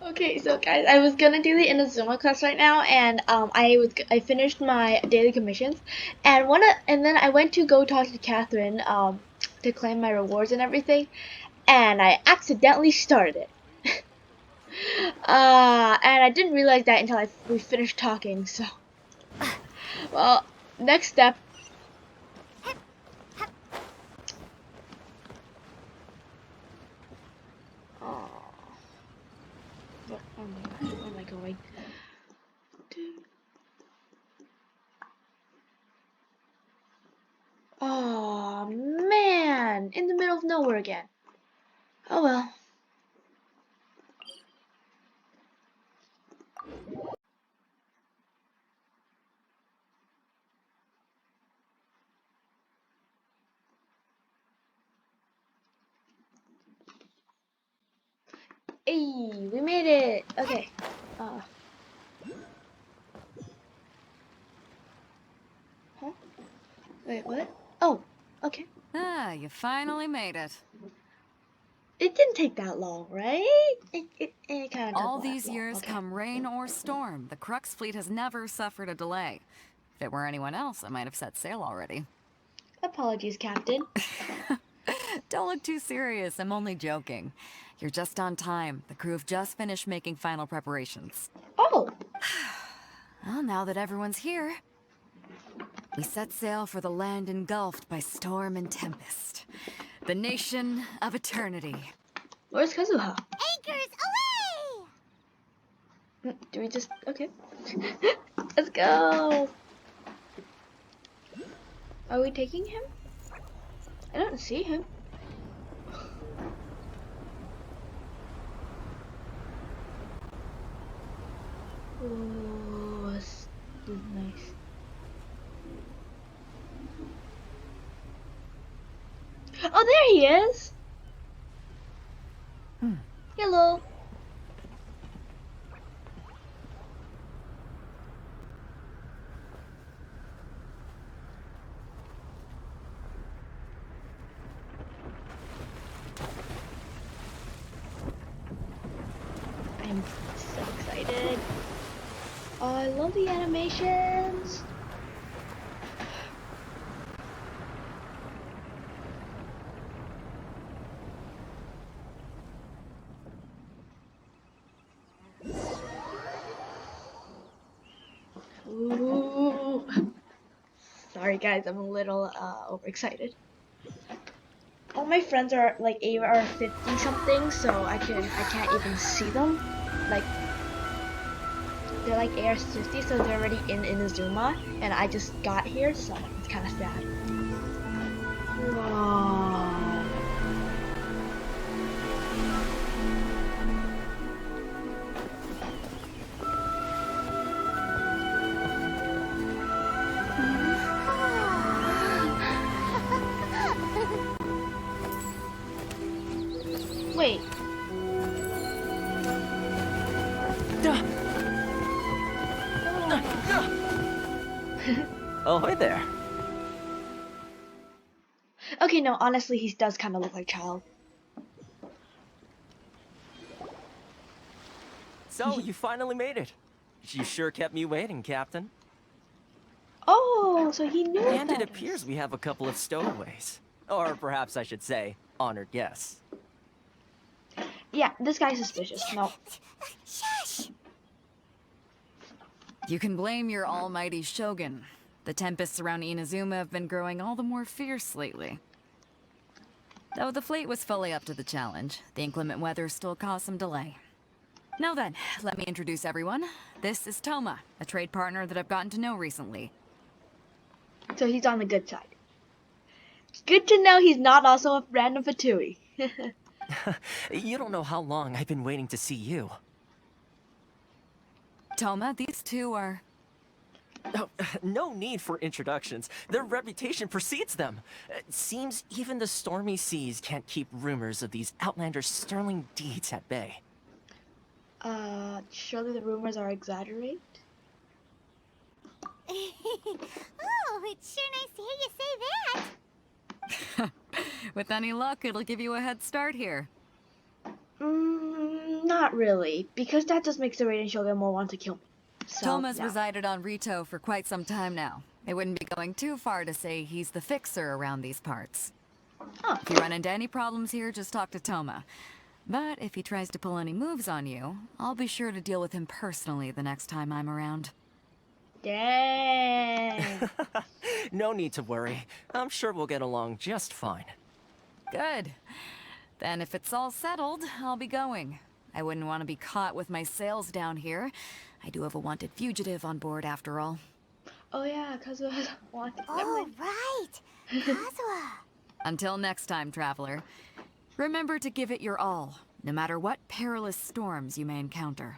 Okay, so guys, I was gonna do the Inazuma class right now, and I finished my daily commissions, and and then I went to go talk to Catherine to claim my rewards and everything, and I accidentally started it. And I didn't realize that until we finished talking. So, well, next step. Oh, oh my gosh, where am I going? Oh man, in the middle of nowhere again. Oh well. Hey, we made it. Okay. Uh, huh? Wait, what? Oh, okay. Ah, you finally made it. It didn't take that long, right? It kind of took All a lot these long. years, Okay. come rain or storm, the Crux fleet has never suffered a delay. If it were anyone else, I might have set sail already. Apologies, Captain. Don't look too serious, I'm only joking. You're just on time. The crew have just finished making final preparations. Oh, Well, now that everyone's here, we set sail for the land engulfed by storm and tempest. The nation of eternity. where's Kazuha? Anchors away! Do we just... Okay. Let's go. Are we taking him? I don't see him. Oh, this is nice. Oh, there he is. Hello. I'm so excited. Oh, I love the animations. Ooh. Sorry guys, I'm a little overexcited. All my friends are like are 50 something, so I can't even see them. Like they're like AR 50, so they're already in Inazuma, and I just got here, so it's kind of sad. Wow. Wait. Oh, hi there. Okay, no, honestly, he does kind of look like Child. So, you finally made it. You sure kept me waiting, Captain. Oh, so he knew And it about appears us. we have a couple of stowaways. Or perhaps I should say, honored guests. Yeah, this guy's suspicious. No. Shush! You can blame your almighty Shogun. The tempests around Inazuma have been growing all the more fierce lately. Though the fleet was fully up to the challenge, the inclement weather still caused some delay. Now then, let me introduce everyone. This is Toma, a trade partner that I've gotten to know recently. So he's on the good side. Good to know he's not also a random Fatui. You don't know how long I've been waiting to see you. Toma, these two are... Oh, no need for introductions. Their reputation precedes them. It seems even the stormy seas can't keep rumors of these outlanders' sterling deeds at bay. Surely the rumors are exaggerated? Oh, it's sure nice to hear you say With any luck, it'll give you a head start here. Not Not really, because that just makes the Raiden Shogun more want to kill me. So, Toma's no. resided on Rito for quite some time now. It wouldn't be going too far to say he's the fixer around these parts. Oh. If you run into any problems here, just talk to Toma. But if he tries to pull any moves on you, I'll be sure to deal with him personally the next time I'm around. Dang. No need to worry. I'm sure we'll get along just fine. Good. Then if it's all settled, I'll be going. I wouldn't want to be caught with my sails down here. I do have a wanted fugitive on board after all. Oh yeah, Kazuha has wanted. Never Oh, mind. right. Kazuha. Until next time, traveler. Remember to give it your all, no matter what perilous storms you may encounter.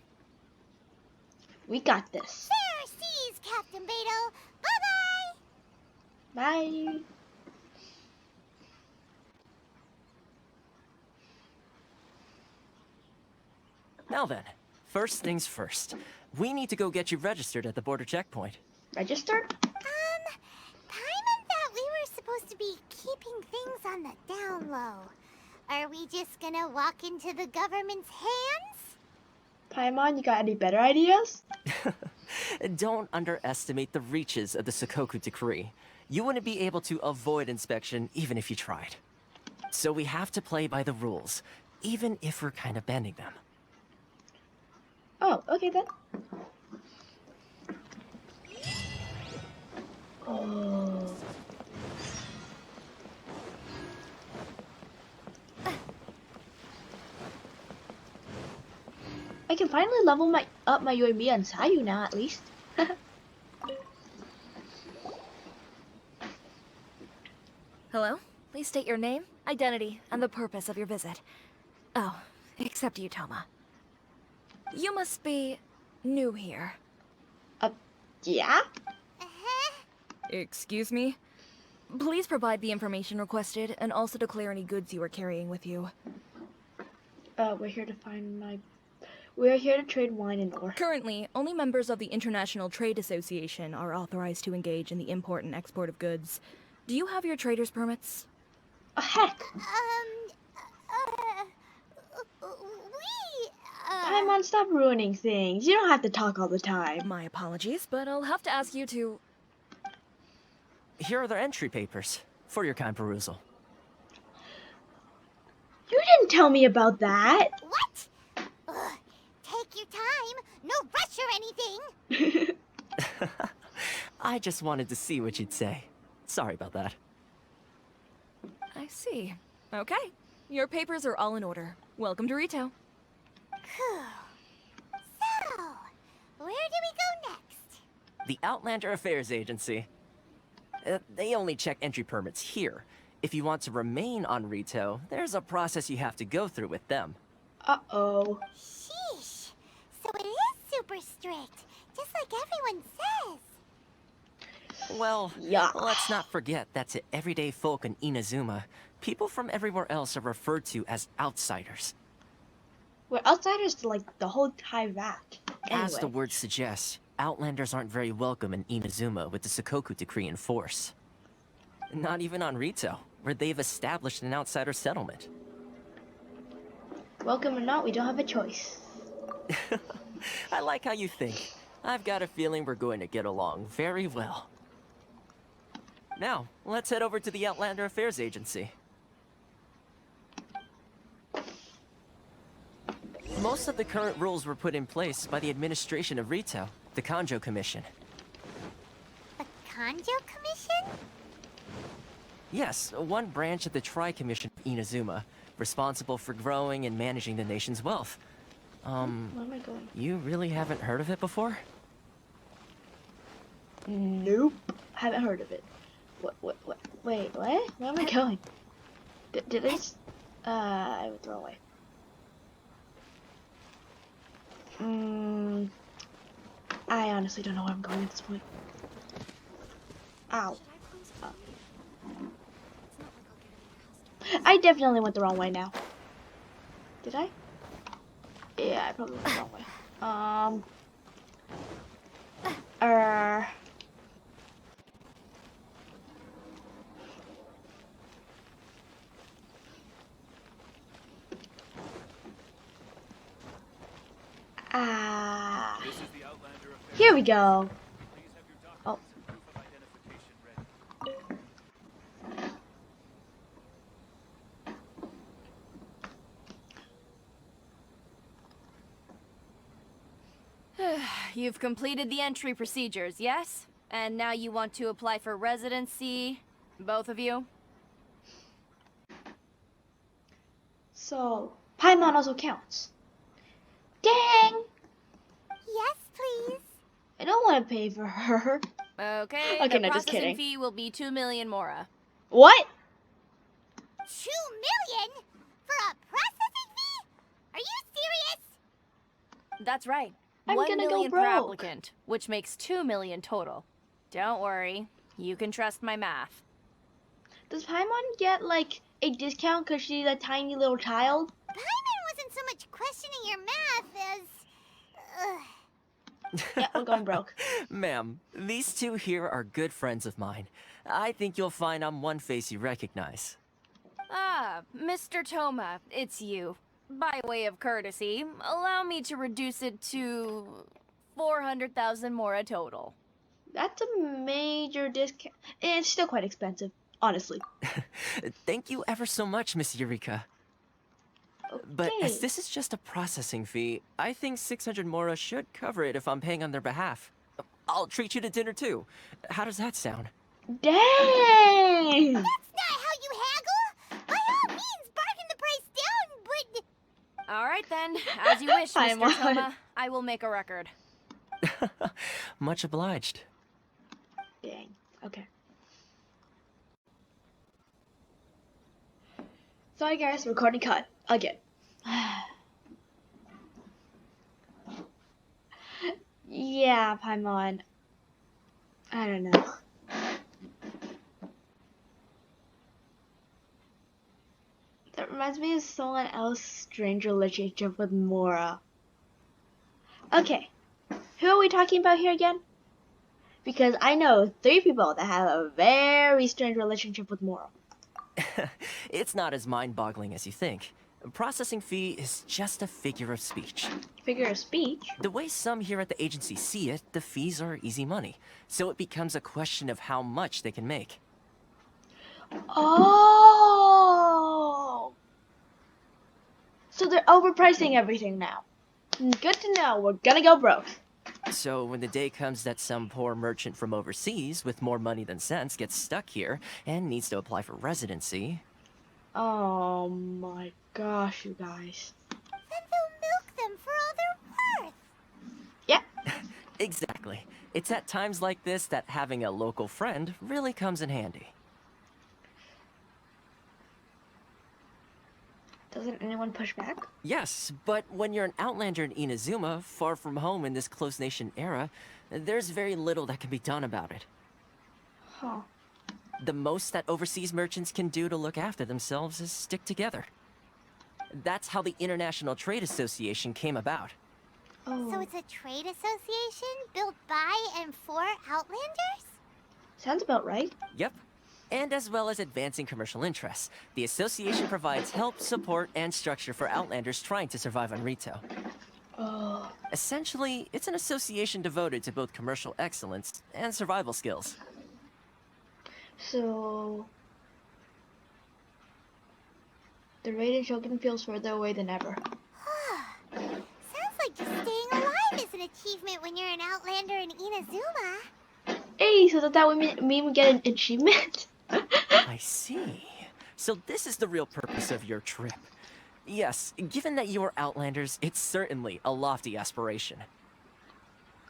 We got this. Fair seas, Captain Beto. Bye-bye. Bye. Now then, first things first. We need to go get you registered at the border checkpoint. Register? Paimon thought we were supposed to be keeping things on the down low. Are we just gonna walk into the government's hands? Paimon, you got any better ideas? Don't underestimate the reaches of the sooooooo decree. You wouldn't be able to avoid inspection even if you tried. So we have to play by the rules, even if we're kind of bending them. Oh, okay then. Oh. I can finally level up my UAB and Sayu now, at least. Hello? Please state your name, identity, and the purpose of your visit. Oh, except you, Toma. You must be new here. Yeah? Excuse me? Please provide the information requested and also declare any goods you are carrying with you. We're here to find my... We're here to trade wine and ore. Currently, only members of the International Trade Association are authorized to engage in the import and export of goods. Do you have your trader's permits? Oh, heck! Paimon, stop ruining things. You don't have to talk all the time. My apologies, but I'll have to ask you to... Here are their entry papers, for your kind perusal. You didn't tell me about that. What? Ugh, take your time. No rush or anything. I just wanted to see what you'd say. Sorry about that. I see. Okay. Your papers are all in order. Welcome to Rito. Whew. So, where do we go next? The Outlander Affairs Agency. They only check entry permits here. If you want to remain on Rito, there's a process you have to go through with them. Uh-oh. Sheesh. So it is super strict, just like everyone says. Well, Yeah. let's not forget that to everyday folk in Inazuma, people from everywhere else are referred to as outsiders. We're outsiders to, like, the whole Thai vat. As the Anyway. word suggests, Outlanders aren't very welcome in Inazuma with the sooooooo decree in force. Not even on Rito, where they've established an outsider settlement. Welcome or not, we don't have a choice. I like how you think. I've got a feeling we're going to get along very well. Now, let's head over to the Outlander Affairs Agency. Most of the current rules were put in place by the administration of Rito, the Kanjo Commission. The Kanjo Commission? Yes, one branch of the Tri-Commission of Inazuma, responsible for growing and managing the nation's wealth. Where am I going? You really haven't heard of it before? Nope. Haven't heard of it. What? Wait, what? Where am I going? Did I just... I went the wrong way. I honestly don't know where I'm going at this point. Ow. I definitely went the wrong way now. Did I? Yeah, I probably went the wrong way. Here we go. Oh. You've completed the entry procedures, yes? And now you want to apply for residency, both of you? So, Paimon also counts. Dang! Yes, please. I don't want to pay for her. Okay, Okay, the no, just processing kidding. fee will be 2 million mora. What? 2 million? For a processing fee? Are you serious? That's right. I'm 1 gonna go million per broke. applicant, which makes 2 million total. Don't worry, you can trust my math. Does Paimon get like a discount because she's a tiny little child? Paimon wasn't so much questioning your math as... Yeah, we're going broke. Ma'am, these two here are good friends of mine. I think you'll find I'm one face you recognize. Ah, Mr. Toma, it's you. By way of courtesy, allow me to reduce it to 400,000 mora total. That's a major discount. And it's still quite expensive, honestly. Thank you ever so much, Miss Eureka. But Okay. as this is just a processing fee, I think 600 mora should cover it if I'm paying on their behalf. I'll treat you to dinner too. How does that sound? Dang! That's not how you haggle! By all means, bargain the price down, but... All right then, as you wish, Mr. Paimon. Toma. I will make a record. Much obliged. Dang. Okay. Sorry guys, recording cut. Again. Yeah, Paimon. I don't know. That reminds me of someone else's strange relationship with Mora. Okay, who are we talking about here again? Because I know 3 people that have a very strange relationship with Mora. It's not as mind-boggling as you think. Processing fee is just a figure of speech. Figure of speech? The way some here at the agency see it, the fees are easy money. So it becomes a question of how much they can make. Oh! So they're overpricing everything now. Good to know, we're gonna go broke. So when the day comes that some poor merchant from overseas with more money than sense gets stuck here and needs to apply for residency... Oh my gosh, you guys. Then they'll milk them for all they're worth. Yeah. Exactly. It's at times like this that having a local friend really comes in handy. Doesn't anyone push back? Yes, but when you're an outlander in Inazuma, far from home in this close nation era, there's very little that can be done about it. Huh. The most that overseas merchants can do to look after themselves is stick together. That's how the International Trade Association came about. Oh. So it's a trade association built by and for Outlanders? Sounds about right. Yep. And as well as advancing commercial interests, the association provides help, support, and structure for Outlanders trying to survive on Rito. Oh. Essentially, it's an association devoted to both commercial excellence and survival skills. So the raiding Shogun feels further away than ever. Sounds like just staying alive is an achievement when you're an Outlander in Inazuma. Hey, so that would mean we get an achievement? I see. So this is the real purpose of your trip. Yes, given that you are Outlanders, it's certainly a lofty aspiration.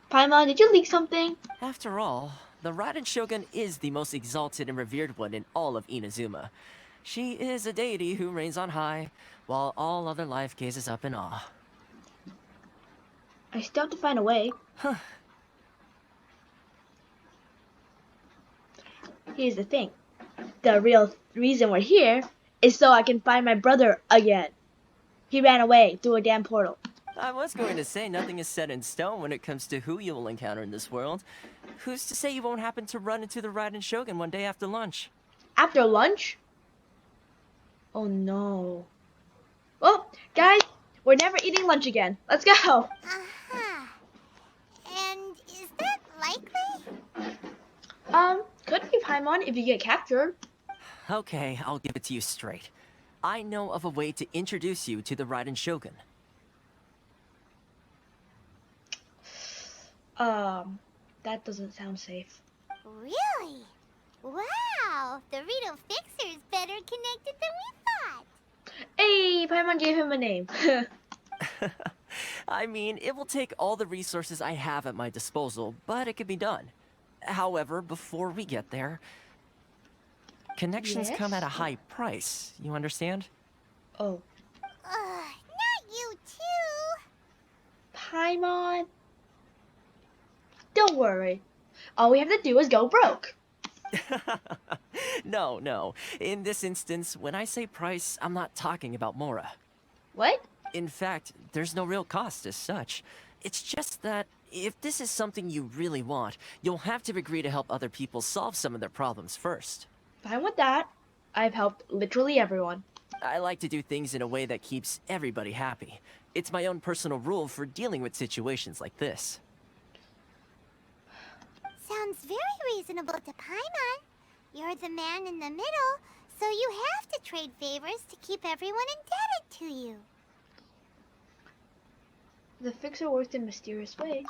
Paimon, did you leak something? After all, the Raiden Shogun is the most exalted and revered one in all of Inazuma. She is a deity who reigns on high, while all other life gazes up in awe. I still have to find a way. Huh. Here's the thing. The real reason we're here is so I can find my brother again. He ran away through a damn portal. I was going to say nothing is set in stone when it comes to who you will encounter in this world. Who's to say you won't happen to run into the Raiden Shogun one day after lunch? After lunch? Oh no. Well, guys, we're never eating lunch again. Let's go. Uh-huh. And is Could be Paimon if you get captured. Okay, I'll give it to you straight. I know of a way to introduce you to the Raiden Shogun. That doesn't sound safe. Really? Wow, the Rito Fixer is better connected than we thought. Hey, Paimon gave him a name. I mean, it will take all the resources I have at my disposal, but it can be done. However, before we get there, connections come at a Yes? high price, you understand? Oh, Not you too. Paimon. Don't worry. All we have to do is go broke. No, no. In this instance, when I say price, I'm not talking about Mora. What? In fact, there's no real cost as such. It's just that if this is something you really want, you'll have to agree to help other people solve some of their problems first. Fine with that. I've helped literally everyone. I like to do things in a way that keeps everybody happy. It's my own personal rule for dealing with situations like this. Sounds very reasonable to Paimon. You're the man in the middle, so you have to trade favors to keep everyone indebted to you. The fixer works in mysterious ways.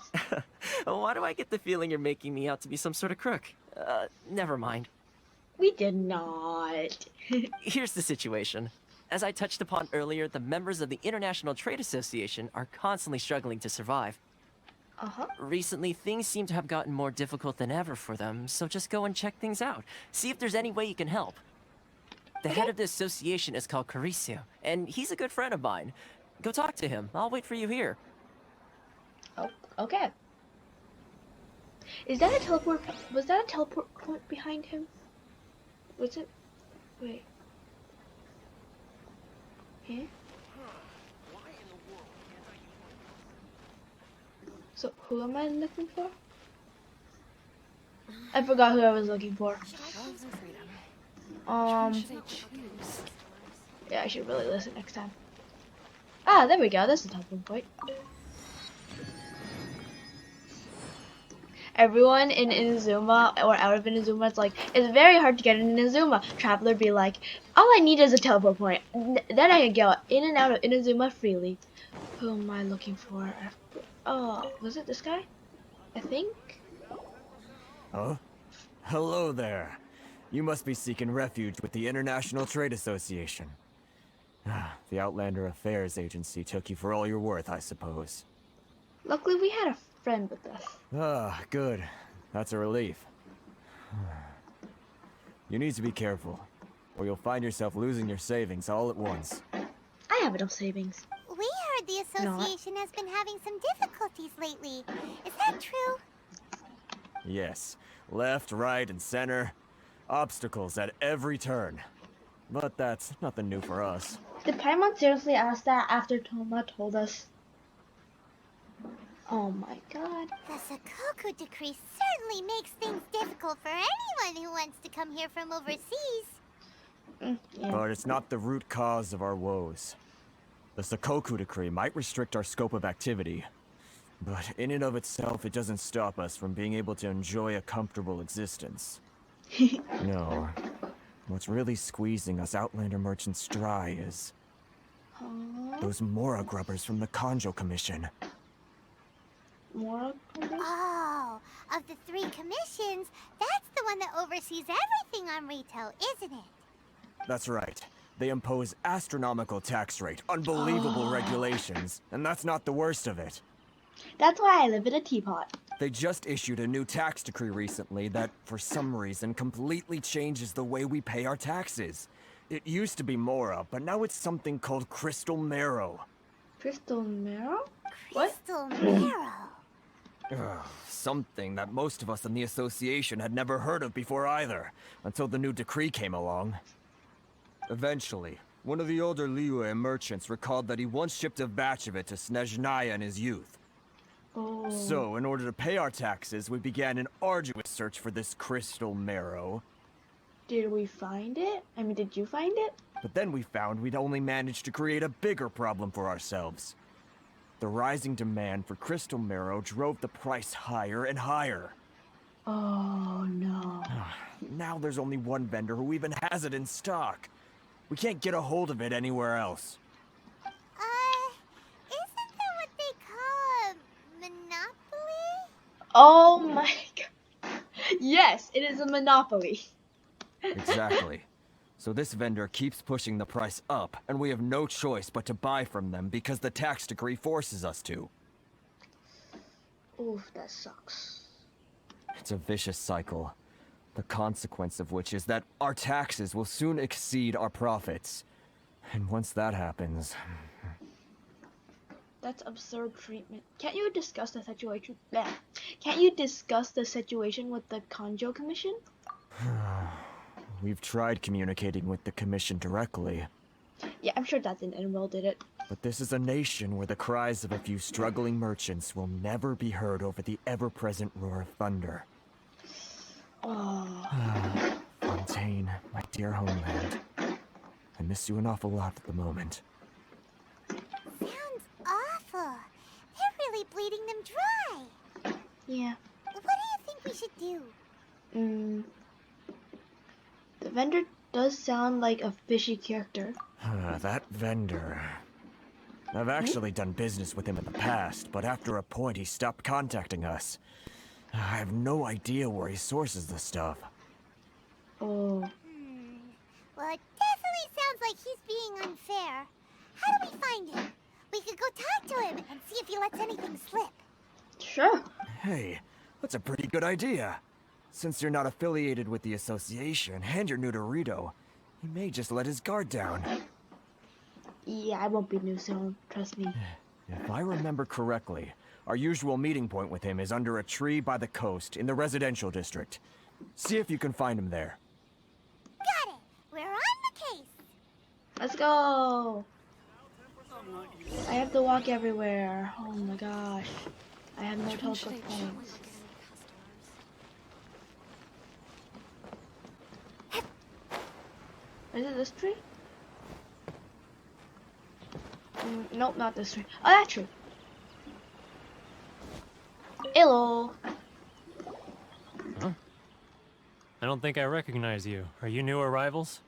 Why do I get the feeling you're making me out to be some sort of crook? Never mind. We did not. Here's the situation. As I touched upon earlier, the members of the International Trade Association are constantly struggling to survive. Uh-huh. Recently, things seem to have gotten more difficult than ever for them, so just go and check things out. See if there's any way you can help. The head of the association is called Caricio, and he's a good friend of mine. Go talk to him. I'll wait for you here. Oh, okay. Is that a teleport? Was that a teleport point behind him? Was it? Wait. Huh? So who am I looking for? I forgot who I was looking for. Yeah, I should really listen next time. Ah, there we go. That's the teleport point. Everyone in Inazuma or out of Inazuma, it's very hard to get in Inazuma. Traveler be like, all I need is a teleport point. Then I can go in and out of Inazuma freely. Who am I looking for? Oh, was it this guy? I think. Huh? Hello there. You must be seeking refuge with the International Trade Association. The Outlander Affairs Agency took you for all you're worth, I suppose. Luckily, we had a friend with us. Ah, good. That's a relief. You need to be careful, or you'll find yourself losing your savings all at once. I have enough savings. We heard the association has been having some difficulties lately. Is that true? Yes. Left, right, and center. Obstacles at every turn. But that's nothing new for us. Did Paimon seriously ask that after Toma told us? Oh my god. The sooooooo decree certainly makes things difficult for anyone who wants to come here from overseas. Yeah. But it's not the root cause of our woes. The sooooooo decree might restrict our scope of activity, but in and of itself, it doesn't stop us from being able to enjoy a comfortable existence. No. What's really squeezing us Outlander merchants dry is those Mora grubbers from the Conjo Commission. More? Oh, of the 3 commissions, that's the one that oversees everything on Rito, isn't it? That's right. They impose astronomical tax rate, unbelievable regulations, and that's not the worst of it. That's why I live in a teapot. They just issued a new tax decree recently that, for some reason, completely changes the way we pay our taxes. It used to be Mora, but now it's something called Crystal Marrow. Crystal Marrow? What? Crystal Marrow. Something that most of us in the association had never heard of before either, until the new decree came along. Eventually, one of the older Liyue merchants recalled that he once shipped a batch of it to Snezhnaya in his youth. Oh. So, in order to pay our taxes, we began an arduous search for this Crystal Marrow. Did we find it? I mean, did you find it? But then we found we'd only managed to create a bigger problem for ourselves. The rising demand for Crystal Marrow drove the price higher and higher. Oh no. Now there's only one vendor who even has it in stock. We can't get a hold of it anywhere else. Isn't that what they call a monopoly? Oh my god. Yes, it is a monopoly. Exactly. So this vendor keeps pushing the price up, and we have no choice but to buy from them because the tax decree forces us to. Oof, that sucks. It's a vicious cycle. The consequence of which is that our taxes will soon exceed our profits. And once that happens... That's absurd treatment. Can't you discuss the situation? Yeah. Can't you discuss the situation with the Conjo Commission? We've tried communicating with the Commission directly. Yeah, I'm sure that didn't end well, did it? But this is a nation where the cries of a few struggling merchants will never be heard over the ever-present roar of thunder. Oh. Fontaine, my dear homeland. I miss you an awful lot at the moment. Sounds awful. They're really bleeding them dry. Yeah. What do you think we should do? The vendor does sound like a fishy character. That vendor... I've actually done business with him in the past, but after a point he stopped contacting us. I have no idea where he sources the stuff. Oh. Well, it definitely sounds like he's being unfair. How do we find him? We could go talk to him and see if he lets anything slip. Sure. Hey, that's a pretty good idea. Since you're not affiliated with the association and you're new to Rito, he may just let his guard down. Yeah, I won't be new soon, trust me. If I remember correctly, our usual meeting point with him is under a tree by the coast in the residential district. See if you can find him there. Got it. We're on the case. Let's go! I have to walk everywhere. Oh my gosh. I have no teleport points. Is it this tree? Nope, not this tree. Oh, that tree. Hello. Huh? I don't think I recognize you. Are you new arrivals?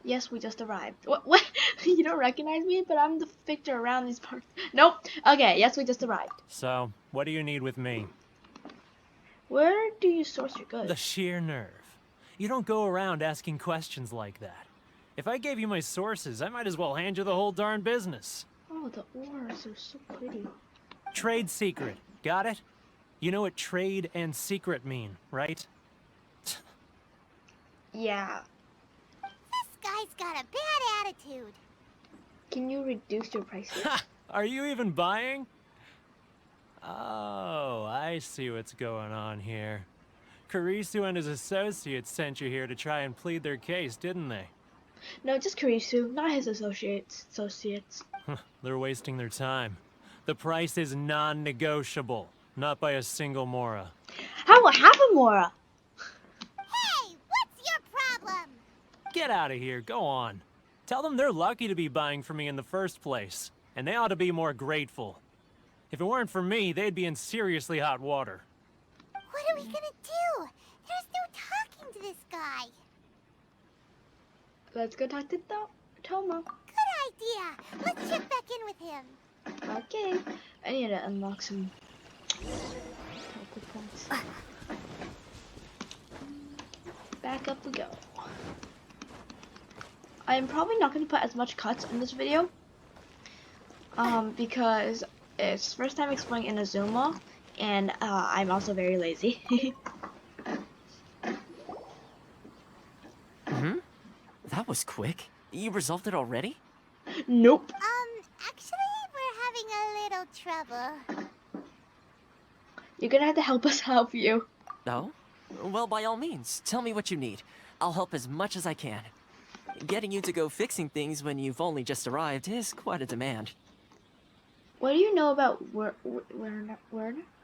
Yes, we just arrived. What? You don't recognize me? But I'm the victor around these parts. Nope. Okay, yes, we just arrived. So, what do you need with me? Where do you source your goods? The sheer nerve. You don't go around asking questions like that. If I gave you my sources, I might as well hand you the whole darn business. Oh, the ores are so pretty. Trade secret. Got it? You know what trade and secret mean, right? Yeah. This guy's got a bad attitude. Can you reduce your prices? Ha! Are you even buying? Oh, I see what's going on here. Karisu and his associates sent you here to try and plead their case, didn't they? No, just Karisu, not his associates. They're wasting their time. The price is non-negotiable, not by a single Mora. How will have a Mora? Hey, what's your problem? Get out of here, go on. Tell them they're lucky to be buying from me in the first place, and they ought to be more grateful. If it weren't for me, they'd be in seriously hot water. What are we gonna do? There's no talking to this guy. Let's go talk to Toma. Good idea. Let's check back in with him. Okay. I need to unlock some teleport points. Back up we go. I'm probably not going to put as much cuts in this video. Because it's first time exploring Inazuma, and I'm also very lazy. That was quick. You resolved it already? Nope. Actually, we're having a little trouble. You're gonna have to help us help you. Oh? Well, by all means, tell me what you need. I'll help as much as I can. Getting you to go fixing things when you've only just arrived is quite a demand. What do you know about Werner?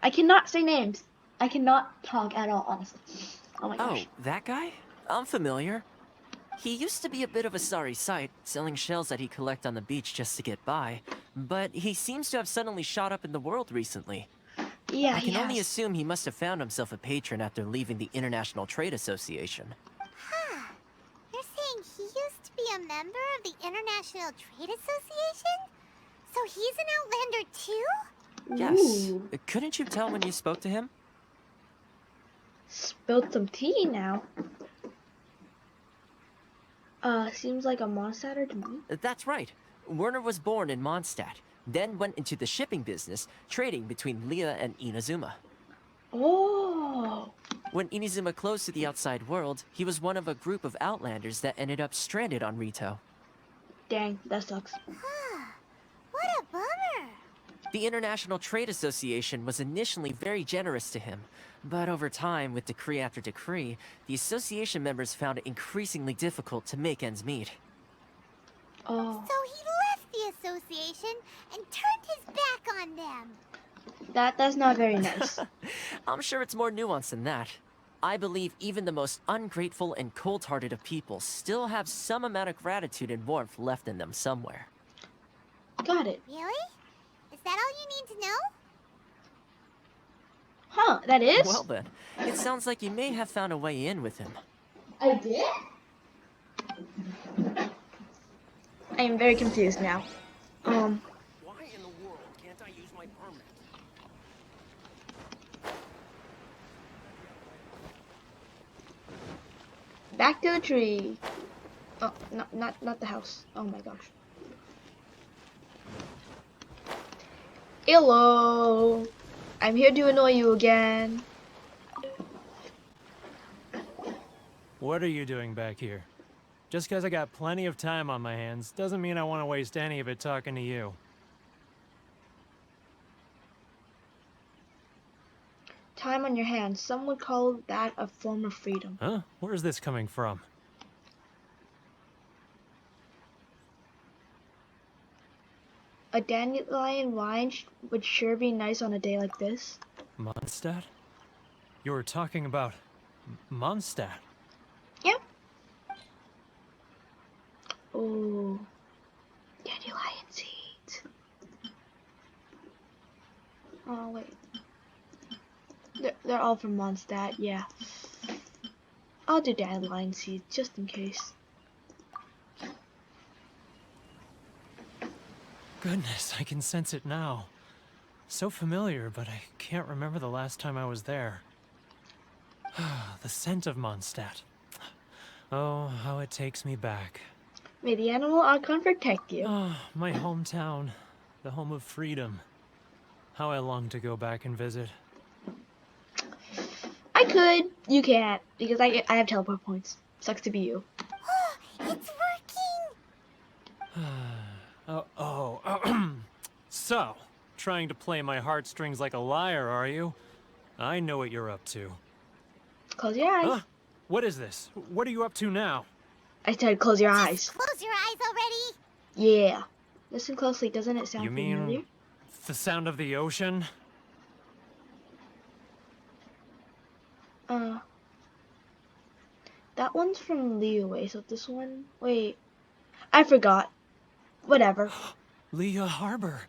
I cannot say names. I cannot talk at all, honestly. Oh my gosh. Oh, that guy? I'm familiar. He used to be a bit of a sorry sight, selling shells that he collect on the beach just to get by, but he seems to have suddenly shot up in the world recently. Yeah, I he can only has. assume he must have found himself a patron after leaving the International Trade Association. Huh. You're saying he used to be a member of the International Trade Association? So he's an Outlander too? Yes. Ooh. Couldn't you tell when you spoke to him? Spilled some tea now. Seems like a monster to me. That's right. Werner was born in Mondstadt, then went into the shipping business, trading between Leah and Inazuma. Oh. When Inazuma closed to the outside world, he was one of a group of Outlanders that ended up stranded on Rito. Dang, that sucks. Huh. What a bummer. The International Trade Association was initially very generous to him, but over time, with decree after decree, the association members found it increasingly difficult to make ends meet. Oh. So he left the association and turned his back on them. That's not very nice. I'm sure it's more nuanced than that. I believe even the most ungrateful and cold-hearted of people still have some amount of gratitude and warmth left in them somewhere. Got it. Really? Is that all you need to know? Huh, that is? Well then, it sounds like you may have found a way in with him. I did? I am very confused now. Why in the world can't I use my permit? Back to the tree. Oh, not the house. Oh my gosh. Hello. I'm here to annoy you again. What are you doing back here? Just because I got plenty of time on my hands doesn't mean I want to waste any of it talking to you. Time on your hands. Some would call that a form of freedom. Huh? Where's this coming from? A dandelion wine would sure be nice on a day like this. Mondstadt? You were talking about Mondstadt. Yep. Oh, dandelion seeds. Oh wait, they're all from Mondstadt. Yeah, I'll do dandelion seeds just in case. Goodness, I can sense it now. So familiar, but I can't remember the last time I was there. The scent of Mondstadt. Oh, how it takes me back. May the animal icon protect you. Oh, my hometown. The home of freedom. How I long to go back and visit. I could. You can't because I have teleport points. Sucks to be you. It's working! So, trying to play my heartstrings like a liar, are you? I know what you're up to. Close your eyes. Huh? What is this? What are you up to now? I said close your eyes. Close your eyes already! Yeah. Listen closely. Doesn't it sound You familiar? mean the sound of the ocean? That one's from Leeway, so this one... Wait. I forgot. Whatever. Leah Harbor.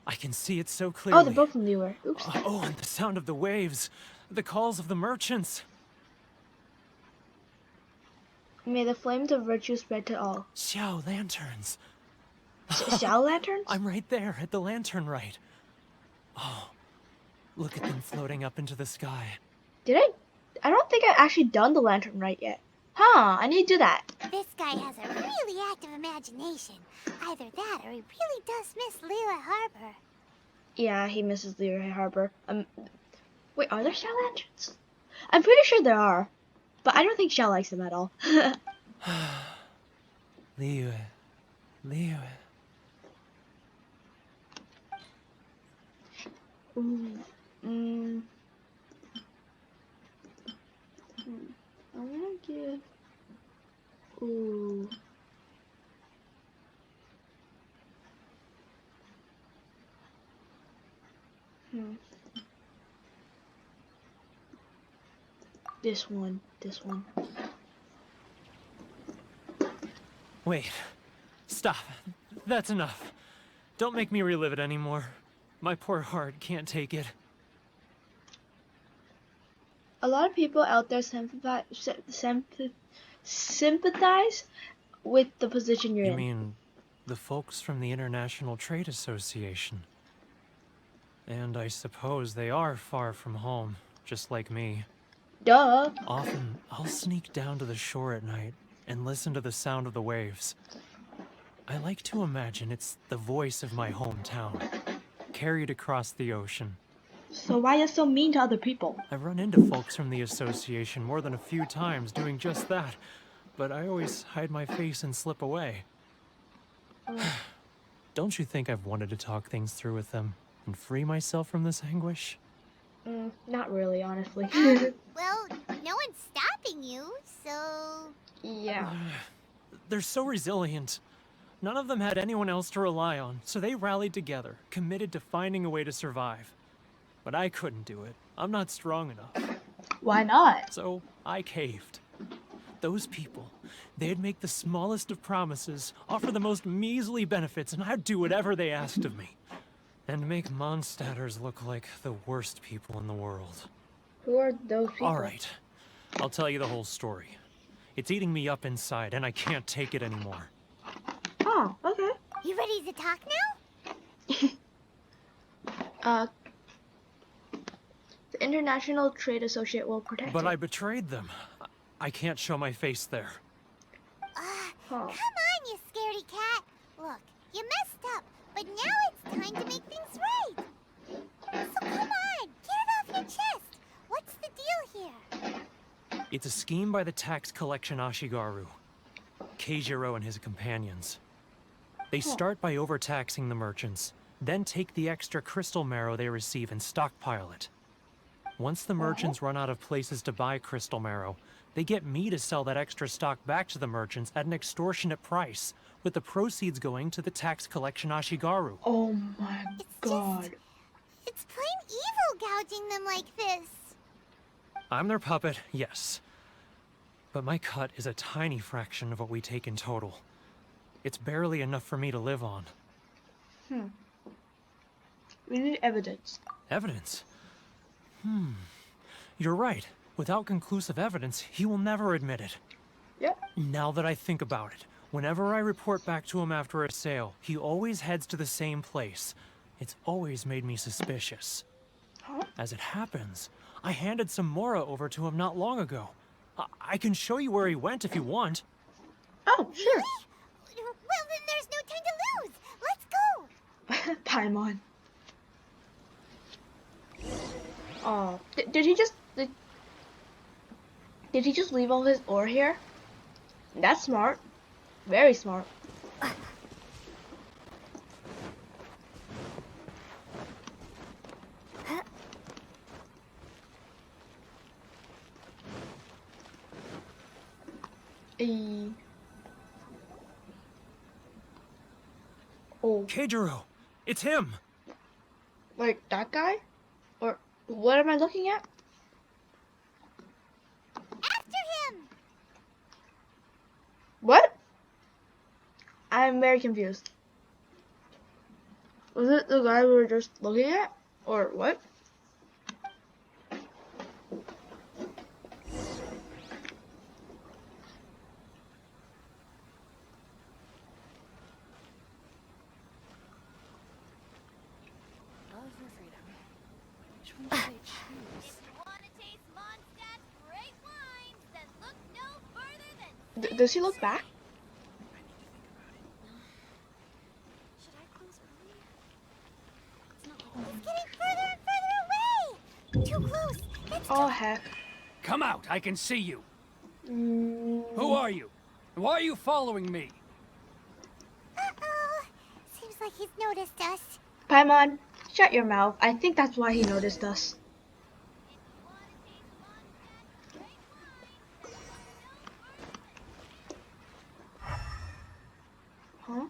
I can see it so clearly. Oh, they're both from Leeway. Oops. Oh, and the sound of the waves. The calls of the merchants. May the flames of virtue spread to all. Xiao lanterns. Shell lanterns? I'm right there at the lantern right. Oh, look at them floating up into the sky. Did I? I don't think I've actually done the lantern right yet. Huh, I need to do that. This guy has a really active imagination. Either that or he really does miss Leela Harbor. Yeah, he misses Leeway Harbor. Wait, are there shell lanterns? I'm pretty sure there are. But I don't think Shell likes them at all. Liyue. Ooh, I'm gonna give... Ooh. This one. Wait. Stop. That's enough. Don't make me relive it anymore. My poor heart can't take it. A lot of people out there sympathize with the position you're You in. mean the folks from the International Trade Association? And I suppose they are far from home, just like me. Duh. Often, I'll sneak down to the shore at night and listen to the sound of the waves. I like to imagine it's the voice of my hometown, carried across the ocean. So why are you so mean to other people? I've run into folks from the association more than a few times doing just that, but I always hide my face and slip away. Don't you think I've wanted to talk things through with them and free myself from this anguish? Not really, honestly. Well, no one's stopping you, so... Yeah. They're so resilient. None of them had anyone else to rely on, so they rallied together, committed to finding a way to survive. But I couldn't do it. I'm not strong enough. Why not? So I caved. Those people, they'd make the smallest of promises, offer the most measly benefits, and I'd do whatever they asked of me. And make Mondstadters look like the worst people in the world. Who are those people? All right, I'll tell you the whole story. It's eating me up inside, and I can't take it anymore. Oh, okay. You ready to talk now? The International Trade Associate will protect But you. I betrayed them. I can't show my face there. Huh. Come on, you scaredy cat. Look, you messed up, but now it's time to make things right. So come on, get it off your chest. What's the deal here? It's a scheme by the tax collection Ashigaru, Keijiro and his companions. They start by overtaxing the merchants, then take the extra crystal marrow they receive and stockpile it. Once the merchants run out of places to buy crystal marrow, they get me to sell that extra stock back to the merchants at an extortionate price, with the proceeds going to the tax collection Ashigaru. Oh my god. It's plain evil gouging them like this. I'm their puppet, yes. But my cut is a tiny fraction of what we take in total. It's barely enough for me to live on. We need evidence. Evidence? You're right. Without conclusive evidence, he will never admit it. Yep. Now that I think about it, whenever I report back to him after a sale, he always heads to the same place. It's always made me suspicious. Huh? As it happens, I handed some Mora over to him not long ago. I can show you where he went if you want. Oh, sure. Well, then there's no time to lose. Let's go. Paimon. Oh, did he just did he just leave all his ore here? That's smart. Very smart. Oh, Keijiro! It's him! like that guy? Or what am I looking at? After him. What? I'm very confused. Was it the guy we were just looking at? Or what? Love or freedom? Which one should I choose? If you want to taste Mondstadt's great wines, then look no further than... Does he look back? Should I close early? It's not like It's getting further and further away. Too close. That's Oh heck. Come out, I can see you. Mm, Who are you? Why are you following me? Uh-oh. Seems like he's noticed us. Paimon, shut your mouth. I think that's why he noticed us. Huh?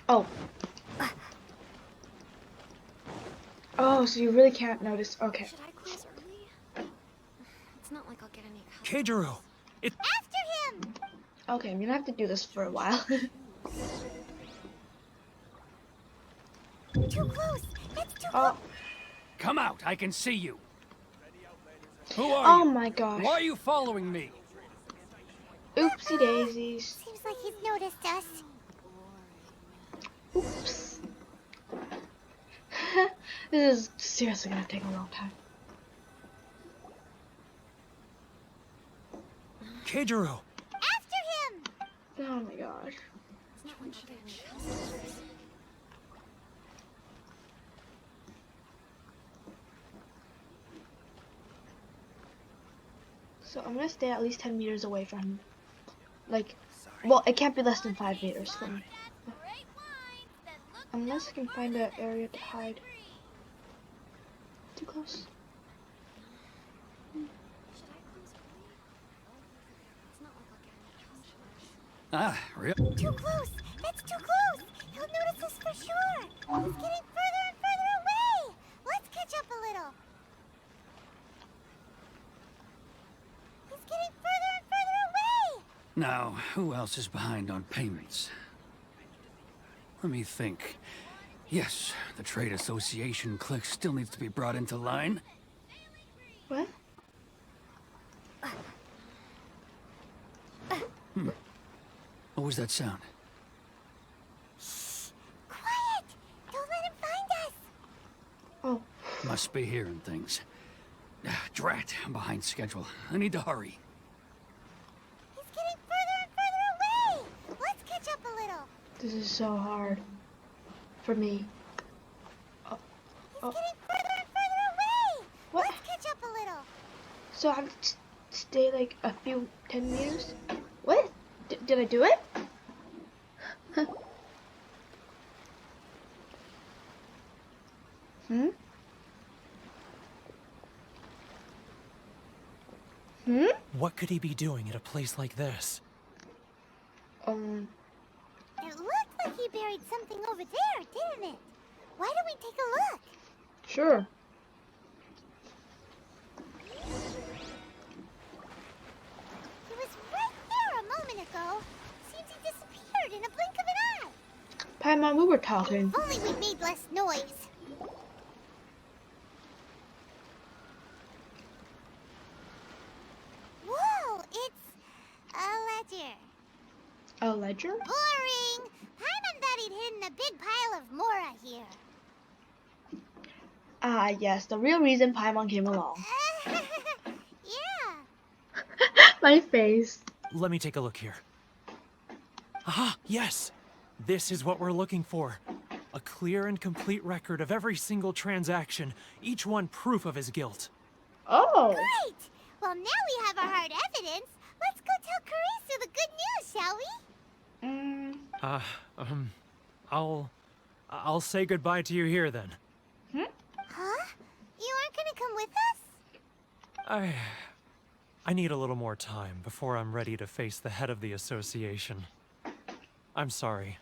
Oh. Oh, so you really can't notice. Okay. should I close early? It's not like I'll get any color. Keijiro! After him. Okay, I'm gonna have to do this for a while. Too close. That's too Oh, Come out, I can see you. Who are Oh you? my gosh. Why are you following me? Oopsie daisies. Seems like he's noticed us. Oops. This is seriously gonna take a long time. Keijiro! After him! Oh my gosh. So I'm gonna stay at least 10 meters away from him. Like, well, it can't be less than 5 meters from me. Unless I can find an area to hide. Too close. Ah, really? Too close! That's too close! He'll notice us for sure! He's getting further and further away! Let's catch up a little. He's getting further and further away! Now, who else is behind on payments? Let me think. Yes, the trade association clique still needs to be brought into line. What? What was that sound? Quiet! Don't let him find us! Oh, Must be hearing things. Drat, I'm behind schedule. I need to hurry. He's getting further and further away! Let's catch up a little. this is so hard for me. Oh, He's oh. getting further and further away! What? Let's catch up a little. So I have to stay like a few 10 meters? What? Did I do it? Hmm? Hmm? What could he be doing at a place like this? It looked like he buried something over there, didn't it? Why don't we take a look? Sure. He was right there a moment ago. Seems he disappeared in a blink of an eye. Paimon, we were talking. If only we made less noise. Whoa, it's a ledger. A ledger? Boring! Paimon thought he'd hidden a big pile of Mora here. Ah, yes, the real reason Paimon came along. Yeah. My face. Let me take a look here. Aha, yes! This is what we're looking for. A clear and complete record of every single transaction, each one proof of his guilt. Oh. Great! Well, now we have our hard evidence. Let's go tell Karisu the good news, shall we? I'll say goodbye to you here then. Huh? You aren't gonna come with us? I need a little more time before I'm ready to face the head of the association. I'm sorry.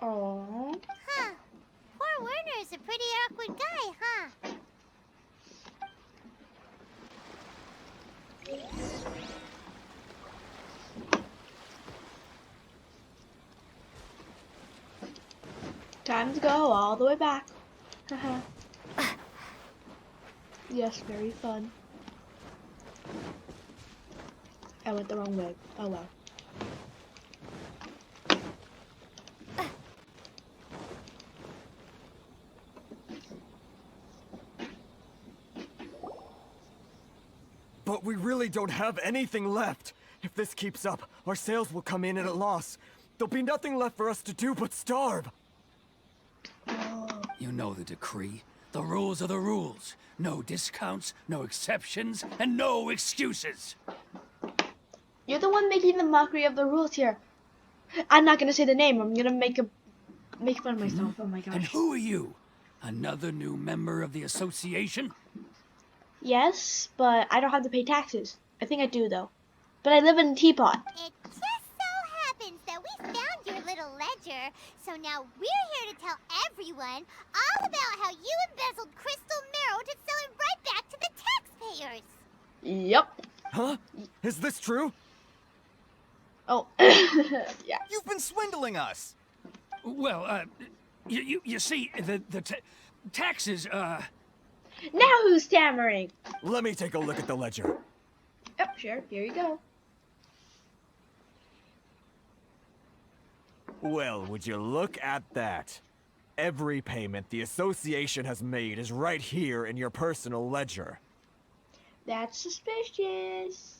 Oh. Huh. Poor Werner's a pretty awkward guy, huh? Time to go all the way back. Haha. Yes, very fun. I went the wrong way. Oh well. But we really don't have anything left. If this keeps up, our sales will come in at a loss. There'll be nothing left for us to do but starve. You know the decree. The rules are the rules. No discounts, no exceptions, and no excuses. You're the one making the mockery of the rules here. I'm not gonna say the name. I'm gonna make fun of myself. Oh my And gosh. who are you? Another new member of the association? Yes, but I don't have to pay taxes. I think I do though. But I live in a teapot. It just so happens that we found your little ledger, so now we're here to tell everyone all about how you embezzled crystal marrow to sell it right back to the taxpayers. Yep. Huh? Is this true? Oh. Yeah. You've been swindling us! Well, you see, the taxes, Now who's stammering? Let me take a look at the ledger. Oh, sure. Here you go. Well, would you look at that? Every payment the association has made is right here in your personal ledger. That's suspicious.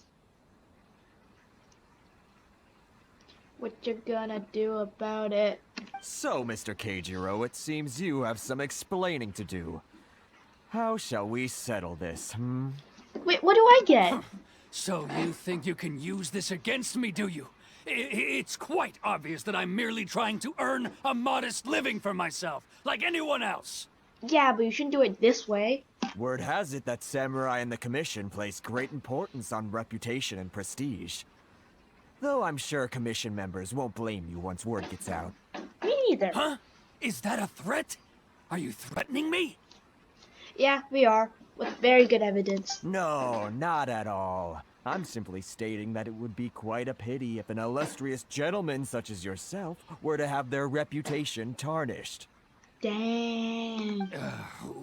What you gonna do about it? So, Mr. Keijiro, it seems you have some explaining to do. How shall we settle this, hmm? Wait, what do I get? So you think you can use this against me, do you? It's quite obvious that I'm merely trying to earn a modest living for myself, like anyone else. Yeah, but you shouldn't do it this way. Word has it that samurai and the commission place great importance on reputation and prestige. Though I'm sure commission members won't blame you once word gets out. Me neither. Huh? Is that a threat? Are you threatening me? Yeah, we are. With very good evidence. No, not at all. I'm simply stating that it would be quite a pity if an illustrious gentleman such as yourself were to have their reputation tarnished. Dang.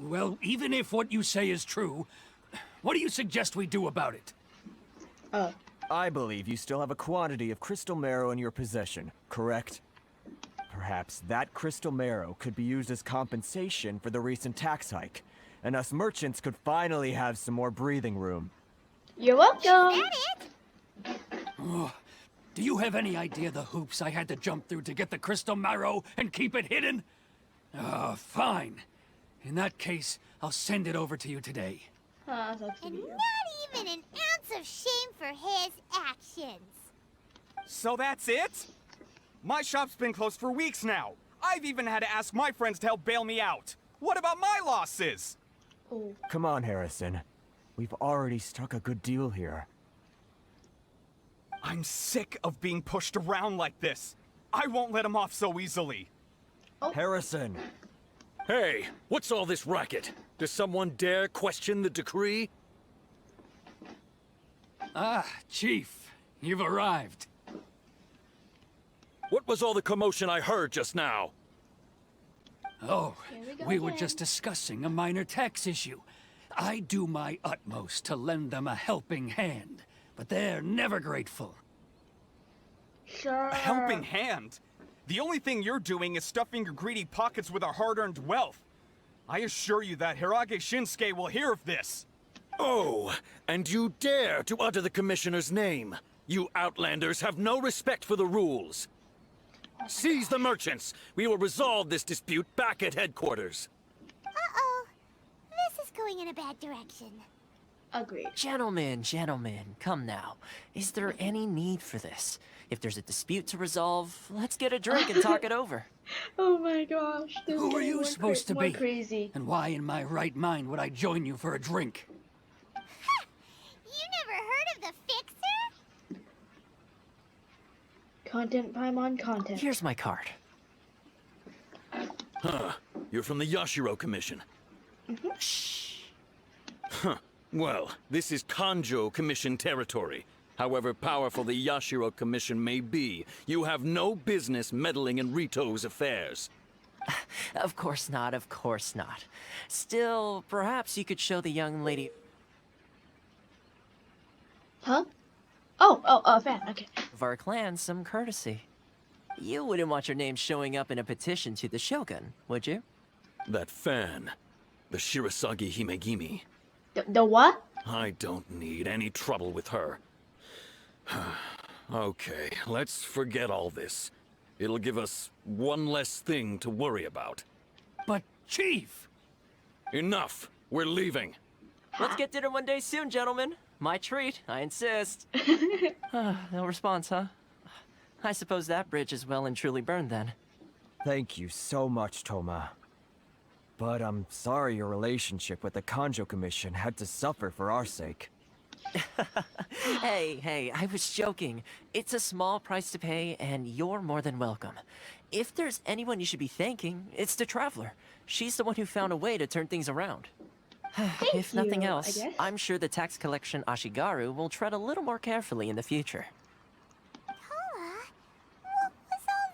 Well, even if what you say is true, what do you suggest we do about it? I believe you still have a quantity of crystal marrow in your possession, correct? Perhaps that crystal marrow could be used as compensation for the recent tax hike, and us merchants could finally have some more breathing room. You're welcome. Do you have any idea the hoops I had to jump through to get the crystal marrow and keep it hidden? Fine. In that case, I'll send it over to you today. Sucks to And be you. not even an ounce of shame for his actions. So that's it? My shop's been closed for weeks now. I've even had to ask my friends to help bail me out. What about my losses? Oh. Come on, Harrison. We've already struck a good deal here. I'm sick of being pushed around like this. I won't let him off so easily. Harrison! Hey, what's all this racket? Does someone dare question the decree? Ah, Chief, you've arrived. What was all the commotion I heard just now? Oh, Here we go we were again. just discussing a minor tax issue. I do my utmost to lend them a helping hand, but they're never grateful. Sure. A helping hand? The only thing you're doing is stuffing your greedy pockets with our hard-earned wealth. I assure you that Hirage Shinsuke will hear of this. Oh, and you dare to utter the commissioner's name. You outlanders have no respect for the rules. Seize the merchants. We will resolve this dispute back at headquarters. Uh-oh. This is going in a bad direction. Agreed. Gentlemen, come now. Is there any need for this? If there's a dispute to resolve, let's get a drink and talk it over. Oh my gosh. This is Who are getting you more supposed to more be? crazy. And why in my right mind would I join you for a drink? You never heard of the Fixer? Content Paimon content. Here's my card. Huh. You're from the Yashiro Commission. Shh. Huh. Well, this is Kanjo Commission territory. However powerful the Yashiro Commission may be, you have no business meddling in Rito's affairs. Of course not, of course not. Still, perhaps you could show the young lady Huh? Oh, fan. Okay. of our clan some courtesy. You wouldn't want your name showing up in a petition to the Shogun, would you? That fan. The Shirasagi Himegimi. The what? I don't need any trouble with her. Okay, let's forget all this. It'll give us one less thing to worry about. But, Chief! Enough! We're leaving. Let's get dinner one day soon, gentlemen. My treat, I insist. No response, huh? I suppose that bridge is well and truly burned then. Thank you so much, Toma. But I'm sorry your relationship with the Kanjo Commission had to suffer for our sake. Hey, I was joking. It's a small price to pay, and you're more than welcome. If there's anyone you should be thanking, it's the Traveler. She's the one who found a way to turn things around. If nothing you, I else, guess. I'm sure the tax collection Ashigaru will tread a little more carefully in the future. Paula, what was all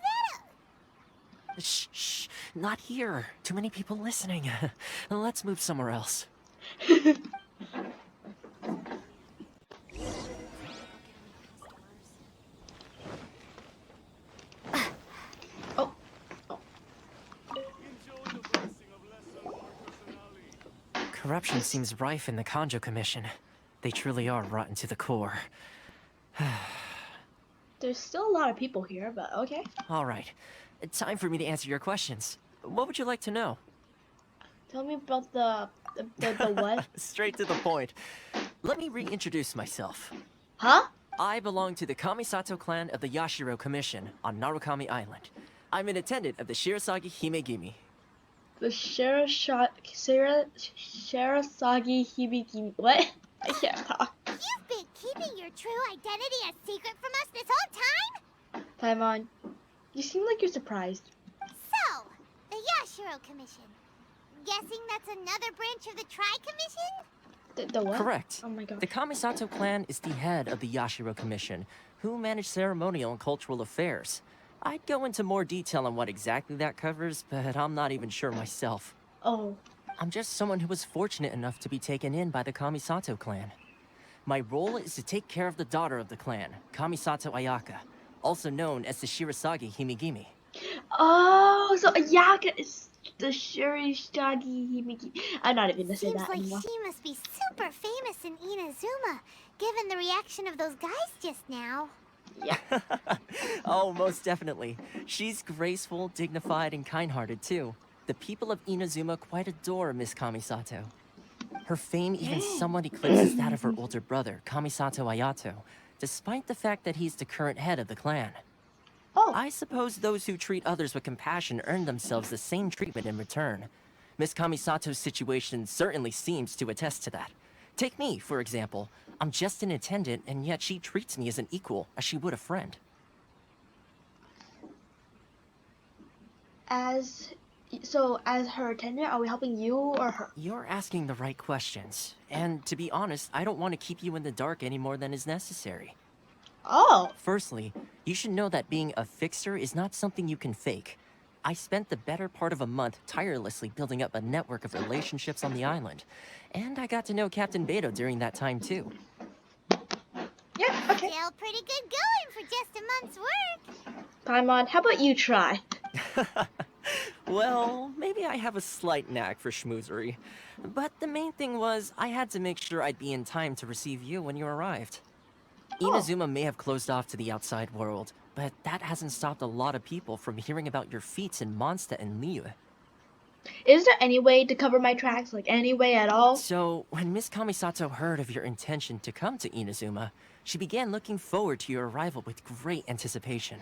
that? Shh, not here. Too many people listening. Let's move somewhere else. Oh, oh, Corruption seems rife in the Kanjo Commission. They truly are rotten to the core. there's still a lot of people here, but okay. All right. Time for me to answer your questions. What would you like to know? Tell me about the what? Straight to the point. Let me reintroduce myself. Huh? I belong to the Kamisato clan of the Yashiro Commission on Narukami Island. I'm an attendant of the Shirasagi Himegimi. The Shirasagi Hibiki. What? I can't talk. You've been keeping your true identity a secret from us this whole time? Paimon, you seem like you're surprised. So, the Yashiro Commission. Guessing that's another branch of the Tri-Commission? The what? Correct. Oh my gosh. The Kamisato clan is the head of the Yashiro Commission, who manage ceremonial and cultural affairs. I'd go into more detail on what exactly that covers, but I'm not even sure myself. Oh. I'm just someone who was fortunate enough to be taken in by the Kamisato clan. My role is to take care of the daughter of the clan, Kamisato Ayaka, also known as the Shirasagi Himegimi. Oh, so Ayaka is the Shirasagi Hibiki. I'm not even gonna say Seems that like anymore. she must be super famous in Inazuma, given the reaction of those guys just now. Yeah. Oh, most definitely. She's graceful, dignified, and kind-hearted, too. The people of Inazuma quite adore Miss Kamisato. Her fame even somewhat eclipses that of her older brother, Kamisato Ayato, despite the fact that he's the current head of the clan. Oh. I suppose those who treat others with compassion earn themselves the same treatment in return. Miss Kamisato's situation certainly seems to attest to that. Take me, for example. I'm just an attendant, and yet she treats me as an equal, as she would a friend. As her attendant, are we helping you or her? You're asking the right questions. And to be honest, I don't want to keep you in the dark any more than is necessary. Oh. Firstly, you should know that being a fixer is not something you can fake. I spent the better part of a month tirelessly building up a network of relationships on the island. And I got to know Captain Beto during that time, too. Yeah, okay. Still pretty good going for just a month's work. Paimon, how about you try? Well, maybe I have a slight knack for schmoozery. But the main thing was, I had to make sure I'd be in time to receive you when you arrived. Inazuma may have closed off to the outside world, but that hasn't stopped a lot of people from hearing about your feats in Mondstadt and Liyue. Is there any way to cover my tracks? Like, any way at all? So, when Miss Kamisato heard of your intention to come to Inazuma, she began looking forward to your arrival with great anticipation.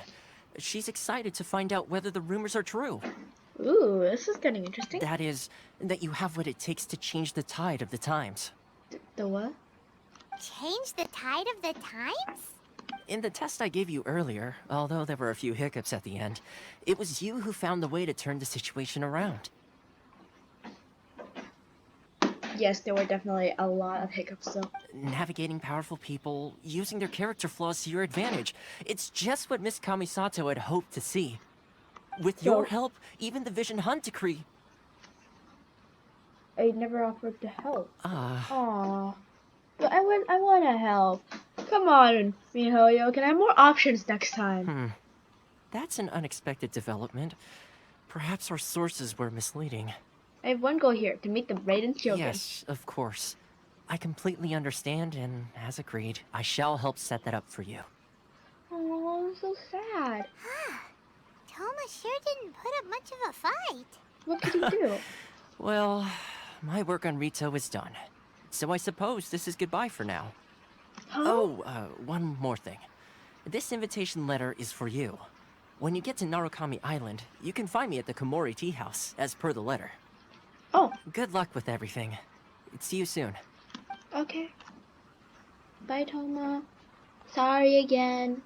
She's excited to find out whether the rumors are true. Ooh, this is getting interesting. That is, that you have what it takes to change the tide of the times. The what? Change the tide of the times? In the test I gave you earlier, although there were a few hiccups at the end, it was you who found the way to turn the situation around. Yes, there were definitely a lot of hiccups, though. Navigating powerful people, using their character flaws to your advantage. It's just what Miss Kamisato had hoped to see. With your help, even the Vision Hunt decree... I never offered to help. Ah. Aww. But I want to help. Come on, Mihoyo. Can I have more options next time? That's an unexpected development. Perhaps our sources were misleading. I have one goal here, to meet the Raiden Shogun. Yes, of course. I completely understand, and as agreed, I shall help set that up for you. Oh, I'm so sad. Toma sure didn't put up much of a fight. What did he do? Well, my work on Rito is done. So I suppose this is goodbye for now. Huh? Oh, one more thing. This invitation letter is for you. When you get to Narukami Island, you can find me at the Komori Tea House, as per the letter. Oh. Good luck with everything. See you soon. Okay. Bye, Toma. Sorry again.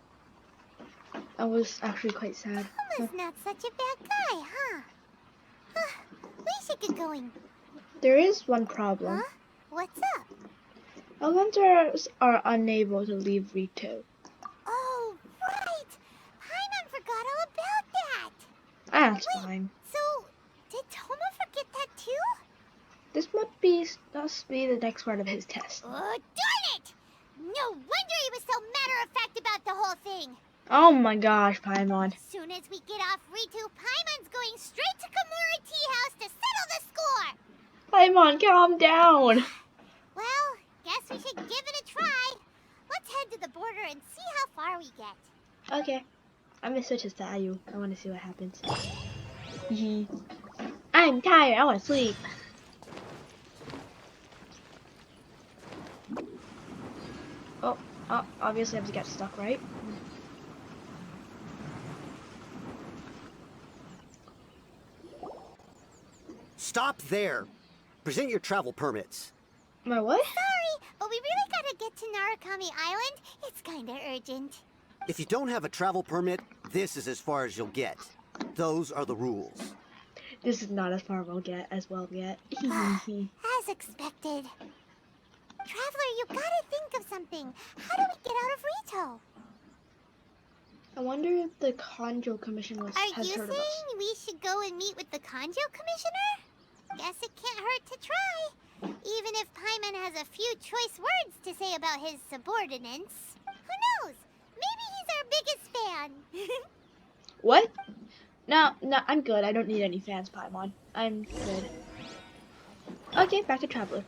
I was actually quite sad. Toma's not such a bad guy, huh? We should get going. There is one problem. Huh? What's up? Elementars are unable to leave Rito. Oh, right! Paimon forgot all about that! That's fine. So, did Toma forget that too? This might be must be the next part of his test. Oh, darn it! No wonder he was so matter-of-fact about the whole thing. Oh my gosh, Paimon. As soon as we get off Ritu, Paimon's going straight to Komura Tea House to settle the score. Paimon, calm down. Well, guess we should give it a try. Let's head to the border and see how far we get. Okay. I'm gonna switch to Sayu. I want to see what happens. I'm tired. I want to sleep. Oh, obviously I have to get stuck, right? Stop there. Present your travel permits. My what? Sorry, but we really gotta get to Narukami Island. It's kinda urgent. If you don't have a travel permit, this is as far as you'll get. Those are the rules. This is not as far as we'll get. As expected. Traveler, you gotta think of something. How do we get out of Rito? I wonder if the Kanjo Commission Are has you heard of us. saying we should go and meet with the Kanjo Commissioner? Guess it can't hurt to try. Even if Paimon has a few choice words to say about his subordinates. Who knows? Maybe he's our biggest fan. What? No, I'm good. I don't need any fans, Paimon. I'm good. Okay, back to Traveler.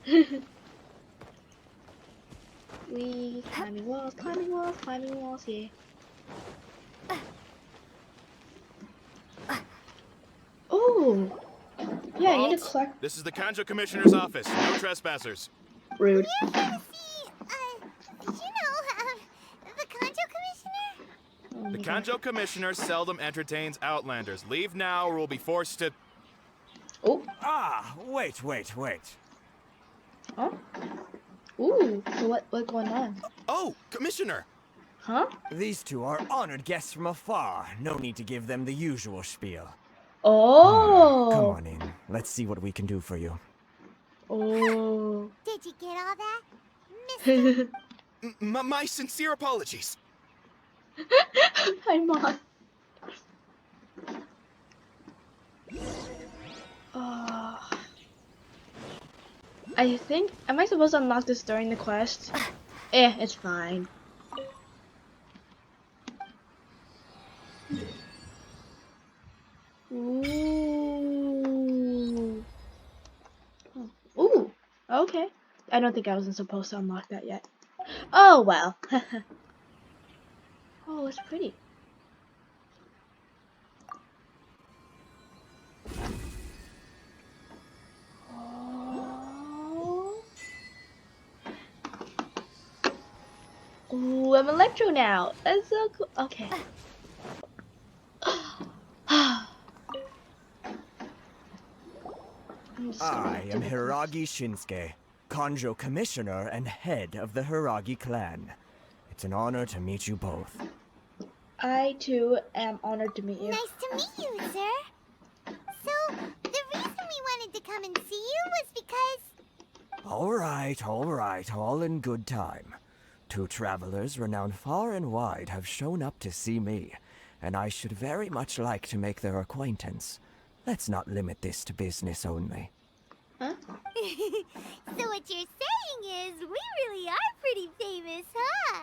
We climbing walls, yeah. Oh! Yeah, I need to collect. This is the Kanjo Commissioner's office. No trespassers. Rude. We're here to see, the Kanjo Commissioner? The Kanjo Commissioner seldom entertains Outlanders. Leave now or we'll be forced to... Oh. Ah, wait. Huh? Ooh, so what's going on? Oh, Commissioner! Huh? These two are honored guests from afar. No need to give them the usual spiel. Oh! Come on in. Let's see what we can do for you. Oh. Did you get all that, Mister? My sincere apologies. Hi, Mom. I think, am I supposed to unlock this during the quest? It's fine. Ooh. Ooh. Okay. I don't think I wasn't supposed to unlock that yet. Oh well. Oh, it's pretty. Ooh, I'm Electro now. That's so cool. Okay. I am Hiragi Shinsuke, Kanjo Commissioner and head of the Hiragi clan. It's an honor to meet you both. I too am honored to meet you. Nice to meet you, sir. So, the reason we wanted to come and see you was because... All right, all in good time. Two travelers renowned far and wide have shown up to see me, and I should very much like to make their acquaintance. Let's not limit this to business only. Huh? So what you're saying is, we really are pretty famous, huh?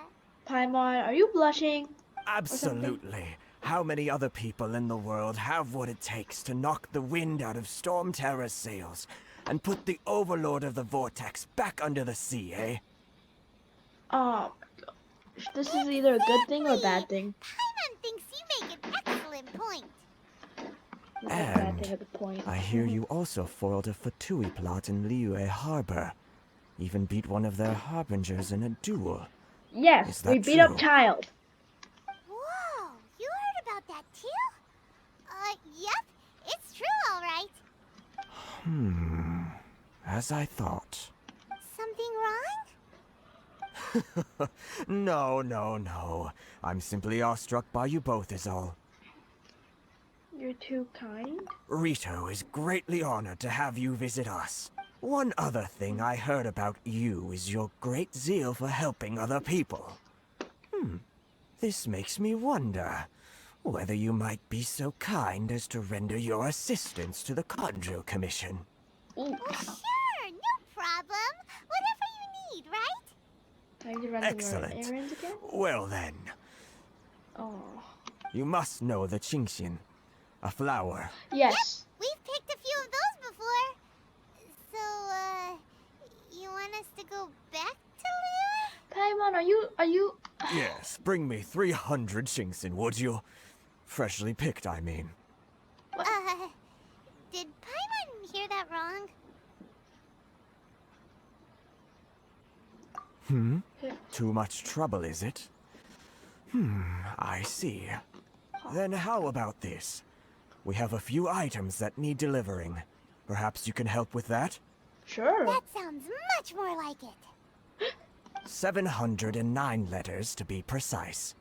Paimon, are you blushing? Absolutely. How many other people in the world have what it takes to knock the wind out of Storm Terror's sails and put the Overlord of the Vortex back under the sea, eh? Oh, this is either a good thing or a bad thing. Paimon thinks you make an excellent point. Not a bad thing at the point. I hear you also foiled a Fatui plot in Liyue Harbor. Even beat one of their harbingers in a duel. Yes, Is that we beat up true? Child. Whoa, you heard about that too? Yep, it's true, all right. As I thought. Something wrong? No. I'm simply awestruck by you both is all. You're too kind. Rito is greatly honored to have you visit us. One other thing I heard about you is your great zeal for helping other people. This makes me wonder whether you might be so kind as to render your assistance to the Kanjo Commission. Ooh. Well, sure, no problem. Whatever you need, right? Time to run Excellent. some errands again? Well then, Oh. you must know the Qingxian, a flower. Yes. We've picked a few of those before. So, you want us to go back to Liyue? Paimon, are you... Yes, bring me 300 Qingxian, would you? Freshly picked, I mean. Did Paimon hear that wrong? Too much trouble, is it? I see. Then how about this? We have a few items that need delivering. Perhaps you can help with that? Sure. That sounds much more like it. 709 letters to be precise.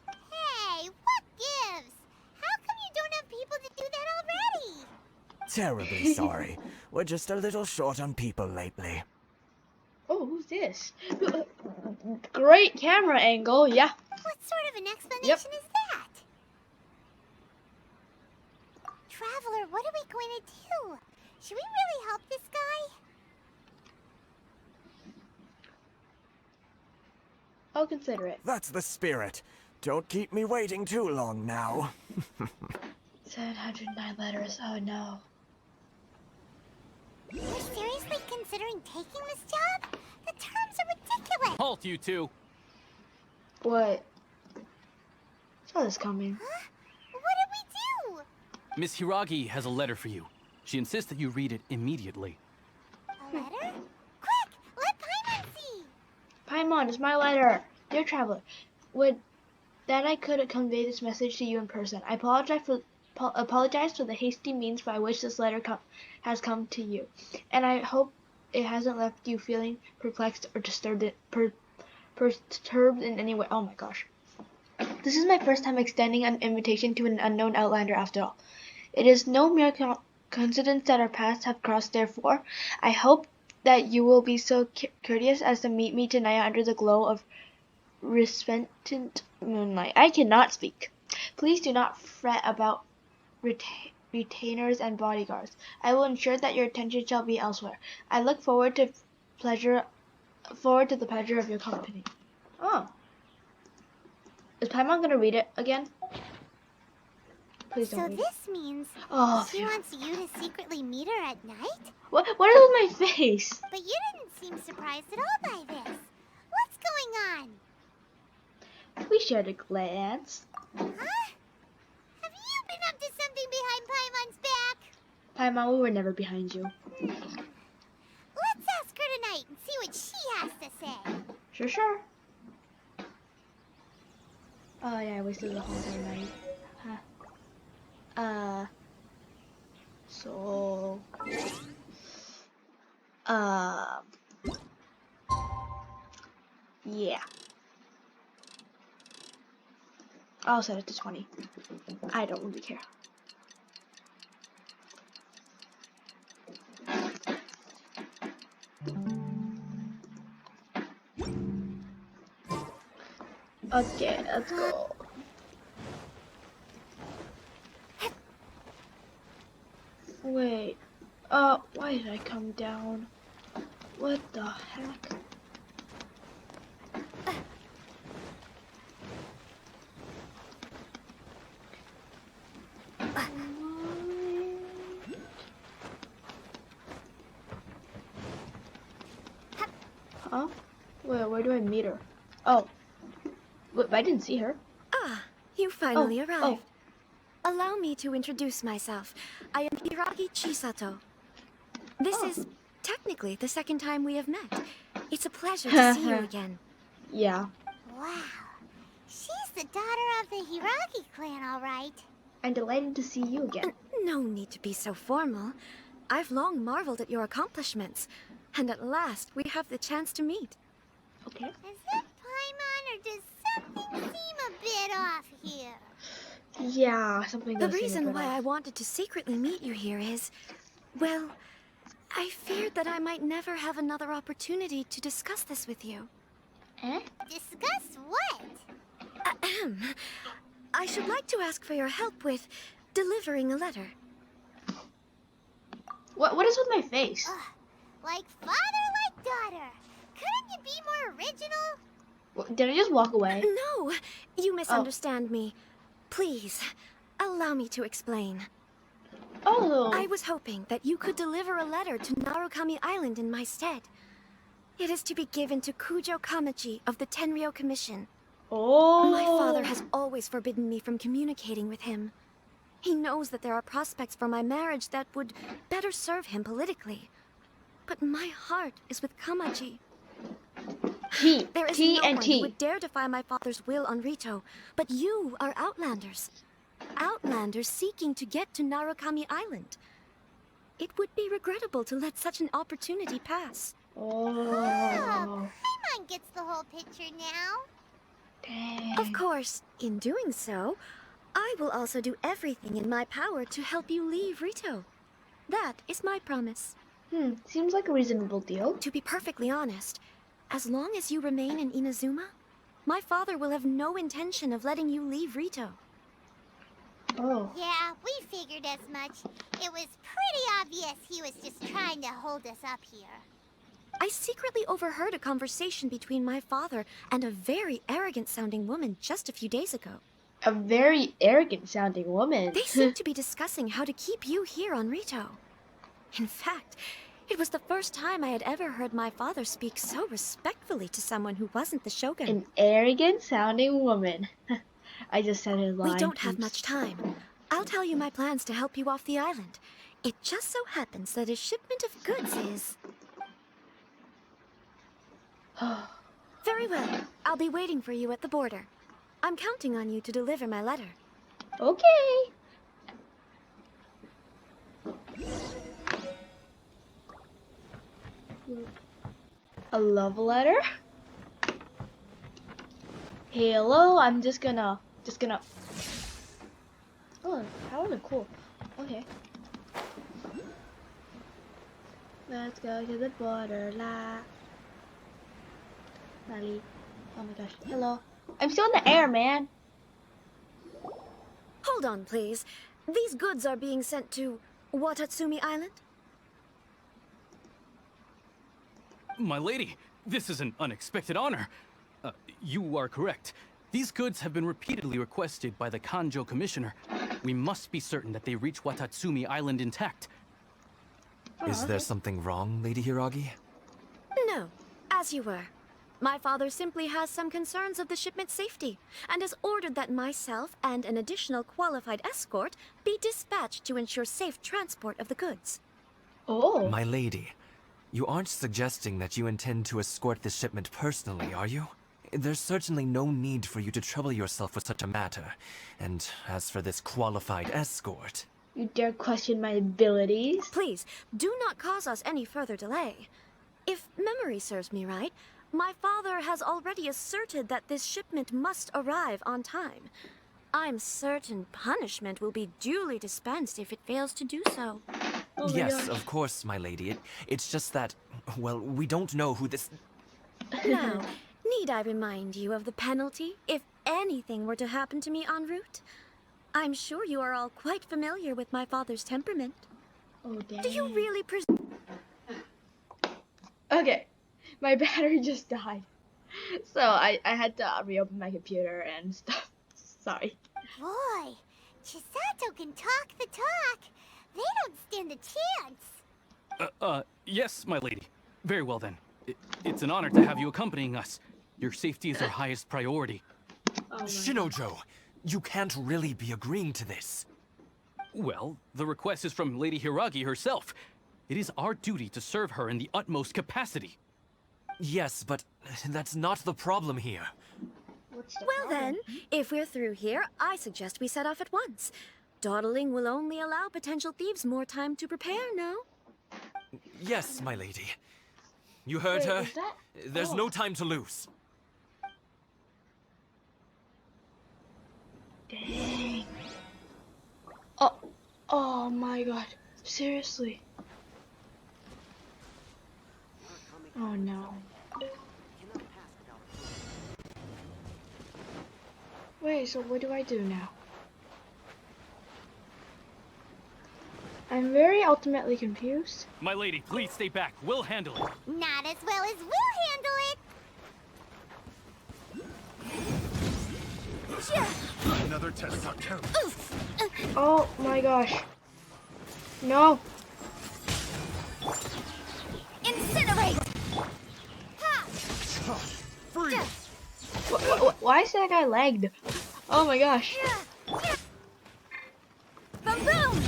Hey, what gives? How come you don't have people to do that already? Terribly sorry. We're just a little short on people lately. Oh, who's this? Great camera angle, yeah. What sort of an explanation is that? Traveler, what are we going to do? Should we really help this guy? I'll consider it. That's the spirit. Don't keep me waiting too long now. 709 letters, oh no. You're seriously considering taking this job? The terms are ridiculous. Halt, you two! What? Saw this coming. Huh? What did we do? Miss Hiragi has a letter for you. She insists that you read it immediately. A letter? Quick, let Paimon see. Paimon, it's my letter. Dear Traveler, would that I could convey this message to you in person. I apologize for the hasty means by which this letter has come to you, and I hope it hasn't left you feeling perplexed or perturbed in any way. Oh my gosh. This is my first time extending an invitation to an unknown outlander after all. It is no mere coincidence that our paths have crossed, therefore, I hope that you will be so courteous as to meet me tonight under the glow of resplendent moonlight. I cannot speak. Please do not fret about retainers and bodyguards. I will ensure that your attention shall be elsewhere. I look forward to the pleasure of your company. Oh. Is Paimon gonna read it again? Please don't So read this means she phew. wants you to secretly meet her at night? What is with my face? But you didn't seem surprised at all by this. What's going on? We shared a glance. Huh? Have you been up to something behind Paimon's back? Paimon, we were never behind you. Let's ask her tonight and see what she has to say. Sure. Oh yeah, I wasted the whole entire night. Huh. So... Yeah. I'll set it to 20. I don't really care. Okay, let's go. Wait. Why did I come down? What the heck? Huh? Where do I meet her? Oh. But I didn't see her. Ah, you finally arrived. Oh. Allow me to introduce myself. I am Hiragi Chisato. This is technically the second time we have met. It's a pleasure to see you again. Yeah. Wow. She's the daughter of the Hiragi clan, all right. I'm delighted to see you again. No need to be so formal. I've long marveled at your accomplishments. And at last, we have the chance to meet. Okay. Is it Paimon, or does something seem a bit off here? Yeah, something The does seem a reason bit why off. I wanted to secretly meet you here is, well, I feared that I might never have another opportunity to discuss this with you. Eh? Discuss what? Ahem. I should like to ask for your help with delivering a letter. What is with my face? Like father, like daughter. Couldn't you be more original? Did I just walk away? No, you misunderstand me. Please, allow me to explain. Oh. I was hoping that you could deliver a letter to Narukami Island in my stead. It is to be given to Kujo Kamachi of the Tenryou Commission. Oh. My father has always forbidden me from communicating with him. He knows that there are prospects for my marriage that would better serve him politically. But my heart is with Kamachi. There is no one who would dare defy my father's will on Rito, but you are Outlanders. Outlanders seeking to get to Narukami Island. It would be regrettable to let such an opportunity pass. Oh, Paimon gets the whole picture now. Dang. Of course, in doing so, I will also do everything in my power to help you leave Rito. That is my promise. Seems like a reasonable deal. To be perfectly honest, as long as you remain in Inazuma, my father will have no intention of letting you leave Rito. Oh. Yeah, we figured as much. It was pretty obvious he was just trying to hold us up here. I secretly overheard a conversation between my father and a very arrogant-sounding woman just a few days ago. A very arrogant-sounding woman. They seem to be discussing how to keep you here on Rito. In fact, it was the first time I had ever heard my father speak so respectfully to someone who wasn't the Shogun. An arrogant-sounding woman. I just said his line. We don't have much time. I'll tell you my plans to help you off the island. It just so happens that a shipment of goods is... Very well. I'll be waiting for you at the border. I'm counting on you to deliver my letter. Okay. A love letter? Hello, I'm just gonna. Oh, that was cool. Okay. Let's go to the border, la. Nali. Oh my gosh. Hello. I'm still in the air, man. Hold on, please. These goods are being sent to Watatsumi Island? My lady, this is an unexpected honor. You are correct. These goods have been repeatedly requested by the Kanjo Commissioner. We must be certain that they reach Watatsumi Island intact. Is there something wrong, Lady Hiragi? No, as you were. My father simply has some concerns of the shipment's safety, and has ordered that myself and an additional qualified escort be dispatched to ensure safe transport of the goods. Oh. My lady, you aren't suggesting that you intend to escort this shipment personally, are you? There's certainly no need for you to trouble yourself with such a matter. And as for this qualified escort... You dare question my abilities? Please, do not cause us any further delay. If memory serves me right, my father has already asserted that this shipment must arrive on time. I'm certain punishment will be duly dispensed if it fails to do so. Oh yes, of course, my lady. It's just that, well, we don't know who this... Now, need I remind you of the penalty if anything were to happen to me en route? I'm sure you are all quite familiar with my father's temperament. Oh, dang. Do you really Okay, my battery just died. So I had to reopen my computer and stuff. Sorry. Boy, Chisato can talk the talk. They don't stand a chance. Yes, my lady. Very well then. It's an honor to have you accompanying us. Your safety is our highest priority. Oh Shinojo, you can't really be agreeing to this. Well, the request is from Lady Hiragi herself. It is our duty to serve her in the utmost capacity. Yes, but that's not the problem here. Well then, if we're through here, I suggest we set off at once. Dawdling will only allow potential thieves more time to prepare, no? Yes, my lady. You heard her. There's no time to lose. Dang. Oh my god. Seriously. Oh no. Wait, so what do I do now? I'm very ultimately confused. My lady, please stay back. We'll handle it. Not as well as we'll handle it. Another test subject. Oh my gosh. No. Incinerate! Freeze! Why is that guy lagged? Oh my gosh. Boom boom!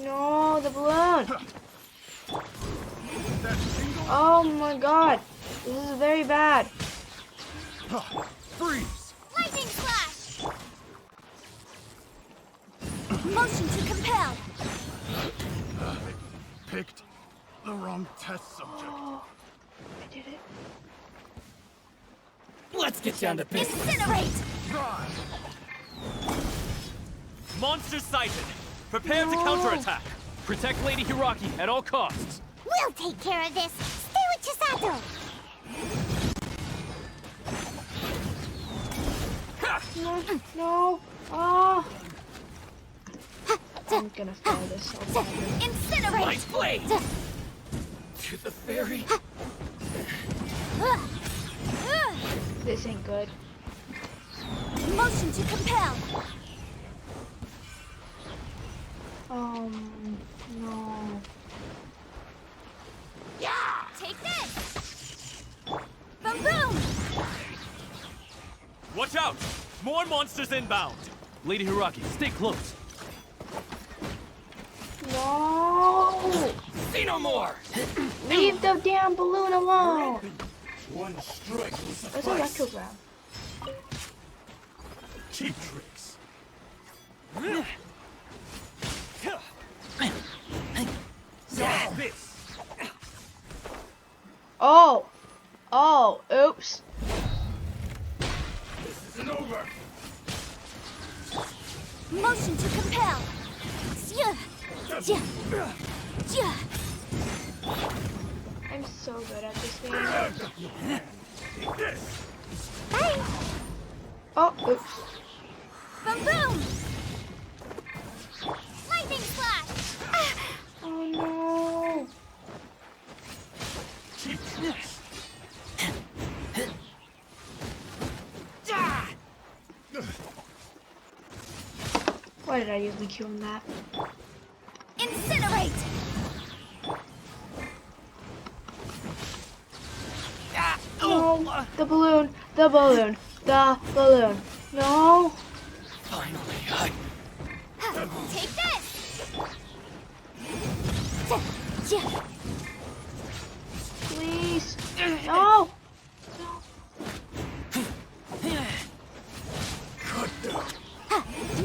No, the balloon. Oh my god. This is very bad. Freeze! Lightning flash! Motion to compel! Picked the wrong test subject. Oh, I did it. Let's get down to business. Incinerate! Monster sighted. Prepare to counterattack. Protect Lady Hiraki at all costs. We'll take care of this! Stay with Chisato! No, no. Oh. I'm gonna fail this so badly. Incinerate! Light blade! To the fairy. This ain't good. Motion to compel! No. Take this! Boom boom! Watch out! More monsters inbound. Lady Hiraki, stay close. No. See no more! Leave the damn balloon alone. One strike will That's a retrograph. Cheap tricks. This. Oh. Oh. Oops. This isn't over. Motion to compel! I'm so good at this game. Take this. Bye! Oh. Oops. Boom boom! Lightning flash! Oh no. Cheap tricks. Why did I usually kill him that? Incinerate! No. The balloon. The balloon. The balloon. No. Finally, Take this! Please. No.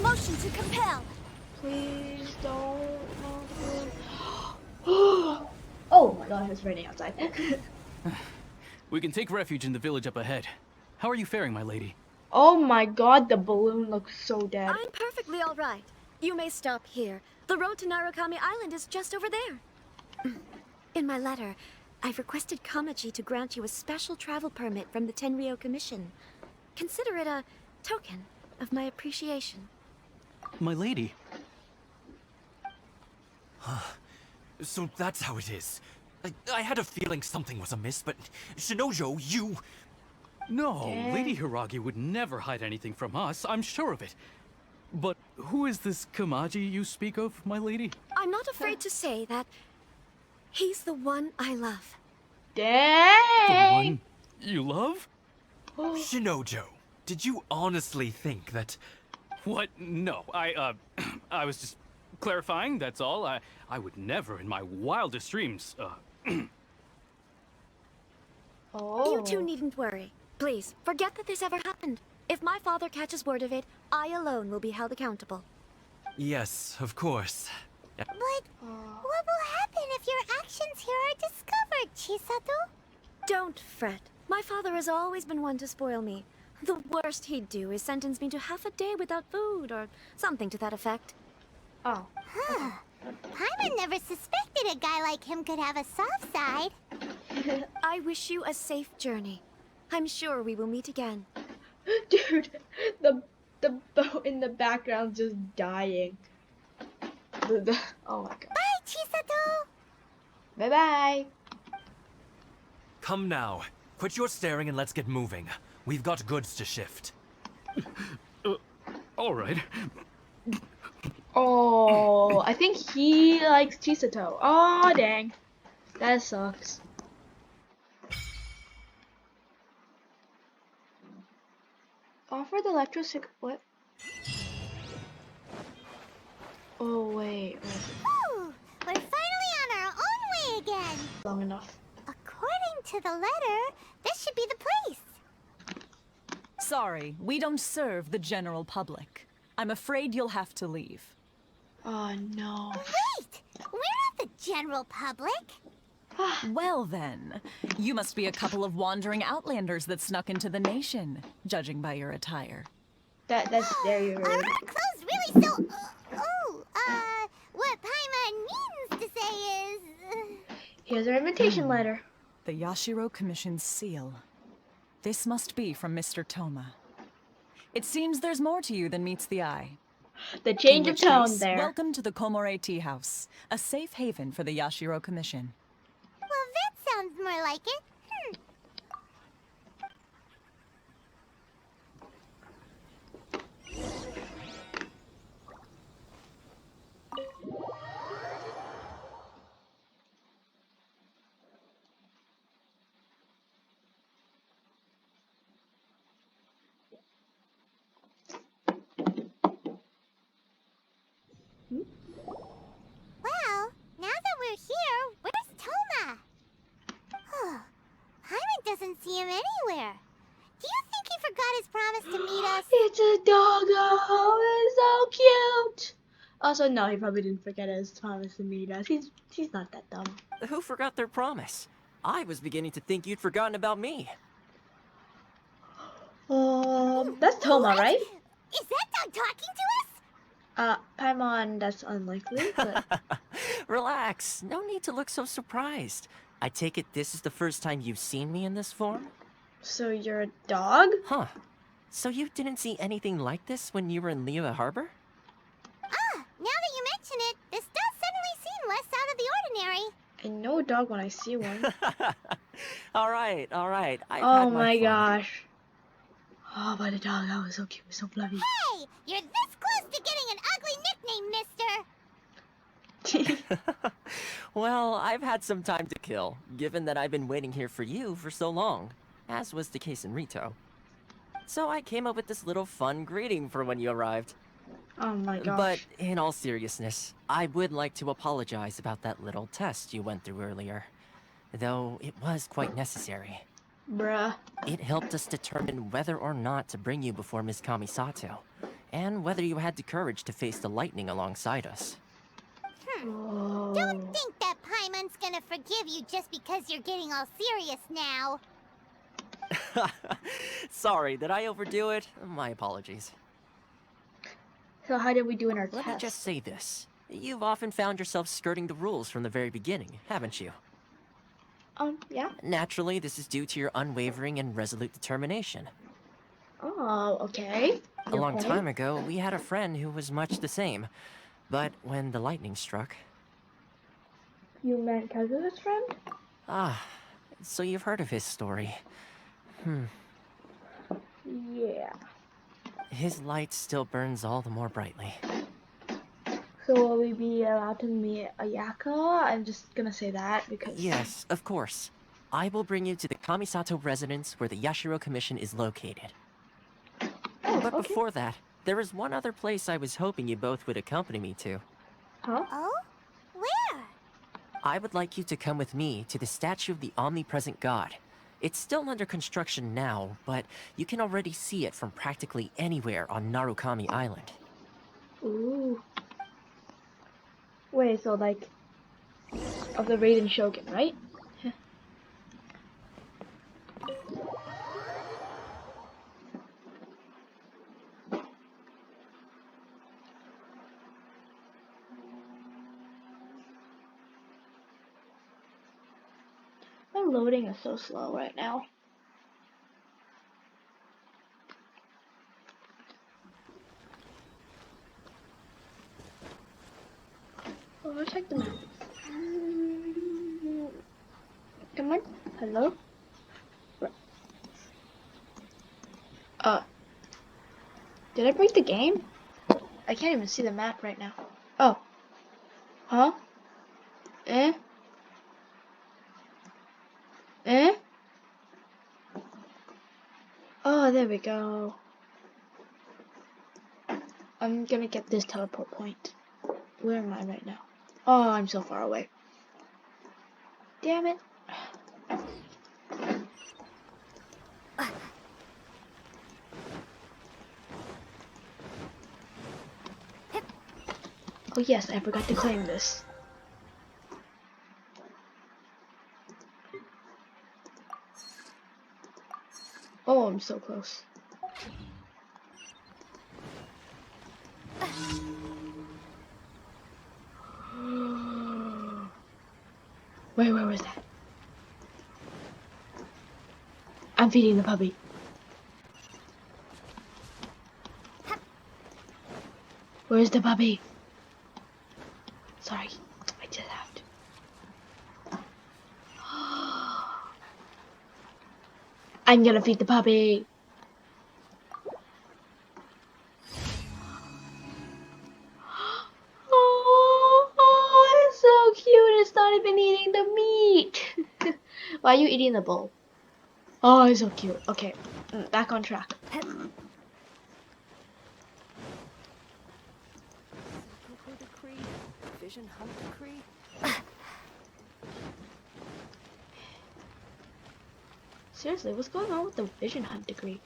Motion to compel! Please don't. No, the balloon. Oh my gosh, it's raining outside. We can take refuge in the village up ahead. How are you faring, my lady? Oh my god, the balloon looks so dead. I'm perfectly all right. You may stop here. The road to Narukami Island is just over there. In my letter, I've requested Kamaji to grant you a special travel permit from the Tenryou Commission. Consider it a token of my appreciation. My lady. So that's how it is. I had a feeling something was amiss, but Shinojo, you... No, Lady Hiragi would never hide anything from us, I'm sure of it. But who is this Kamaji you speak of, my lady? I'm not afraid to say that he's the one I love. The Dang. one you love? Shinojo, did you honestly think that... What? No, I was just clarifying, that's all. I would never in my wildest dreams, Oh. You two needn't worry. Please, forget that this ever happened. If my father catches word of it, I alone will be held accountable. Yes, of course. But what will happen if your actions here are discovered, Chisato? Don't fret. My father has always been one to spoil me. The worst he'd do is sentence me to half a day without food, or something to that effect. Oh. Huh. Paimon never suspected a guy like him could have a soft side. I wish you a safe journey. I'm sure we will meet again. Dude, the boat in the background just dying. Oh my god. Bye, Chisato! Bye bye. Come now. Quit your staring and let's get moving. We've got goods to shift. All right. Oh, I think he likes Chisato. Oh dang. That sucks. Offer the electric what? Oh wait. Ooh, we're finally on our own way again. Long enough. According to the letter, this should be the place. Sorry, we don't serve the general public. I'm afraid you'll have to leave. Oh no. Wait! We're not the general public. Well then, you must be a couple of wandering outlanders that snuck into the nation, judging by your attire. That's very Are rude. our clothes really so... what Paimon means to say is... Here's our invitation letter. The Yashiro Commission's seal. This must be from Mr. Toma. It seems there's more to you than meets the eye. The change In of which tone case, there. welcome to the Komore Tea House, a safe haven for the Yashiro Commission. Well, that sounds more like it. Well, now that we're here, where's Toma? Paimon doesn't see him anywhere. Do you think he forgot his promise to meet us? It's a doggo. It's so cute. Also, no, he probably didn't forget his promise to meet us. He's not that dumb. Who forgot their promise? I was beginning to think you'd forgotten about me. That's Toma, What? right? Is that dog talking to us? Paimon, that's unlikely, but... Relax. No need to look so surprised. I take it this is the first time you've seen me in this form? So you're a dog? Huh. So you didn't see anything like this when you were in Liyue Harbor? Now that you mention it, this does suddenly seem less out of the ordinary. I know a dog when I see one. Alright. I've Oh had my fun. gosh. Oh, but the dog, that was so cute, so fluffy. Hey, you're this close to getting an ugly nickname, mister. Well, I've had some time to kill, given that I've been waiting here for you for so long, as was the case in Rito. So I came up with this little fun greeting for when you arrived. Oh my gosh. But in all seriousness, I would like to apologize about that little test you went through earlier. Though it was quite necessary. Bruh. It helped us determine whether or not to bring you before Ms. Kamisato, and whether you had the courage to face the lightning alongside us. Don't think that Paimon's gonna forgive you just because you're getting all serious now. Sorry, did I overdo it? My apologies. So how did we do in our Let test? me just say this. You've often found yourself skirting the rules from the very beginning, haven't you? Yeah. Naturally, this is due to your unwavering and resolute determination. Oh, okay. A long time ago, we had a friend who was much the same. But when the lightning struck... You meant Kazuha's friend? So you've heard of his story. Yeah. His light still burns all the more brightly. So will we be allowed to meet Ayaka? I'm just gonna say that because... Yes, of course. I will bring you to the Kamisato residence where the Yashiro Commission is located. But before that, there is one other place I was hoping you both would accompany me to. Huh? Oh? Where? I would like you to come with me to the statue of the omnipresent god. It's still under construction now, but you can already see it from practically anywhere on Narukami Island. Ooh. Wait, so like... Of the Raiden Shogun, right? My loading is so slow right now. I'll check the map. Come on. Hello? Did I break the game? I can't even see the map right now. Oh. Huh? Eh? Eh? Oh, there we go. I'm gonna get this teleport point. Where am I right now? Oh, I'm so far away. Damn it. Oh yes, I forgot to claim this. Oh, I'm so close. Where was that? I'm feeding the puppy. Where's the puppy? Sorry, I just have to. I'm gonna feed the puppy. Oh, it's so cute. It's not even eating the meat. Why are you eating the bowl? Oh, it's so cute. Okay, back on track. Decree, Vision Hunt Decree. Seriously, what's going on with the Vision Hunt degree?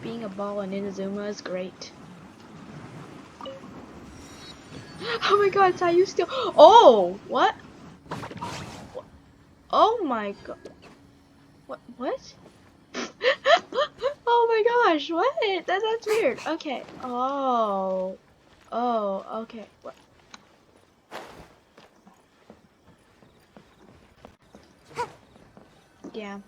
Being a ball in Inazuma is great. Oh my god, Sayu still. Oh, what? Oh my god. What? Oh my gosh, what? That's weird. Okay. Oh. Oh, okay. What? Yeah.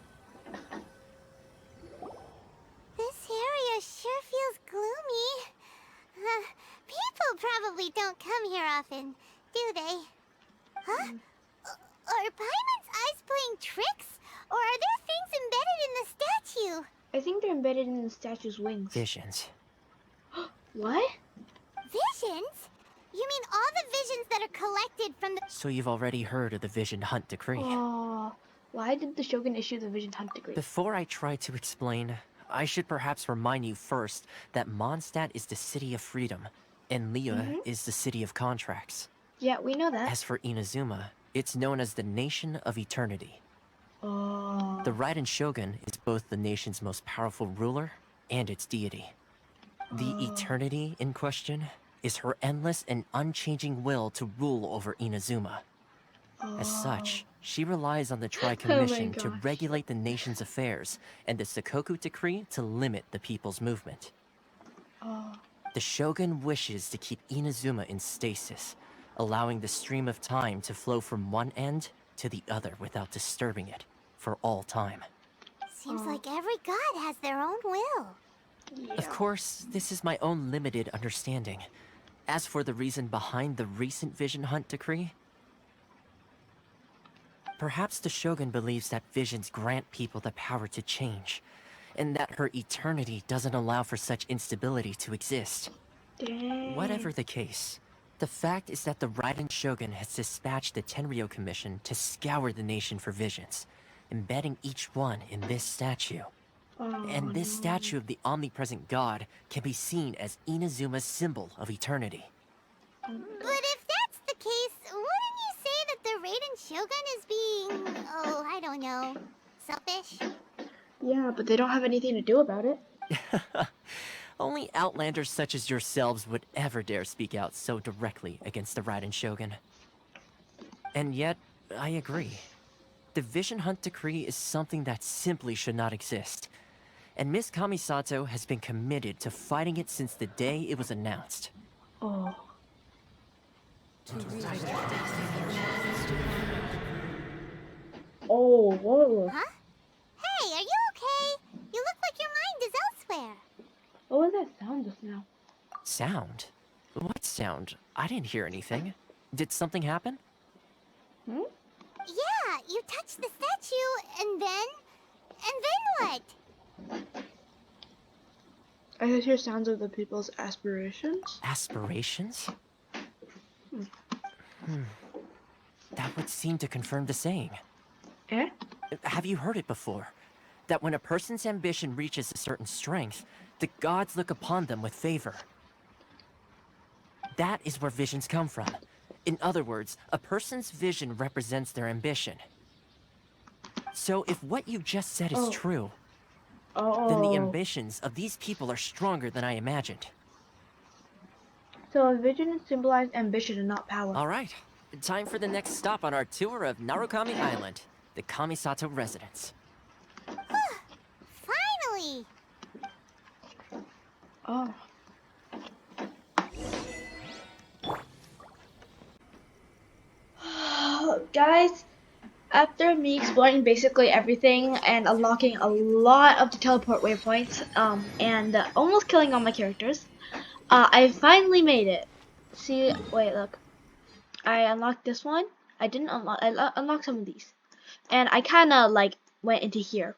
This area sure feels gloomy. People probably don't come here often, do they? Huh? Are Paimon's eyes playing tricks? Or are there things embedded in the statue? I think they're embedded in the statue's wings. Visions. What? Visions? You mean all the visions that are collected from the... So you've already heard of the Vision Hunt Decree. Oh, why did the Shogun issue the Vision Hunt Decree? Before I try to explain, I should perhaps remind you first that Mondstadt is the city of freedom, and Liyue is the city of contracts. Yeah, we know that. As for Inazuma, it's known as the Nation of Eternity. Oh. The Raiden Shogun is both the nation's most powerful ruler and its deity. The Eternity in question is her endless and unchanging will to rule over Inazuma. As such, she relies on the Tri-Commission to regulate the nation's affairs and the Sooooooo Decree to limit the people's movement. The Shogun wishes to keep Inazuma in stasis, allowing the stream of time to flow from one end to the other without disturbing it for all time. Seems like every god has their own will. Yeah. Of course, this is my own limited understanding. As for the reason behind the recent Vision Hunt Decree, perhaps the Shogun believes that visions grant people the power to change, and that her eternity doesn't allow for such instability to exist. Dang. Whatever the case, the fact is that the Raiden Shogun has dispatched the Tenryou Commission to scour the nation for visions, embedding each one in this statue. And this statue of the omnipresent god can be seen as Inazuma's symbol of eternity. But if that's the case, wouldn't you say that the Raiden Shogun is being... oh, I don't know... selfish? Yeah, but they don't have anything to do about it. Only outlanders such as yourselves would ever dare speak out so directly against the Raiden Shogun. And yet, I agree. The Vision Hunt Decree is something that simply should not exist. And Miss Kamisato has been committed to fighting it since the day it was announced. Oh. Oh, whoa. Huh? Hey, are you Sound? What sound? I didn't hear anything. Did something happen? Hmm? Yeah, you touched the statue, and then what? I could hear sounds of the people's aspirations. Aspirations? Hmm. That would seem to confirm the saying. Eh? Have you heard it before? That when a person's ambition reaches a certain strength, the gods look upon them with favor. That is where visions come from. In other words, a person's vision represents their ambition. So if what you just said is true, then the ambitions of these people are stronger than I imagined. So a vision symbolizes ambition and not power. All right, time for the next stop on our tour of Narukami Island, the Kamisato residence. Finally! Oh. Guys, after me exploring basically everything and unlocking a lot of the teleport waypoints, and almost killing all my characters, I finally made it. See, wait, look. I unlocked this one. I didn't unlock. Unlocked some of these, and I kind of like went into here,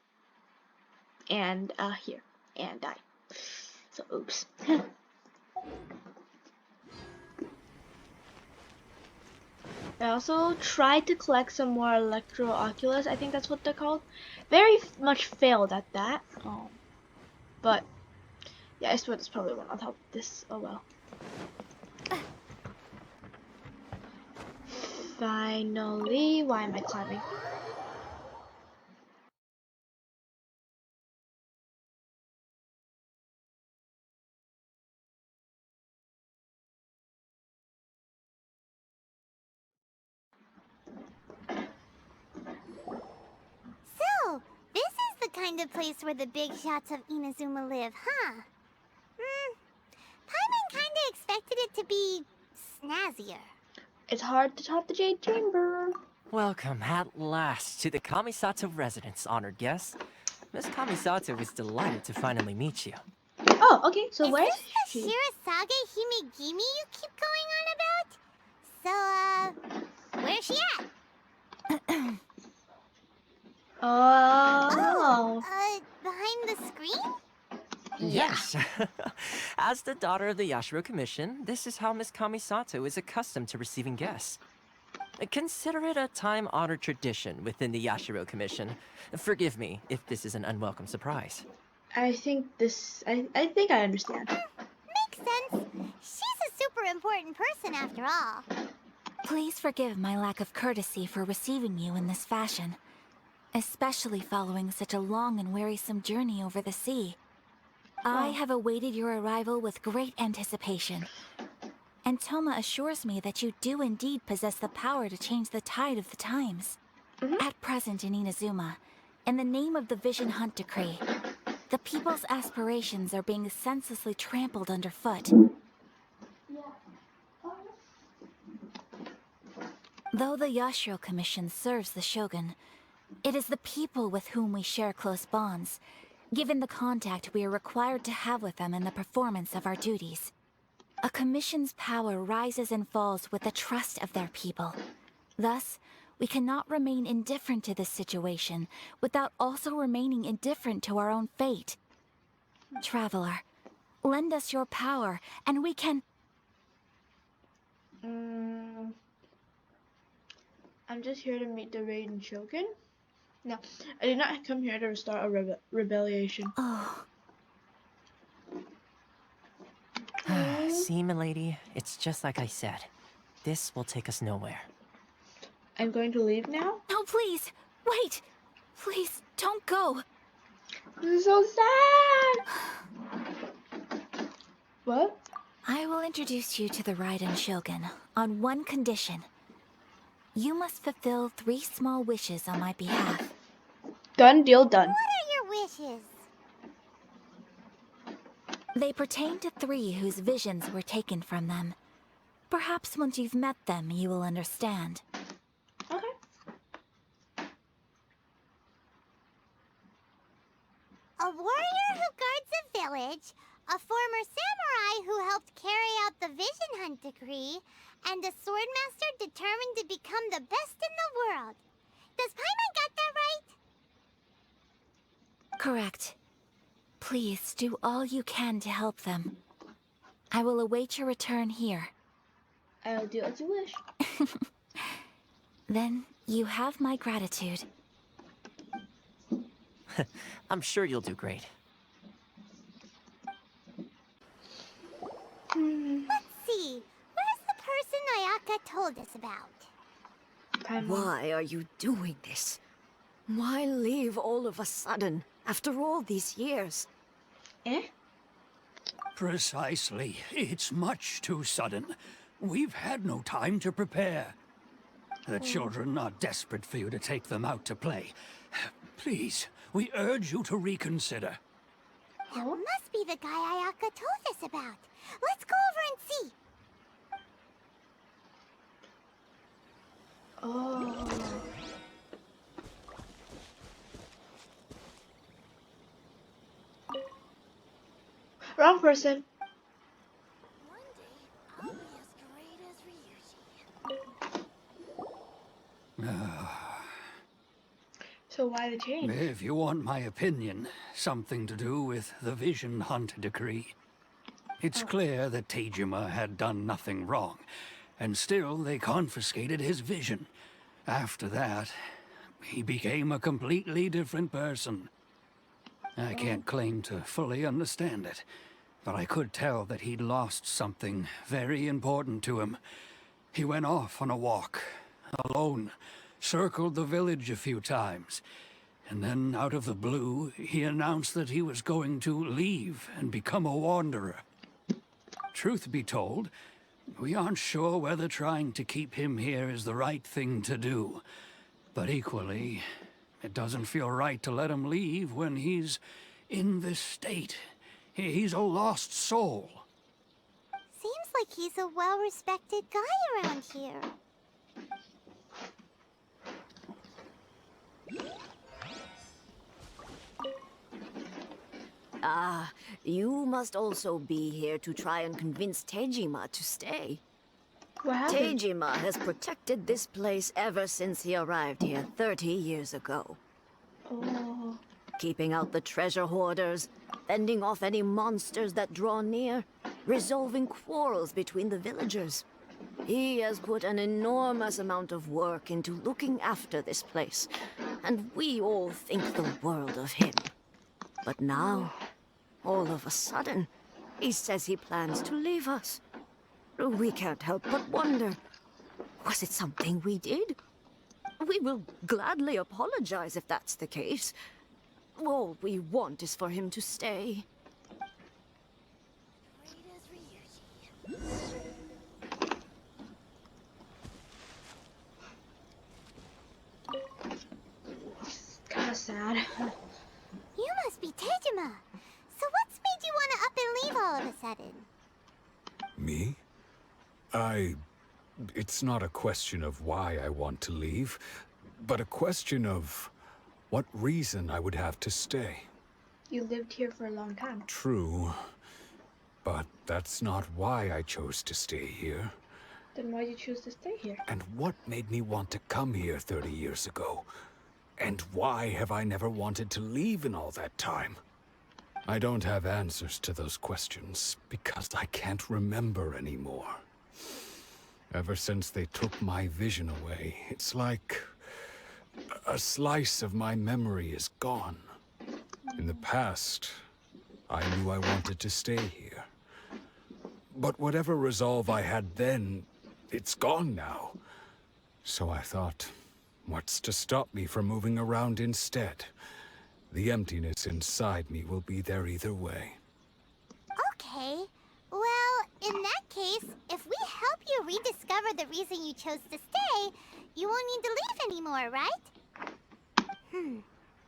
and here, and died. So oops. I also tried to collect some more Electro Oculus. I think that's what they're called. Very much failed at that. But yeah, I swear there's probably one on top of this. Oh well. Finally, why am I climbing? So, this is the kind of place where the big shots of Inazuma live, huh? Paimon kinda expected it to be snazzier. It's hard to top the Jade Chamber. Welcome at last to the Kamisato residence, honored guest. Miss Kamisato is delighted to finally meet you. Oh, okay. So where is Is this the Shirazage Himegimi you keep going on about? So, where's she at? Behind the screen? Yes. As the daughter of the Yashiro Commission, this is how Miss Kamisato is accustomed to receiving guests. Consider it a time-honored tradition within the Yashiro Commission. Forgive me if this is an unwelcome surprise. I think I think I understand. Makes sense. She's a super important person after all. Please forgive my lack of courtesy for receiving you in this fashion, especially following such a long and wearisome journey over the sea. I have awaited your arrival with great anticipation, and Toma assures me that you do indeed possess the power to change the tide of the times. At present in Inazuma, in the name of the Vision Hunt Decree, the people's aspirations are being senselessly trampled underfoot. Though the Yashiro Commission serves the Shogun, it is the people with whom we share close bonds, given the contact we are required to have with them in the performance of our duties. A commission's power rises and falls with the trust of their people. Thus, we cannot remain indifferent to this situation without also remaining indifferent to our own fate. Traveler, lend us your power, and we can... I'm just here to meet the Raiden Shogun. No, I did not come here to start a rebellion. Oh. See, milady, it's just like I said. This will take us nowhere. I'm going to leave now? No, please! Wait! Please, don't go! This is so sad! What? I will introduce you to the Raiden Shogun on one condition. You must fulfill 3 small wishes on my behalf. Done, deal done. What are your wishes? They pertain to 3 whose visions were taken from them. Perhaps once you've met them, you will understand. Okay. A warrior who guards a village, a former samurai who helped carry out the Vision Hunt decree, and a swordmaster determined to become the best in the world. Does Paimon got that right? Correct. Please do all you can to help them. I will await your return here. I'll do as you wish. Then you have my gratitude. I'm sure you'll do great. Let's see. Where's the person Ayaka told us about? Why are you doing this? Why leave all of a sudden, after all these years? Eh? Precisely. It's much too sudden. We've had no time to prepare. The children are desperate for you to take them out to play. Please, we urge you to reconsider. That must be the guy Ayaka told us about. Let's go over and see. Oh. Wrong person. One day, I'll be as great as Ryuji. So why the change? If you want my opinion, something to do with the Vision Hunt decree. It's clear that Tejima had done nothing wrong, and still they confiscated his vision. After that, he became a completely different person. I can't claim to fully understand it, but I could tell that he'd lost something very important to him. He went off on a walk, alone, circled the village a few times, and then out of the blue, he announced that he was going to leave and become a wanderer. Truth be told, we aren't sure whether trying to keep him here is the right thing to do. But equally, it doesn't feel right to let him leave when he's in this state. He's a lost soul. Seems like he's a well-respected guy around here. Ah, you must also be here to try and convince Tejima to stay. What happened? Tejima has protected this place ever since he arrived here 30 years ago. Oh. Keeping out the treasure hoarders, fending off any monsters that draw near, resolving quarrels between the villagers. He has put an enormous amount of work into looking after this place, and we all think the world of him. But now, all of a sudden, he says he plans to leave us. We can't help but wonder, was it something we did? We will gladly apologize if that's the case. All we want is for him to stay. Kinda sad. You must be Tejima. So what's made you want to up and leave all of a sudden? Me? It's not a question of why I want to leave, but a question of what reason I would have to stay. You lived here for a long time. True, but that's not why I chose to stay here. Then why did you choose to stay here? And what made me want to come here 30 years ago? And why have I never wanted to leave in all that time? I don't have answers to those questions because I can't remember anymore. Ever since they took my vision away, it's like a slice of my memory is gone. In the past, I knew I wanted to stay here. But whatever resolve I had then, it's gone now. So I thought, what's to stop me from moving around instead? The emptiness inside me will be there either way. Okay. Well, in that case, if we help you rediscover the reason you chose to stay, you won't need to leave anymore, right?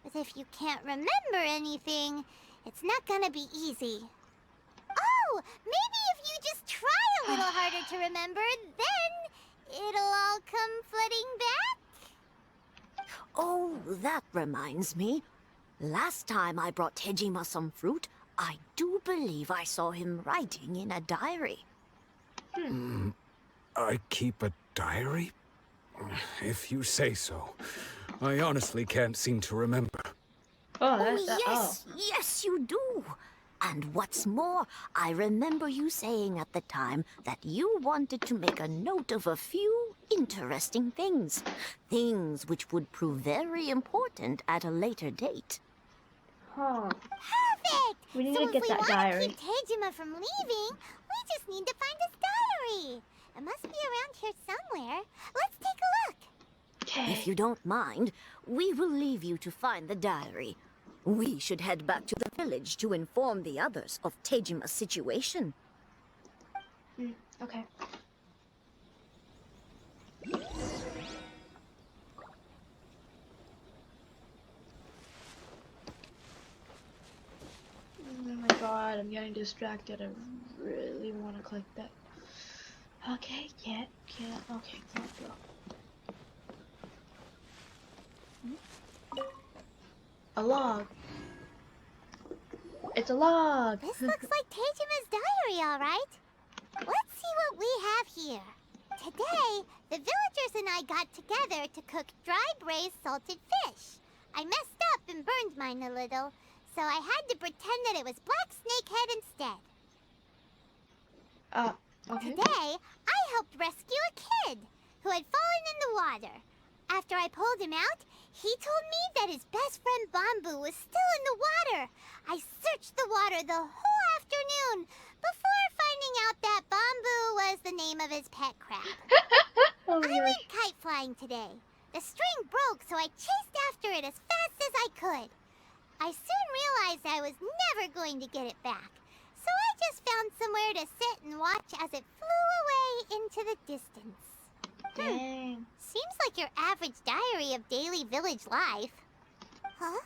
But if you can't remember anything, it's not gonna be easy. Oh, maybe if you just try a little harder to remember, then it'll all come flooding back? Oh, that reminds me. Last time I brought Tejima some fruit, I do believe I saw him writing in a diary. I keep a diary? If you say so. I honestly can't seem to remember. Oh, Oh, that's yes, yes, you do. And what's more, I remember you saying at the time that you wanted to make a note of a few interesting things. Things which would prove very important at a later date. Huh. Perfect! We need so to if get we that want diary. to keep Tejima from leaving, we just need to find his diary. It must be around here somewhere. Let's take a look. If you don't mind, we will leave you to find the diary. We should head back to the village to inform the others of Tejima's situation. Okay. Oh my god, I'm getting distracted. I really want to click that. Okay, can't. Okay, can't go. A log. It's a log. This looks like Tejima's diary, all right. Let's see what we have here. Today, the villagers and I got together to cook dry braised salted fish. I messed up and burned mine a little, so I had to pretend that it was black snakehead instead. Okay. Today, I helped rescue a kid who had fallen in the water. After I pulled him out, he told me that his best friend Bamboo was still in the water. I searched the water the whole afternoon before finding out that Bamboo was the name of his pet crab. Oh I went kite flying today. The string broke, so I chased after it as fast as I could. I soon realized I was never going to get it back, so I just found somewhere to sit and watch as it flew away into the distance. Dang. Seems like your average diary of daily village life. Huh?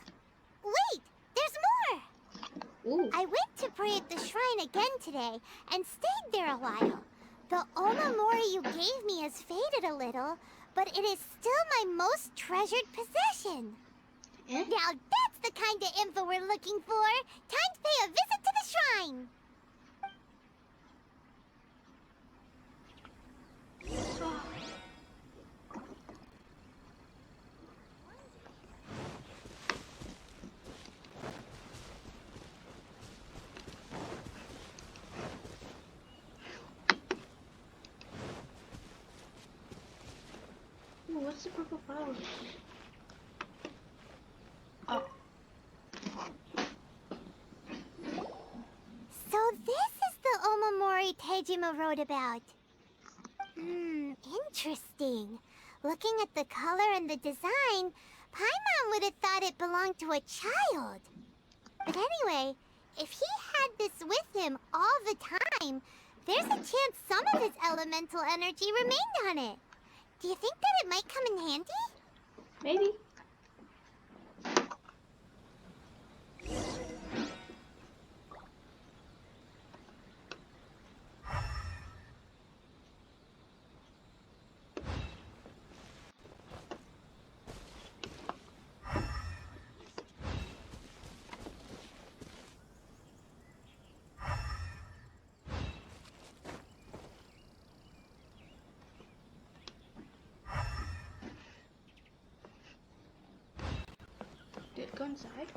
Wait, there's more! Ooh. I went to pray at the shrine again today and stayed there a while. The omamori you gave me has faded a little, but it is still my most treasured possession. Now that's the kind of info we're looking for. Time to pay a visit to the shrine. Ooh, what's the purple flower? Oh. So this is the omamori Tejima wrote about. Interesting. Looking at the color and the design, Paimon would have thought it belonged to a child. But anyway, if he had this with him all the time, there's a chance some of his elemental energy remained on it. Do you think that it might come in handy? Maybe. Did it go inside?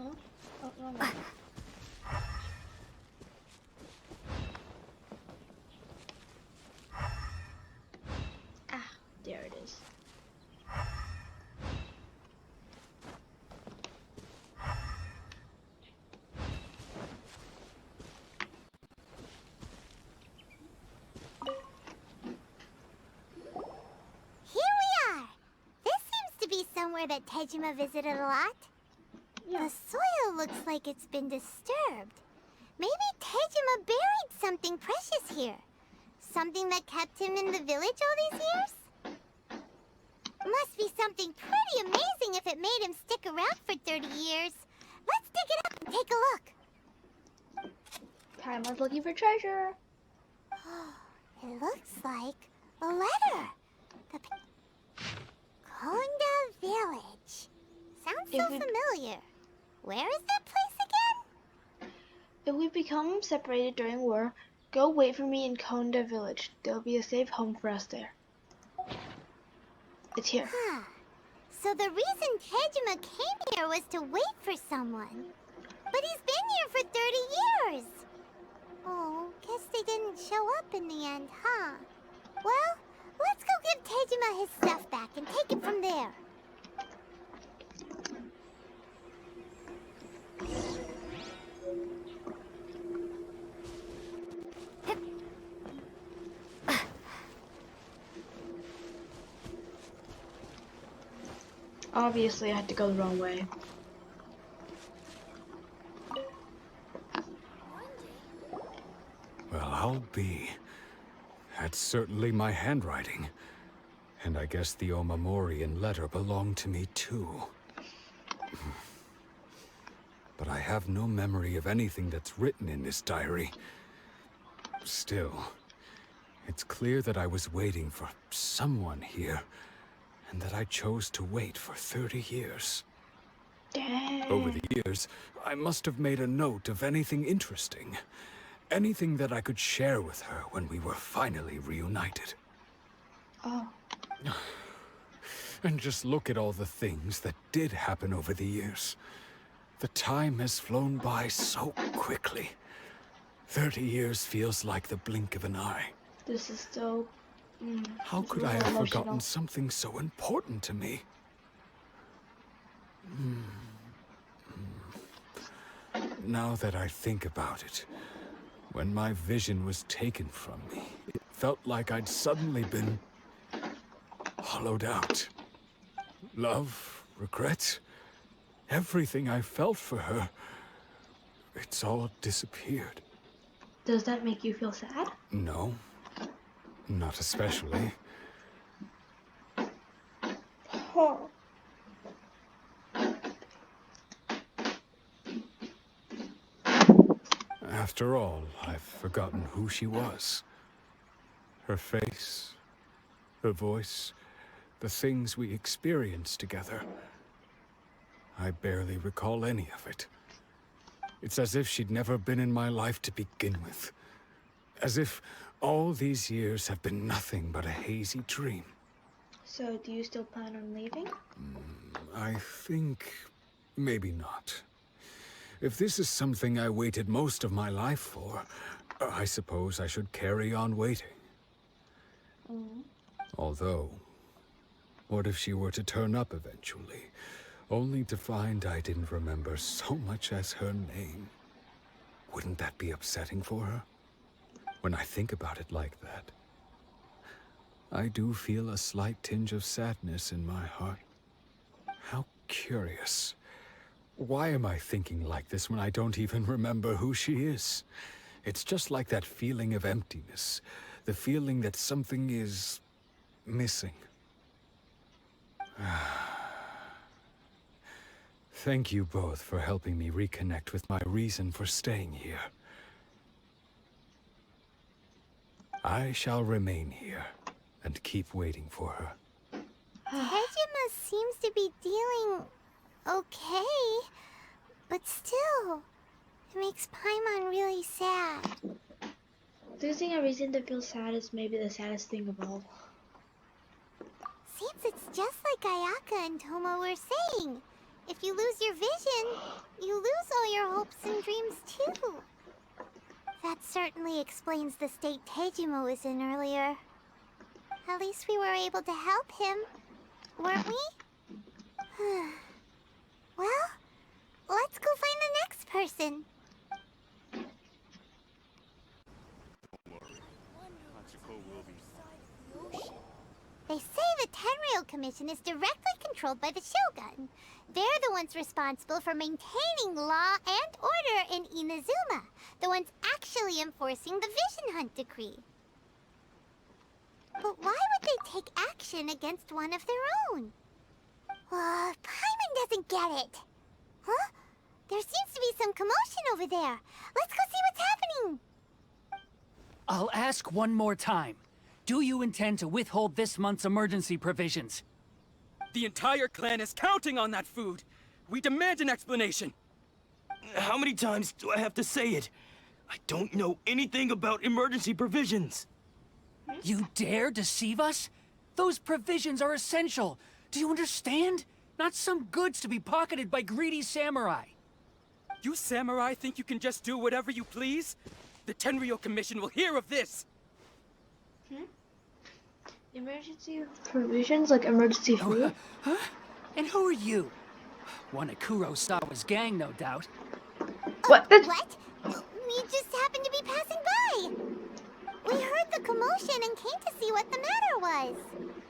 Oh, wrong one. Ah, there it is. Here we are! This seems to be somewhere that Tejima visited a lot. The soil looks like it's been disturbed. Maybe Tejima buried something precious here. Something that kept him in the village all these years? Must be something pretty amazing if it made him stick around for 30 years. Let's dig it up and take a look. Paimon's looking for treasure. It looks like a letter. The Konda Village. Sounds so familiar. Where is that place again? If we become separated during war, go wait for me in Konda village. There'll be a safe home for us there. It's here. Huh. So the reason Tejima came here was to wait for someone. But he's been here for 30 years. Oh, guess they didn't show up in the end, huh? Well, let's go give Tejima his stuff back and take it from there. Obviously, I had to go the wrong way. Well, I'll be. That's certainly my handwriting. And I guess the Omamorian letter belonged to me too. But I have no memory of anything that's written in this diary. Still, it's clear that I was waiting for someone here, and that I chose to wait for 30 years. Dang. Over the years, I must have made a note of anything interesting. Anything that I could share with her when we were finally reunited. Oh. And just look at all the things that did happen over the years. The time has flown by so quickly. 30 years feels like the blink of an eye. This is so... How could I have forgotten something so important to me? Now that I think about it, when my vision was taken from me, it felt like I'd suddenly been hollowed out. Love, regret, everything I felt for her, it's all disappeared. Does that make you feel sad? No, not especially. Oh. After all, I've forgotten who she was. Her face, her voice, the things we experienced together. I barely recall any of it. It's as if she'd never been in my life to begin with. As if all these years have been nothing but a hazy dream. So, do you still plan on leaving? I think maybe not. If this is something I waited most of my life for, I suppose I should carry on waiting. Although, what if she were to turn up eventually, only to find I didn't remember so much as her name? Wouldn't that be upsetting for her? When I think about it like that, I do feel a slight tinge of sadness in my heart. How curious. Why am I thinking like this when I don't even remember who she is? It's just like that feeling of emptiness, the feeling that something is missing. Thank you both for helping me reconnect with my reason for staying here. I shall remain here and keep waiting for her. Tejima seems to be dealing okay, but still, it makes Paimon really sad. Losing a reason to feel sad is maybe the saddest thing of all. Seems it's just like Ayaka and Toma were saying. If you lose your vision, you lose all your hopes and dreams too. That certainly explains the state Tejima was in earlier. At least we were able to help him, weren't we? Well, let's go find the next person. They say the Tenryou Commission is directly controlled by the Shogun. They're the ones responsible for maintaining law and order in Inazuma. The ones actually enforcing the Vision Hunt Decree. But why would they take action against one of their own? Paimon doesn't get it. Huh? There seems to be some commotion over there. Let's go see what's happening. I'll ask one more time. Do you intend to withhold this month's emergency provisions? The entire clan is counting on that food. We demand an explanation. How many times do I have to say it? I don't know anything about emergency provisions. You dare deceive us? Those provisions are essential. Do you understand? Not some goods to be pocketed by greedy samurai. You samurai think you can just do whatever you please? The Tenryou Commission will hear of this! Emergency provisions, like emergency food? Huh? And who are you? One of Kurosawa's gang, no doubt. What? What? We just happened to be passing by. We heard the commotion and came to see what the matter was.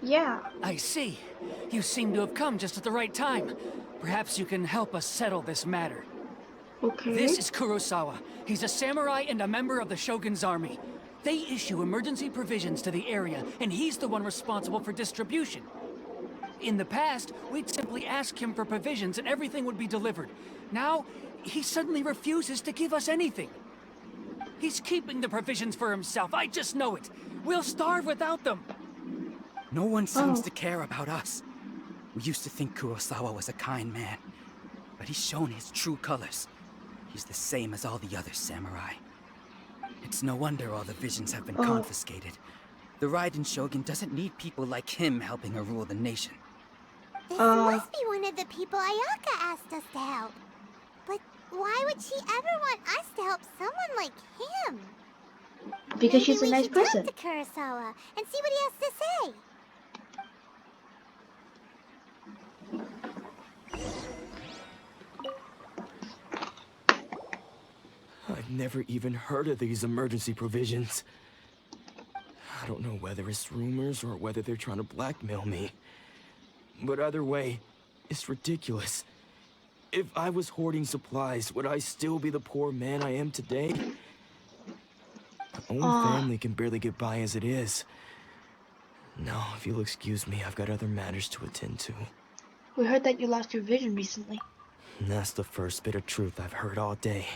Yeah. I see. You seem to have come just at the right time. Perhaps you can help us settle this matter. Okay. This is Kurosawa. He's a samurai and a member of the Shogun's army. They issue emergency provisions to the area, and he's the one responsible for distribution. In the past, we'd simply ask him for provisions and everything would be delivered. Now, he suddenly refuses to give us anything. He's keeping the provisions for himself, I just know it. We'll starve without them. No one seems to care about us. We used to think Kurosawa was a kind man, but he's shown his true colors. He's the same as all the other samurai. It's no wonder all the visions have been confiscated. The Raiden Shogun doesn't need people like him helping her rule the nation. This must be one of the people Ayaka asked us to help. But why would she ever want us to help someone like him? Because she's a nice Maybe we person. should talk to Kurosawa and see what he has to say. I've never even heard of these emergency provisions. I don't know whether it's rumors or whether they're trying to blackmail me. But either way, it's ridiculous. If I was hoarding supplies, would I still be the poor man I am today? My own family can barely get by as it is. No, if you'll excuse me, I've got other matters to attend to. We heard that you lost your vision recently. And that's the first bit of truth I've heard all day.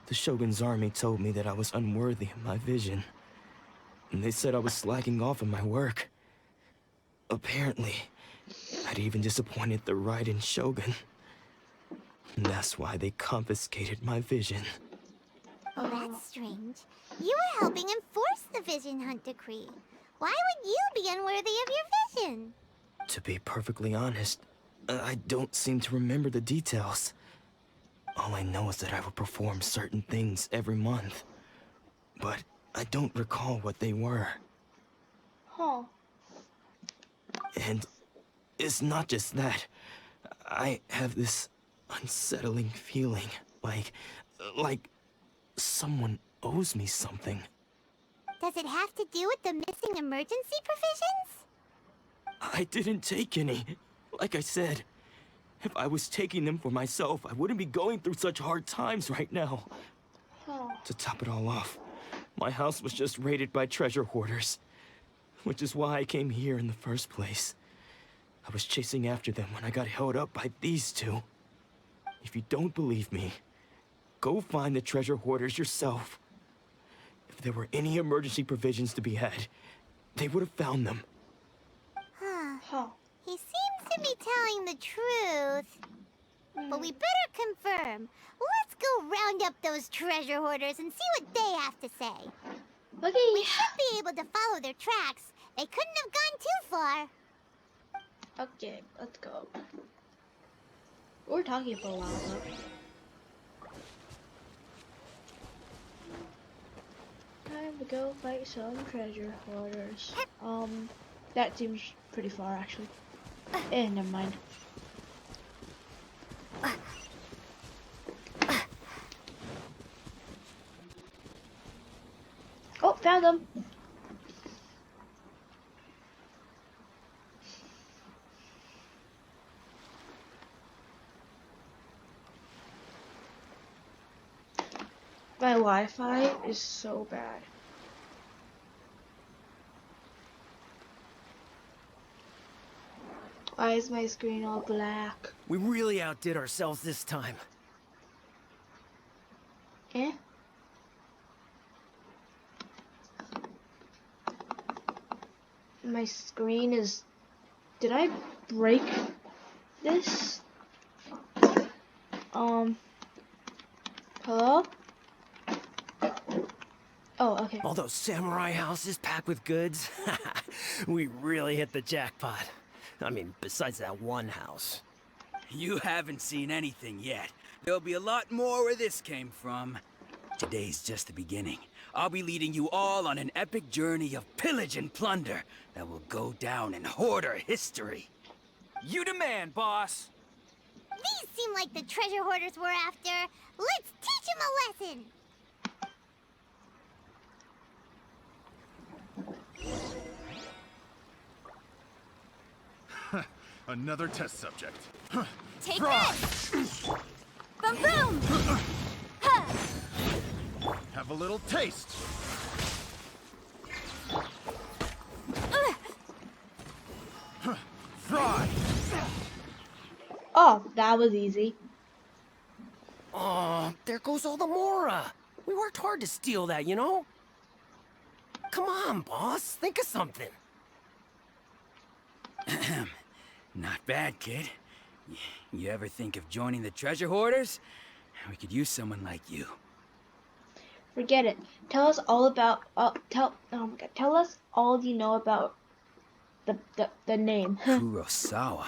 The Shogun's army told me that I was unworthy of my vision. And they said I was slacking off in my work. Apparently, I'd even disappointed the Raiden Shogun. And that's why they confiscated my vision. Oh, that's strange. You were helping enforce the Vision Hunt Decree. Why would you be unworthy of your vision? To be perfectly honest, I don't seem to remember the details. All I know is that I would perform certain things every month. But I don't recall what they were. Huh. And it's not just that. I have this unsettling feeling, like someone owes me something. Does it have to do with the missing emergency provisions? I didn't take any. Like I said, if I was taking them for myself, I wouldn't be going through such hard times right now. Huh. To top it all off, my house was just raided by treasure hoarders, which is why I came here in the first place. I was chasing after them when I got held up by these two. If you don't believe me, go find the treasure hoarders yourself. If there were any emergency provisions to be had, they would have found them. Huh. He seems to be telling the truth. But we better confirm. Let's go round up those treasure hoarders and see what they have to say. Okay. We should be able to follow their tracks. They couldn't have gone too far. Okay, let's go. We were talking for a while though. Time to go fight some treasure hoarders. That seems pretty far actually. Never mind. Oh, found them. My Wi-Fi is so bad. Why is my screen all black? We really outdid ourselves this time. Eh? My screen is... Did I break this? Hello? Oh, okay. All those samurai houses packed with goods. We really hit the jackpot. I mean, besides that one house. You haven't seen anything yet. There'll be a lot more where this came from. Today's just the beginning. I'll be leading you all on an epic journey of pillage and plunder that will go down in hoarder history. You demand, boss. These seem like the treasure hoarders we're after. Let's teach them a lesson. Another test subject. Take Fry! this! Boom boom! Huh. Have a little taste. Fry! Oh, that was easy. Oh, there goes all the Mora. We worked hard to steal that, you know? Come on, boss. Think of something. Not bad, kid. You ever think of joining the treasure hoarders? We could use someone like you. Forget it. Tell us all about. Oh my God. Tell us all you know about the name. Kurosawa.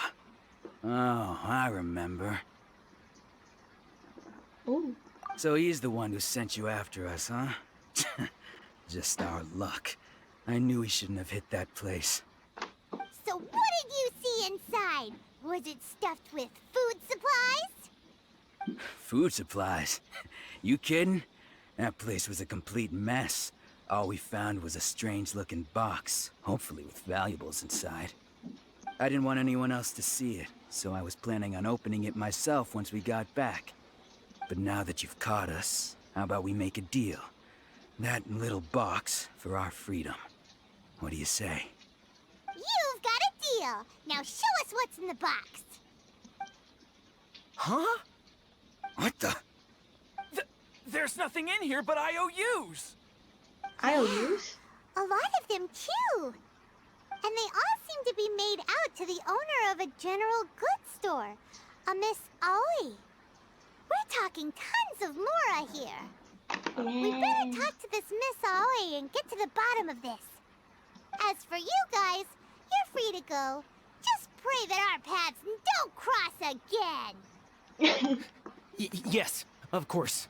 Oh, I remember. Ooh. So he's the one who sent you after us, huh? Just our luck. I knew he shouldn't have hit that place. So what did you see inside? Was it stuffed with food supplies? Food supplies? You kidding? That place was a complete mess. All we found was a strange-looking box, hopefully with valuables inside. I didn't want anyone else to see it, so I was planning on opening it myself once we got back. But now that you've caught us, how about we make a deal? That little box for our freedom. What do you say? You've got a deal. Now show us what's in the box. Huh? What the? There's nothing in here but IOUs. IOUs? A lot of them too. And they all seem to be made out to the owner of a general goods store, a Miss Aoi. We're talking tons of Mora here. We better talk to this Miss Aoi and get to the bottom of this. As for you guys, you're free to go. Just pray that our paths don't cross again. Yes, of course.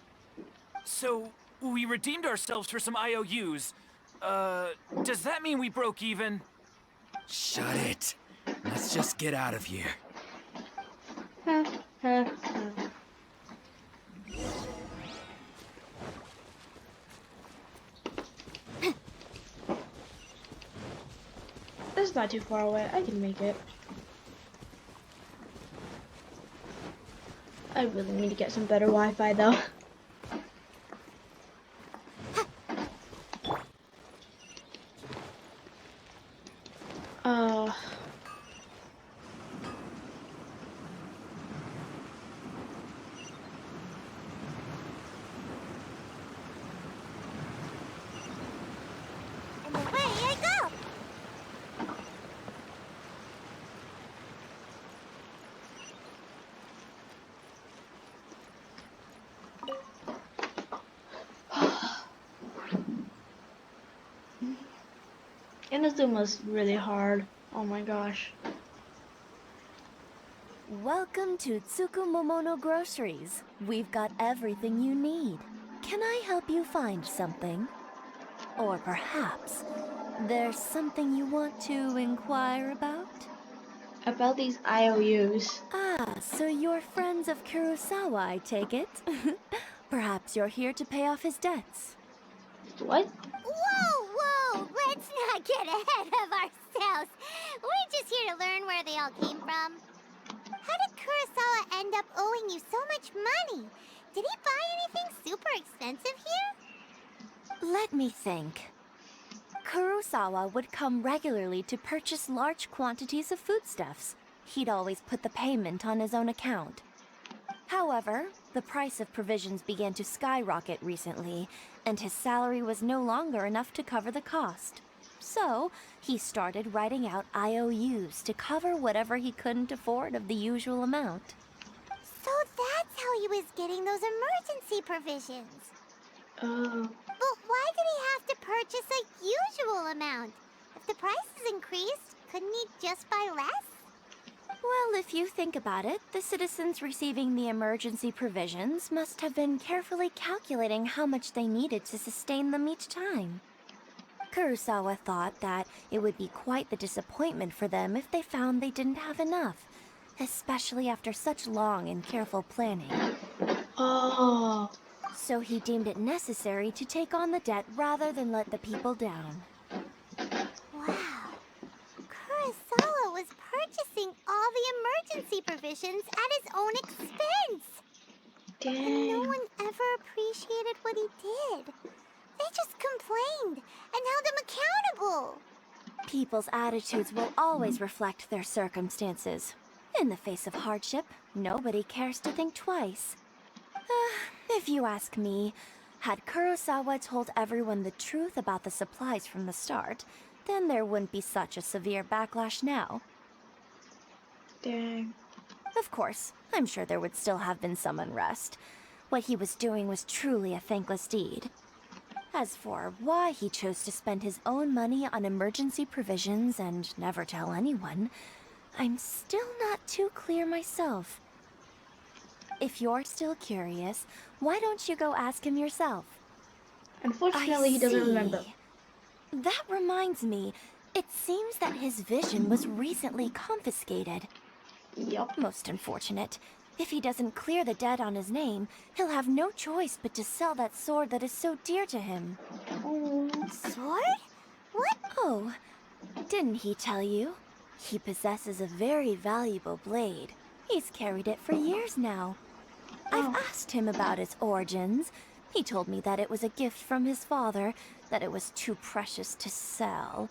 So, we redeemed ourselves for some IOUs. Does that mean we broke even? Shut it. Let's just get out of here. This is not too far away. I can make it. I really need to get some better Wi-Fi though. And away I go. Inazuma's really hard. Oh my gosh. Welcome to Tsukumomono Groceries. We've got everything you need. Can I help you find something? Or perhaps there's something you want to inquire about? About these IOUs. Ah, so you're friends of Kurosawa, I take it? Perhaps you're here to pay off his debts. What? Whoa! Let's not get ahead of ourselves. We're just here to learn where they all came from. How did Kurosawa end up owing you so much money? Did he buy anything super expensive here? Let me think. Kurosawa would come regularly to purchase large quantities of foodstuffs. He'd always put the payment on his own account. However, the price of provisions began to skyrocket recently, and his salary was no longer enough to cover the cost. So, he started writing out IOUs to cover whatever he couldn't afford of the usual amount. So that's That's how he was getting those emergency provisions. Oh. But why did he have to purchase a usual amount? If the prices increased, couldn't he just buy less? Well, if you think about it, the citizens receiving the emergency provisions must have been carefully calculating how much they needed to sustain them each time. Kurosawa thought that it would be quite the disappointment for them if they found they didn't have enough, especially after such long and careful planning. Oh. So he deemed it necessary to take on the debt rather than let the people down. Wow. Kurosawa was purchasing all the emergency provisions at his own expense. Dang. And no one ever appreciated what he did. They just complained and held him accountable. People's attitudes will always reflect their circumstances. In the face of hardship, nobody cares to think twice. If you ask me, had Kurosawa told everyone the truth about the supplies from the start, then there wouldn't be such a severe backlash now. Dang. Of course, I'm sure there would still have been some unrest. What he was doing was truly a thankless deed. As for why he chose to spend his own money on emergency provisions and never tell anyone, I'm still not too clear myself. If you're still curious, why don't you go ask him yourself? Unfortunately, he doesn't remember. That reminds me, it seems that his vision was recently confiscated. Yup. Most unfortunate. If he doesn't clear the debt on his name, he'll have no choice but to sell that sword that is so dear to him. Oh. Sword? What? Oh, didn't he tell you? He possesses a very valuable blade. He's carried it for years now. I've asked him about its origins. He told me that it was a gift from his father, that it was too precious to sell.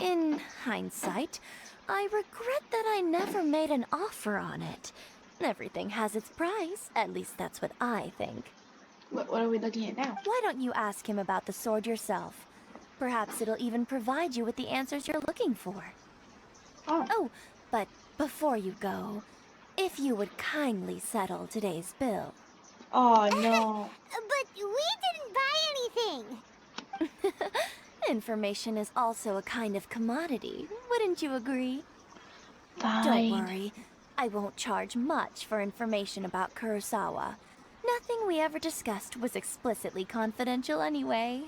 In hindsight, I regret that I never made an offer on it. Everything has its price, at least that's what I think. What are we looking at now? Why don't you ask him about the sword yourself? Perhaps it'll even provide you with the answers you're looking for. Oh, but before you go, if you would kindly settle today's bill. Oh, no. But we didn't buy anything. Information is also a kind of commodity, wouldn't you agree? Fine. Don't worry, I won't charge much for information about Kurosawa. Nothing we ever discussed was explicitly confidential anyway.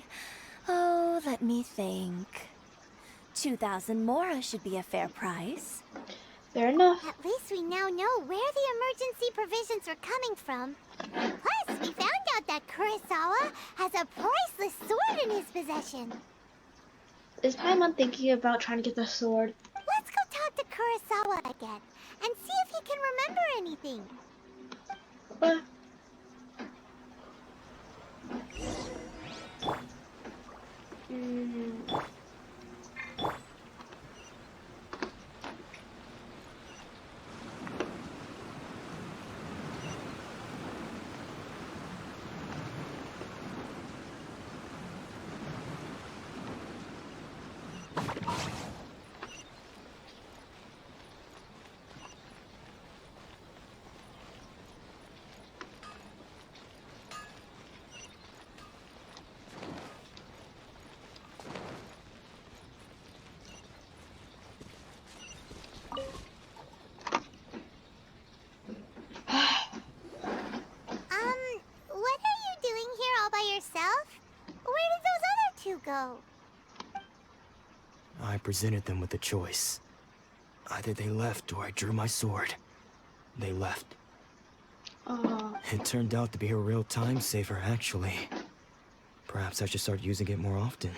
Oh, let me think. 2,000 mora should be a fair price. Fair enough. At least we now know where the emergency provisions are coming from. Plus, we found out that Kurosawa has a priceless sword in his possession. Is Paimon thinking about trying to get the sword? Let's go talk to Kurosawa again and see if he can remember anything. What are you doing here all by yourself? Where did those other two go? I presented them with a choice. Either they left or I drew my sword. They left. It turned out to be a real time saver, actually. Perhaps I should start using it more often.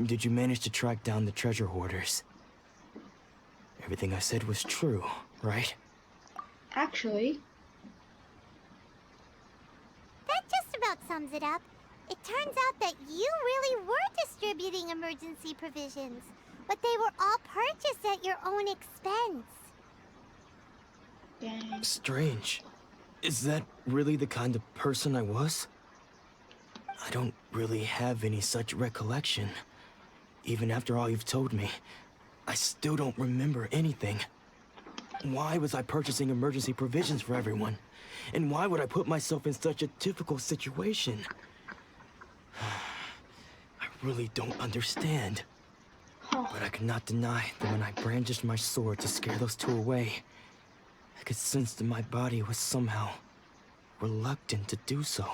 Did you manage to track down the treasure hoarders? Everything I said was true, right? Actually. That just about sums it up. It turns out that you really were distributing emergency provisions, but they were all purchased at your own expense. Dang. Strange. Is that really the kind of person I was? I don't really have any such recollection. Even after all you've told me, I still don't remember anything. Why was I purchasing emergency provisions for everyone? And why would I put myself in such a difficult situation? I really don't understand. But I could not deny that when I brandished my sword to scare those two away, I could sense that my body was somehow reluctant to do so.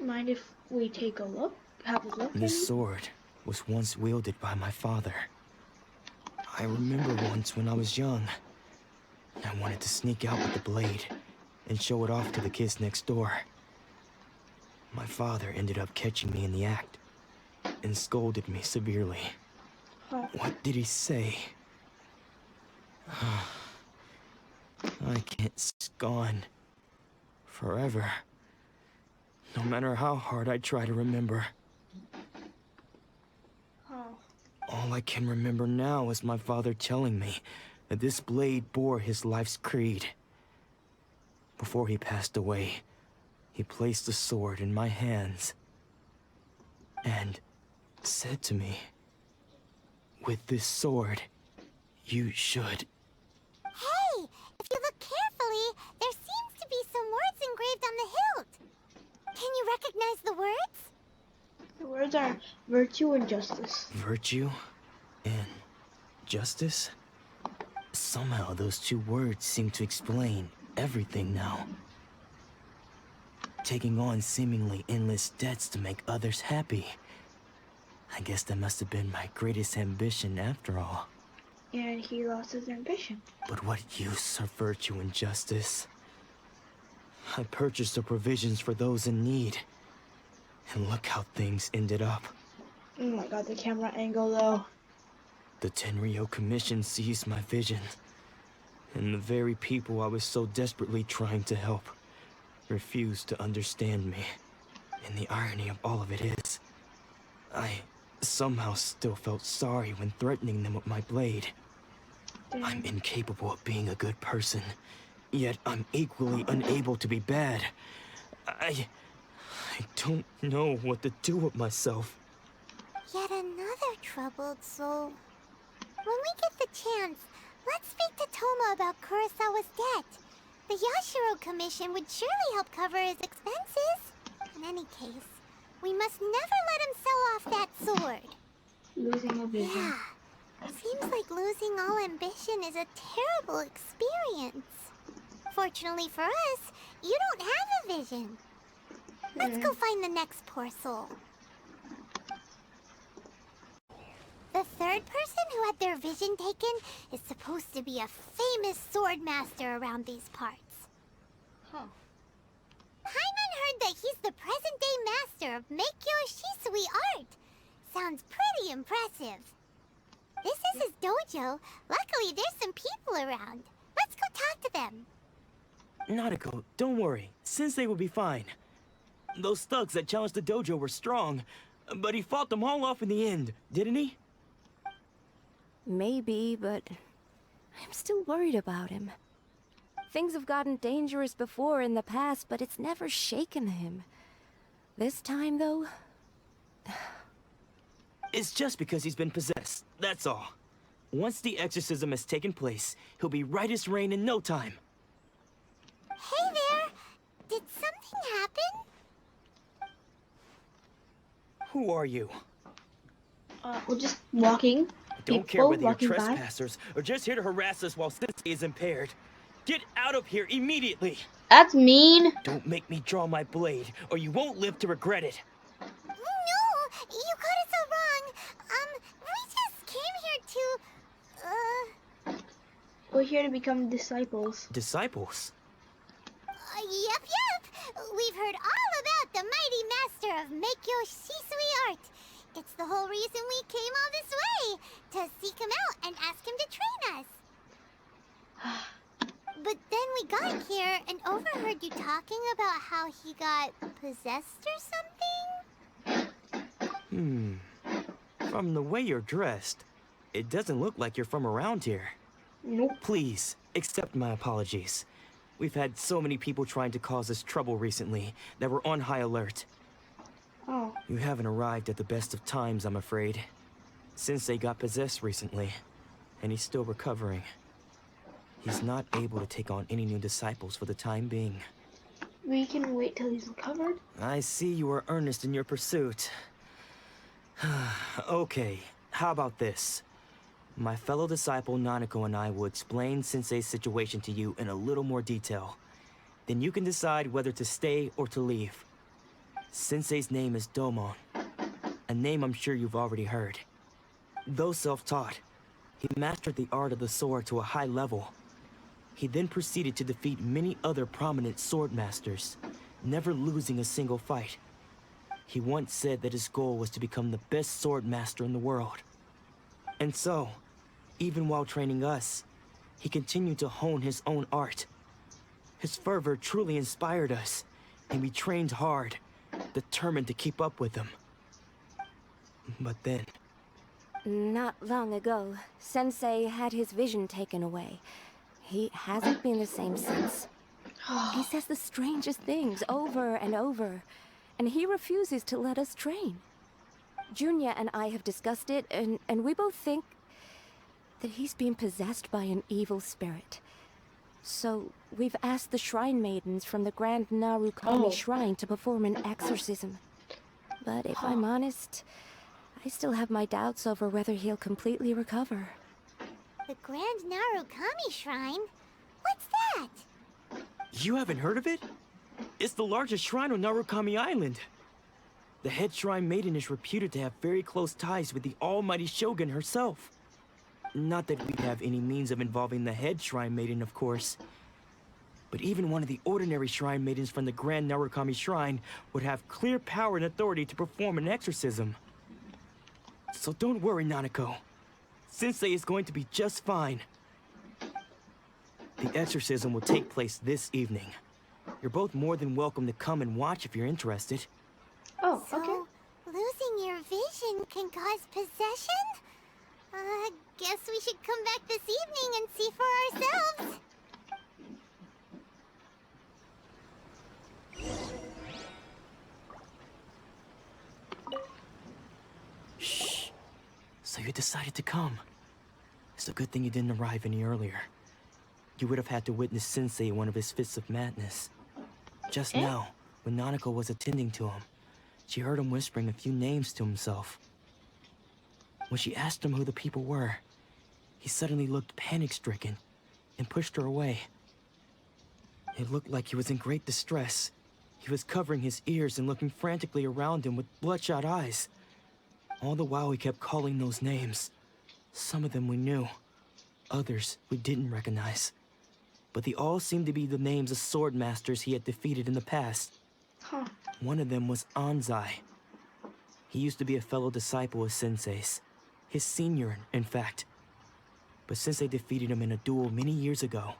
Mind if we take a look? Have a look? This sword was once wielded by my father. I remember once when I was young, I wanted to sneak out with the blade and show it off to the kids next door. My father ended up catching me in the act and scolded me severely. What did he say? I can't. It's gone. Forever. No matter how hard I try to remember. All I can remember now is my father telling me that this blade bore his life's creed. Before he passed away, he placed the sword in my hands and said to me, "With this sword, you should..." Hey, if you look carefully, there seems to be some words engraved on the hilt. Can you recognize the words? The words are virtue and justice. Virtue and justice? Somehow those two words seem to explain everything now. Taking on seemingly endless debts to make others happy. I guess that must have been my greatest ambition after all. And he lost his ambition. But what use are virtue and justice? I purchased the provisions for those in need. And look how things ended up. Oh my god, the camera angle though. The Tenryo Commission seized my vision. And the very people I was so desperately trying to help refused to understand me. And the irony of all of it is, I somehow still felt sorry when threatening them with my blade. I'm incapable of being a good person, yet I'm equally unable to be bad. I don't know what to do with myself. Yet another troubled soul. When we get the chance, let's speak to Toma about Kurosawa's debt. The Yashiro Commission would surely help cover his expenses. In any case, we must never let him sell off that sword. Losing a vision. Yeah. Seems like losing all ambition is a terrible experience. Fortunately for us, you don't have a vision. Let's go find the next poor soul. The third person who had their vision taken is supposed to be a famous sword master around these parts. Paimon heard that he's the present-day master of Meikyo Shisui art. Sounds pretty impressive. This is his dojo. Luckily, there's some people around. Let's go talk to them. Nadeko, don't worry. Sensei will be fine. Those thugs that challenged the dojo were strong, but he fought them all off in the end, didn't he? Maybe, but I'm still worried about him. Things have gotten dangerous before in the past, but it's never shaken him. This time, though... It's just because he's been possessed, that's all. Once the exorcism has taken place, he'll be right as rain in no time. Hey there! Did something happen? Who are you? We're just walking. Don't care whether you're trespassers or just here to harass us while Sensei is impaired. Get out of here immediately! That's mean! Don't make me draw my blade, or you won't live to regret it. No! You got it so wrong! We just came here to... We're here to become disciples. Disciples? Yep. We've heard all about the mighty master of Meikyo Shisui art. It's the whole reason we came all this way, to seek him out and ask him to train us. But then we got here and overheard you talking about how he got possessed or something? From the way you're dressed, it doesn't look like you're from around here. Nope. Please, accept my apologies. We've had so many people trying to cause us trouble recently that we're on high alert. Oh. You haven't arrived at the best of times, I'm afraid. Sensei got possessed recently, and he's still recovering. He's not able to take on any new disciples for the time being. We can wait till he's recovered. I see you are earnest in your pursuit. Okay, how about this? My fellow disciple Nanako and I will explain Sensei's situation to you in a little more detail. Then you can decide whether to stay or to leave. Sensei's name is Domon, a name I'm sure you've already heard. Though self-taught, he mastered the art of the sword to a high level. He then proceeded to defeat many other prominent sword masters, never losing a single fight. He once said that his goal was to become the best sword master in the world. And so, even while training us, he continued to hone his own art. His fervor truly inspired us, and we trained hard, determined to keep up with him. But then... Not long ago, Sensei had his vision taken away. He hasn't been the same since. He says the strangest things over and over, and he refuses to let us train. Junya and I have discussed it, and we both think that he's been possessed by an evil spirit. So, we've asked the shrine maidens from the Grand Narukami Shrine to perform an exorcism. But if I'm honest, I still have my doubts over whether he'll completely recover. The Grand Narukami Shrine? What's that? You haven't heard of it? It's the largest shrine on Narukami Island. The head shrine maiden is reputed to have very close ties with the almighty Shogun herself. Not that we have any means of involving the head shrine maiden, of course. But even one of the ordinary shrine maidens from the Grand Narukami Shrine would have clear power and authority to perform an exorcism. So don't worry, Nanako. Sensei is going to be just fine. The exorcism will take place this evening. You're both more than welcome to come and watch if you're interested. Oh, so, losing your vision can cause possession? Guess we should come back this evening and see for ourselves. Shh. So you decided to come. It's a good thing you didn't arrive any earlier. You would have had to witness Sensei in one of his fits of madness. Just now, when Nanako was attending to him, she heard him whispering a few names to himself. When she asked him who the people were, he suddenly looked panic-stricken and pushed her away. It looked like he was in great distress. He was covering his ears and looking frantically around him with bloodshot eyes. All the while he kept calling those names. Some of them we knew, others we didn't recognize. But they all seemed to be the names of sword masters he had defeated in the past. One of them was Anzai. He used to be a fellow disciple of Sensei's. His senior, in fact. But Sensei defeated him in a duel many years ago,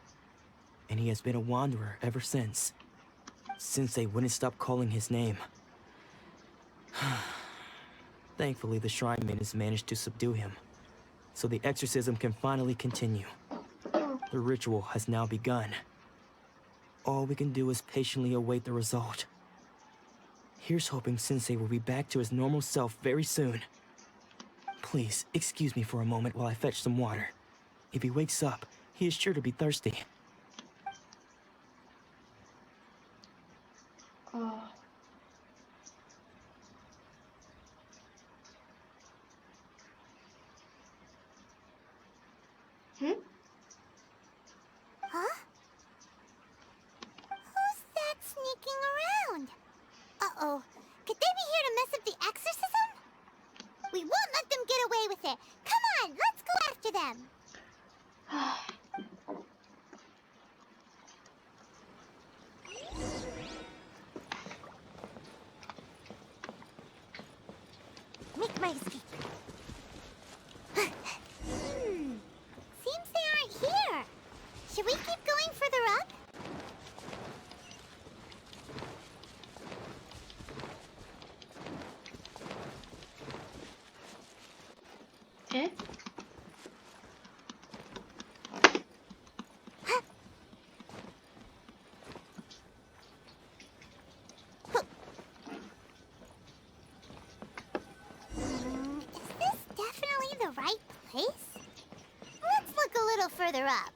and he has been a wanderer ever since. Sensei wouldn't stop calling his name. Thankfully, the shrine maidens managed to subdue him, so the exorcism can finally continue. The ritual has now begun. All we can do is patiently await the result. Here's hoping Sensei will be back to his normal self very soon. Please, excuse me for a moment while I fetch some water. If he wakes up, he is sure to be thirsty. Huh? Who's that sneaking around? Uh-oh. Could they be here to mess up the exorcism? We won't let them get away with it. Come on, let's go after them. Make my escape. Seems they aren't here. Should we keep going further up? Is this definitely the right place? Let's look a little further up.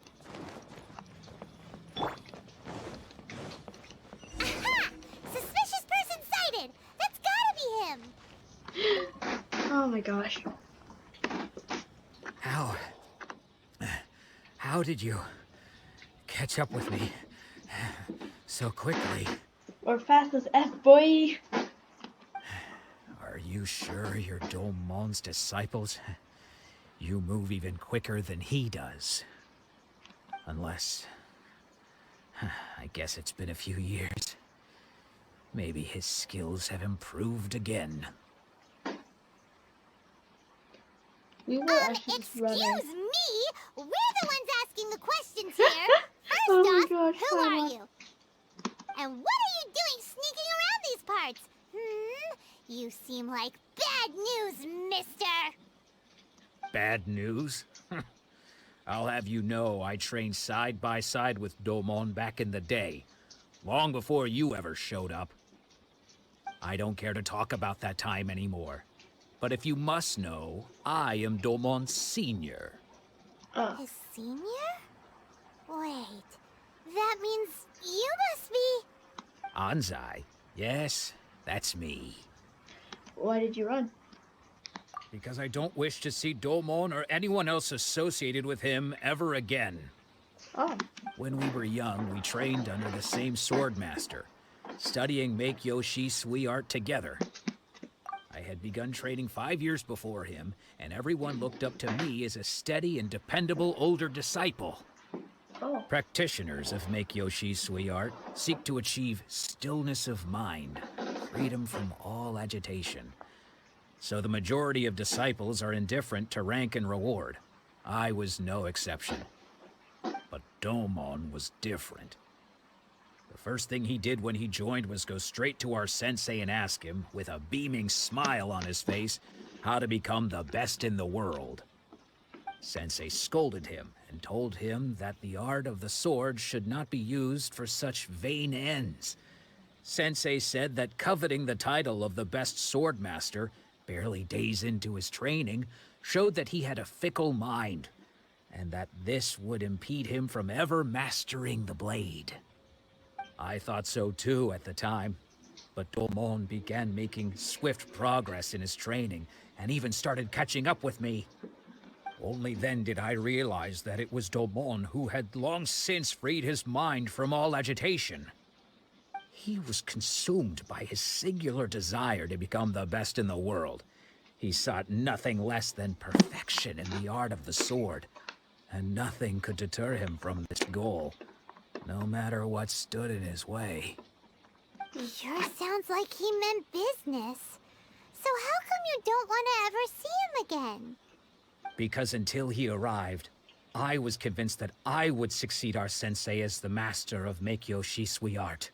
Oh my gosh. How did you catch up with me so quickly? Or fast as F, boy. Are you sure you're Domon's disciples? You move even quicker than he does. Unless... I guess it's been a few years. Maybe his skills have improved again. We were actually just running. Excuse me? We're the ones asking the questions here. First Oh my off, gosh, who are Paimon. you? And what are you doing sneaking around these parts? You seem like bad news, mister. Bad news? I'll have you know I trained side by side with Domon back in the day, long before you ever showed up. I don't care to talk about that time anymore. But if you must know, I am Domon's senior. His senior? Wait, that means you must be... Anzai? Yes, that's me. Why did you run? Because I don't wish to see Domon or anyone else associated with him ever again. Oh. When we were young, we trained under the same swordmaster, studying Make-Yoshi Sui art together. I had begun training 5 years before him, and everyone looked up to me as a steady and dependable older disciple. Oh. Practitioners of Make-Yoshi Sui art seek to achieve stillness of mind, freedom from all agitation. So the majority of disciples are indifferent to rank and reward. I was no exception. But Domon was different. The first thing he did when he joined was go straight to our sensei and ask him, with a beaming smile on his face, how to become the best in the world. Sensei scolded him and told him that the art of the sword should not be used for such vain ends. Sensei said that coveting the title of the best swordmaster, barely days into his training, showed that he had a fickle mind, and that this would impede him from ever mastering the blade. I thought so too at the time, but Domon began making swift progress in his training, and even started catching up with me. Only then did I realize that it was Domon who had long since freed his mind from all agitation. He was consumed by his singular desire to become the best in the world. He sought nothing less than perfection in the art of the sword, and nothing could deter him from this goal, no matter what stood in his way. Sure sounds like he meant business. So how come you don't want to ever see him again? Because until he arrived, I was convinced that I would succeed our sensei as the master of Make-Yoshi Sui art.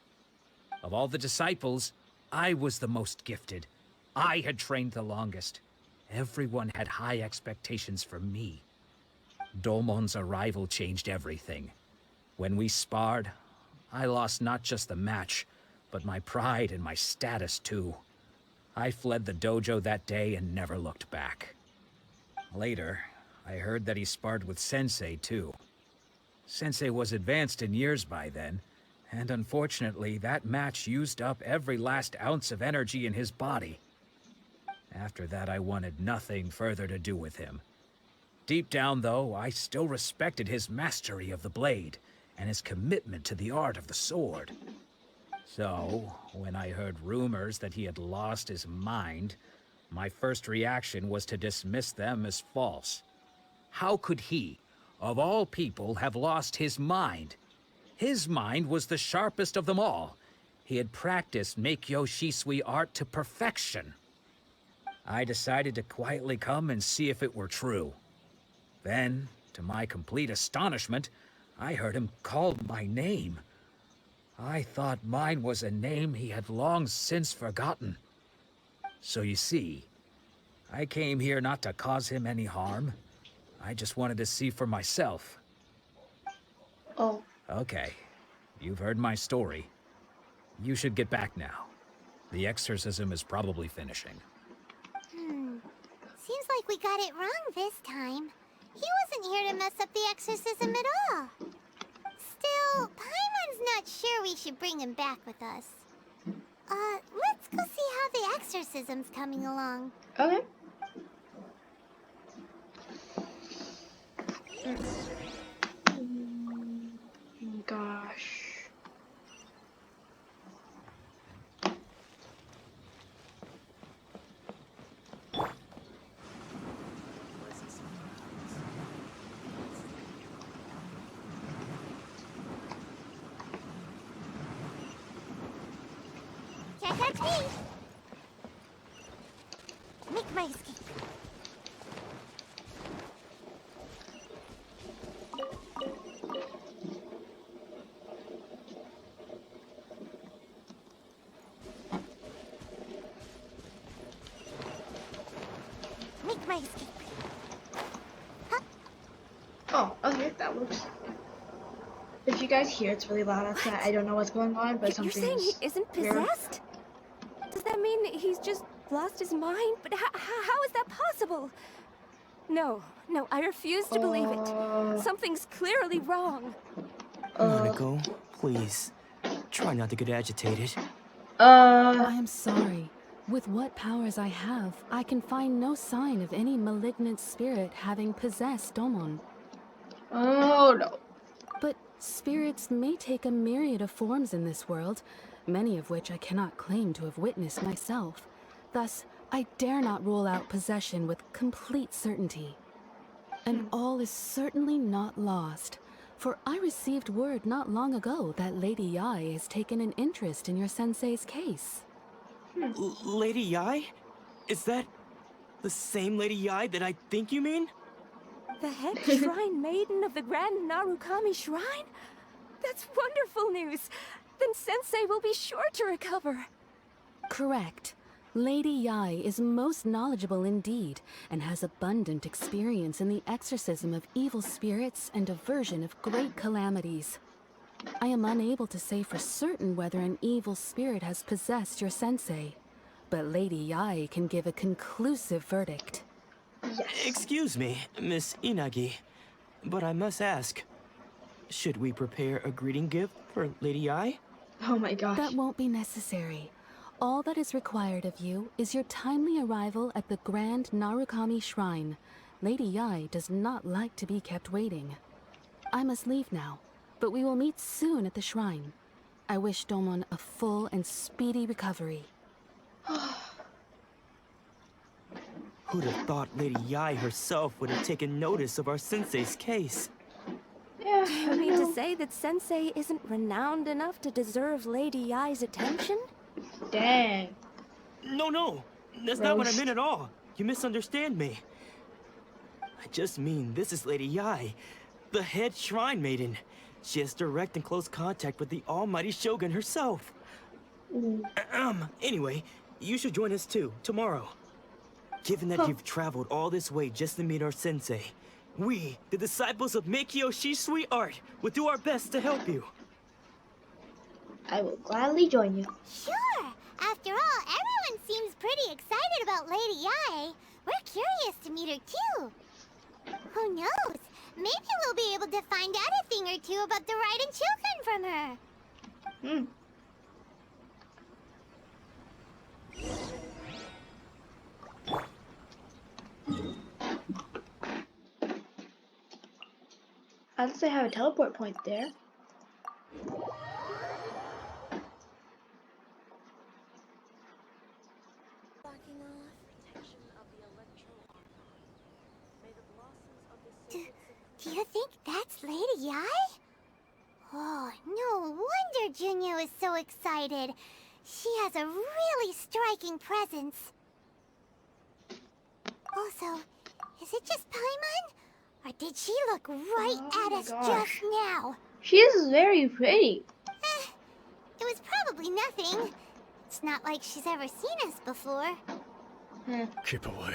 Of all the disciples, I was the most gifted. I had trained the longest. Everyone had high expectations from me. Domon's arrival changed everything. When we sparred, I lost not just the match, but my pride and my status too. I fled the dojo that day and never looked back. Later, I heard that he sparred with Sensei too. Sensei was advanced in years by then, and unfortunately that match used up every last ounce of energy in his body. After that, I wanted nothing further to do with him. Deep down, though, I still respected his mastery of the blade and his commitment to the art of the sword. So, when I heard rumors that he had lost his mind, my first reaction was to dismiss them as false. How could he, of all people, have lost his mind? His mind was the sharpest of them all. He had practiced Make-Yoshi Sui art to perfection. I decided to quietly come and see if it were true. Then, to my complete astonishment, I heard him call my name. I thought mine was a name he had long since forgotten. So you see, I came here not to cause him any harm. I just wanted to see for myself. Oh. Okay, you've heard my story. You should get back now. The exorcism is probably finishing. Seems like we got it wrong this time. He wasn't here to mess up the exorcism at all. Still, Paimon's not sure we should bring him back with us. Let's go see how the exorcism's coming along. Okay. Can't catch me. Make my escape. Make my escape. Oh, okay, that works. If you guys hear it's really loud outside, I don't know what's going on, but You're saying he isn't possessed? Does that mean he's just lost his mind? But how is that possible? No, I refuse to believe it. Something's clearly wrong. Monaco, please. Try not to get agitated. I am sorry. With what powers I have, I can find no sign of any malignant spirit having possessed Domon. Oh no. But spirits may take a myriad of forms in this world, many of which I cannot claim to have witnessed myself. Thus, I dare not rule out possession with complete certainty. And all is certainly not lost, for I received word not long ago that Lady Yai has taken an interest in your sensei's case. Lady Yai? Is that the same Lady Yai that I think you mean? The head shrine maiden of the Grand Narukami Shrine? That's wonderful news! Then Sensei will be sure to recover. Correct. Lady Yai is most knowledgeable indeed, and has abundant experience in the exorcism of evil spirits and aversion of great calamities. I am unable to say for certain whether an evil spirit has possessed your sensei, but Lady Yai can give a conclusive verdict. Excuse me, Miss Inagi, but I must ask, should we prepare a greeting gift for Lady Yai? Oh my gosh. That won't be necessary. All that is required of you is your timely arrival at the Grand Narukami Shrine. Lady Yai does not like to be kept waiting. I must leave now, but we will meet soon at the shrine. I wish Domon a full and speedy recovery. Who'd have thought Lady Yai herself would have taken notice of our sensei's case? Yeah, you mean to say that Sensei isn't renowned enough to deserve Lady Yai's attention? Dang. No, that's not what I meant at all. You misunderstand me. I just mean this is Lady Yai, the head shrine maiden. She has direct and close contact with the almighty Shogun herself. Anyway, you should join us too, tomorrow. Given that you've traveled all this way just to meet our sensei, we, the disciples of Meikyo Shisui Art, will do our best to help you. I will gladly join you. Sure. After all, everyone seems pretty excited about Lady Yai. We're curious to meet her too. Who knows? Maybe we'll be able to find out a thing or two about the Raiden children from her. At least I have a teleport point there. Do you think that's Lady Yai? Oh, no wonder Junya is so excited. She has a really striking presence. Also, is it just Paimon? Or did she look right at us just now? She is very pretty. It was probably nothing. It's not like she's ever seen us before. Keep away.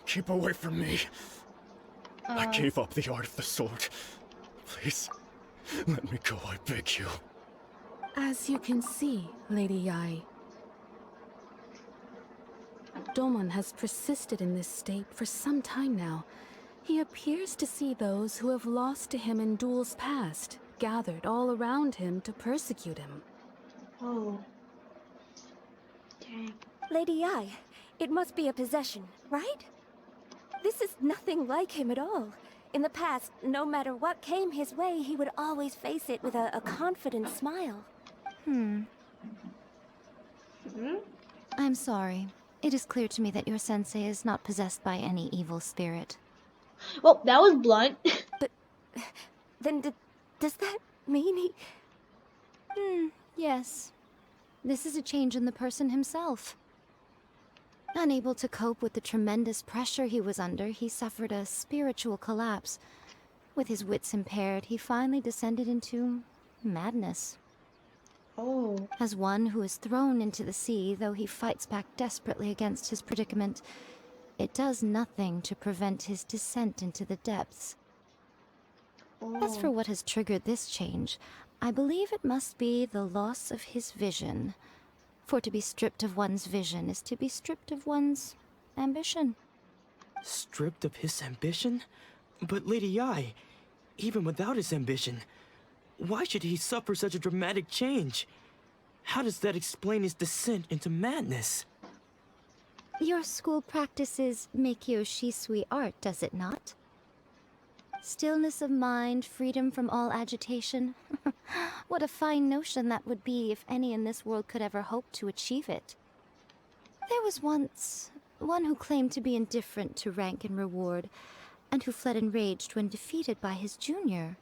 Keep away from me. I gave up the art of the sword. Please, let me go, I beg you. As you can see, Lady Yai, Domon has persisted in this state for some time now. He appears to see those who have lost to him in duels past, gathered all around him to persecute him. Oh. Dang. Lady Yai, it must be a possession, right? This is nothing like him at all. In the past, no matter what came his way, he would always face it with a confident smile. I'm sorry. It is clear to me that your sensei is not possessed by any evil spirit. Well, that was blunt. But then does that mean he... Yes. This is a change in the person himself. Unable to cope with the tremendous pressure he was under, he suffered a spiritual collapse. With his wits impaired, he finally descended into madness. Oh. As one who is thrown into the sea, though he fights back desperately against his predicament, it does nothing to prevent his descent into the depths. As for what has triggered this change, I believe it must be the loss of his vision. For to be stripped of one's vision is to be stripped of one's ambition. Stripped of his ambition? But Lady Yi, even without his ambition, why should he suffer such a dramatic change? How does that explain his descent into madness? Your school practices Meikyo Shisui art, does it not? Stillness of mind, freedom from all agitation. What a fine notion that would be if any in this world could ever hope to achieve it. There was once one who claimed to be indifferent to rank and reward, and who fled enraged when defeated by his junior.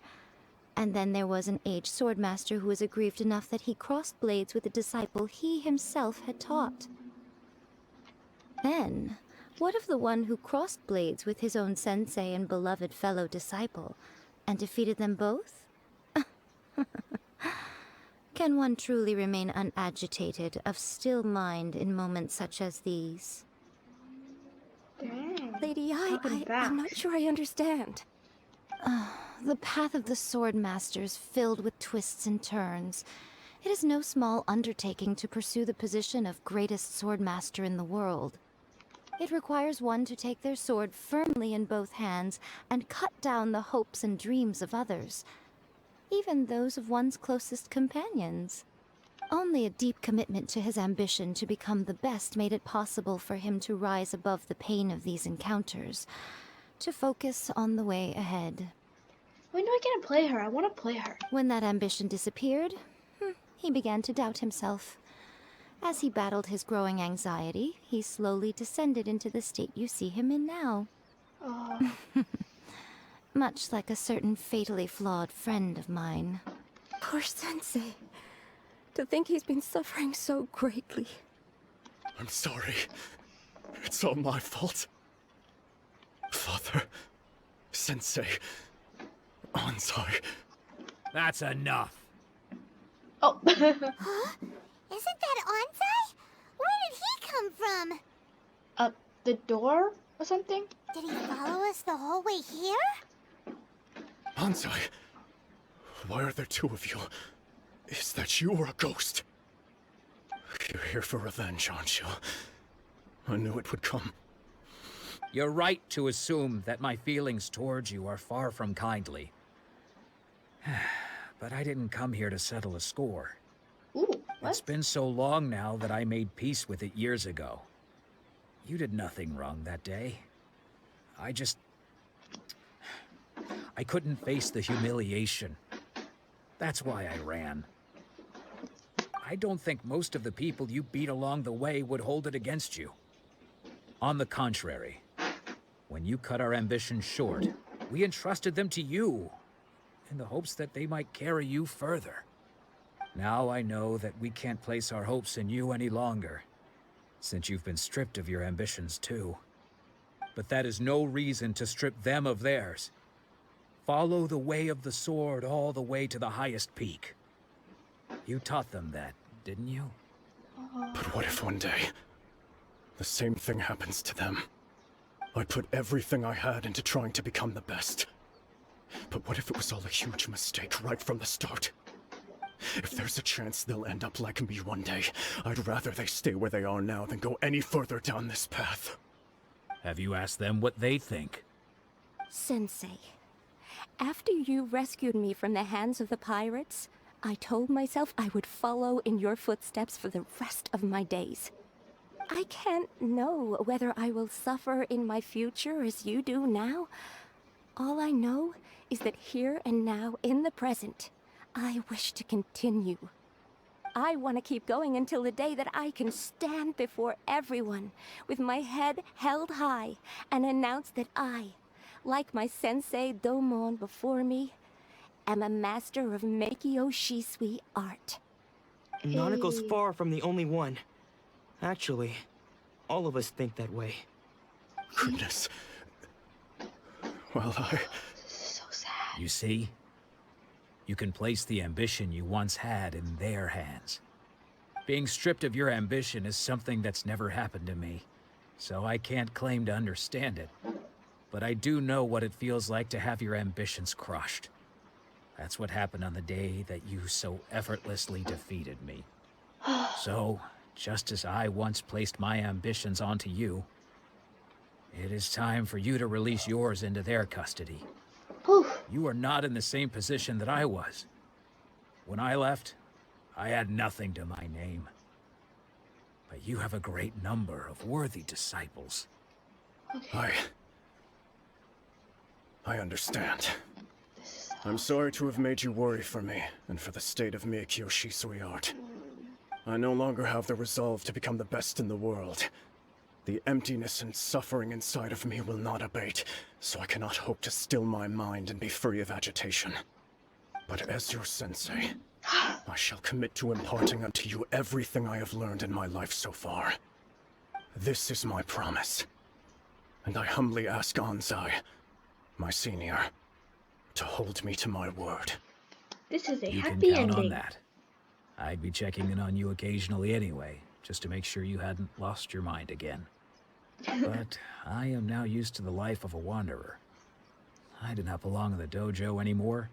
And then there was an aged swordmaster who was aggrieved enough that he crossed blades with a disciple he himself had taught. Then, what of the one who crossed blades with his own sensei and beloved fellow disciple, and defeated them both? Can one truly unagitated, unagitated, of still mind in moments such as these? Dang. Lady Yi, I'm not sure I understand. The path of the swordmaster is filled with twists and turns. It is no small undertaking to pursue the position of greatest swordmaster in the world. It requires one to take their sword firmly in both hands and cut down the hopes and dreams of others, even those of one's closest companions. Only a deep commitment to his ambition to become the best made it possible for him to rise above the pain of these encounters, to focus on the way ahead. When do I get to play her? I want to play her. When that ambition disappeared, he began to doubt himself. As he battled his growing anxiety, he slowly descended into the state you see him in now. Oh. Much like a certain fatally flawed friend of mine. Poor Sensei. To think he's been suffering so greatly. I'm sorry. It's all my fault. Father, Sensei, Ansai. That's enough. Oh. Huh? Isn't that Ansai? Where did he come from? The door or something? Did he follow us the whole way here? Ansai, why are there two of you? Is that you or a ghost? You're here for revenge, aren't you? I knew it would come. You're right to assume that my feelings towards you are far from kindly. But I didn't come here to settle a score. Ooh, what? It's been so long now that I made peace with it years ago. You did nothing wrong that day. I couldn't face the humiliation. That's why I ran. I don't think most of the people you beat along the way would hold it against you. On the contrary, when you cut our ambitions short, we entrusted them to you, in the hopes that they might carry you further. Now I know that we can't place our hopes in you any longer, since you've been stripped of your ambitions too. But that is no reason to strip them of theirs. Follow the way of the sword all the way to the highest peak. You taught them that, didn't you? But what if one day, the same thing happens to them? I put everything I had into trying to become the best. But what if it was all a huge mistake right from the start? If there's a chance they'll end up like me one day, I'd rather they stay where they are now than go any further down this path. Have you asked them what they think? Sensei, after you rescued me from the hands of the pirates, I told myself I would follow in your footsteps for the rest of my days. I can't know whether I will suffer in my future as you do now. All I know is that here and now, in the present, I wish to continue. I want to keep going until the day that I can stand before everyone with my head held high and announce that I, like my sensei Domon before me, am a master of Meikyo Shisui art. Nanako's far from the only one. Actually, all of us think that way. Goodness. Well, So sad. You see? You can place the ambition you once had in their hands. Being stripped of your ambition is something that's never happened to me, so I can't claim to understand it. But I do know what it feels like to have your ambitions crushed. That's what happened on the day that you so effortlessly defeated me. So, just as I once placed my ambitions onto you, it is time for you to release yours into their custody. You are not in the same position that I was. When I left, I had nothing to my name. But you have a great number of worthy disciples. I understand. I'm sorry to have made you worry for me, and for the state of Miyakyo Shisui art. I no longer have the resolve to become the best in the world. The emptiness and suffering inside of me will not abate, so I cannot hope to still my mind and be free of agitation. But as your sensei, I shall commit to imparting unto you everything I have learned in my life so far. This is my promise. And I humbly ask Anzai, my senior, to hold me to my word. This is a You happy can count ending. on that. I'd be checking in on you occasionally anyway, just to make sure you hadn't lost your mind again. But I am now used to the life of a wanderer. I do not belong in the dojo anymore,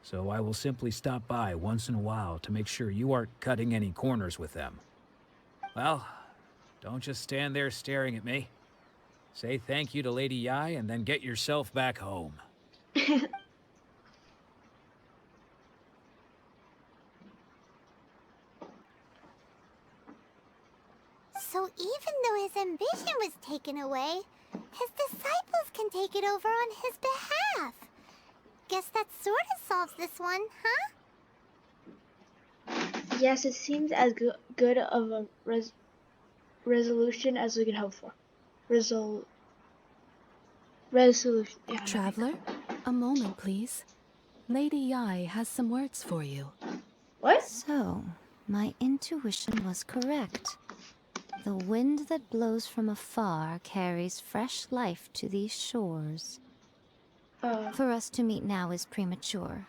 so I will simply stop by once in a while to make sure you aren't cutting any corners with them. Well, don't just stand there staring at me. Say thank you to Lady Yai and then get yourself back home. So even though his ambition was taken away, his disciples can take it over on his behalf. Guess that sort of solves this one, huh? Yes, it seems as good of a resolution as we could hope for. Resolution. Yeah, Traveler, a moment, please. Lady Yai has some words for you. What? So, my intuition was correct. The wind that blows from afar carries fresh life to these shores. For us to meet now is premature.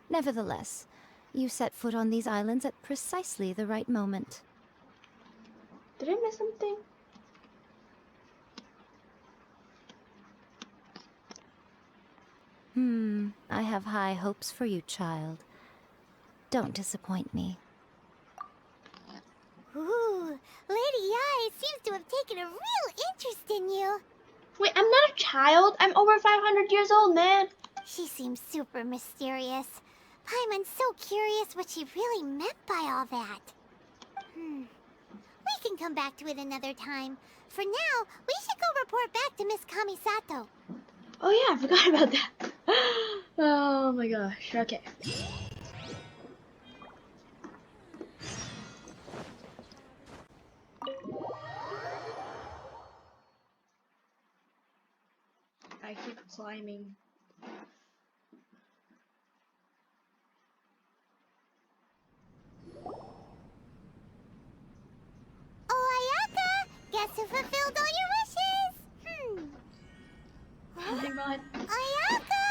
Nevertheless, you set foot on these islands at precisely the right moment. Did I miss something? I have high hopes for you, child. Don't disappoint me. Ooh, Lady Yai seems to have taken a real interest in you. Wait, I'm not a child. I'm over 500 years old, man. She seems super mysterious. Paimon's so curious what she really meant by all that. We can come back to it another time. For now, we should go report back to Miss Kamisato. Oh yeah, I forgot about that. Oh my gosh. Okay. I keep climbing. Oh, Ayaka! Guess who fulfilled all your wishes? Paimon. Ayaka!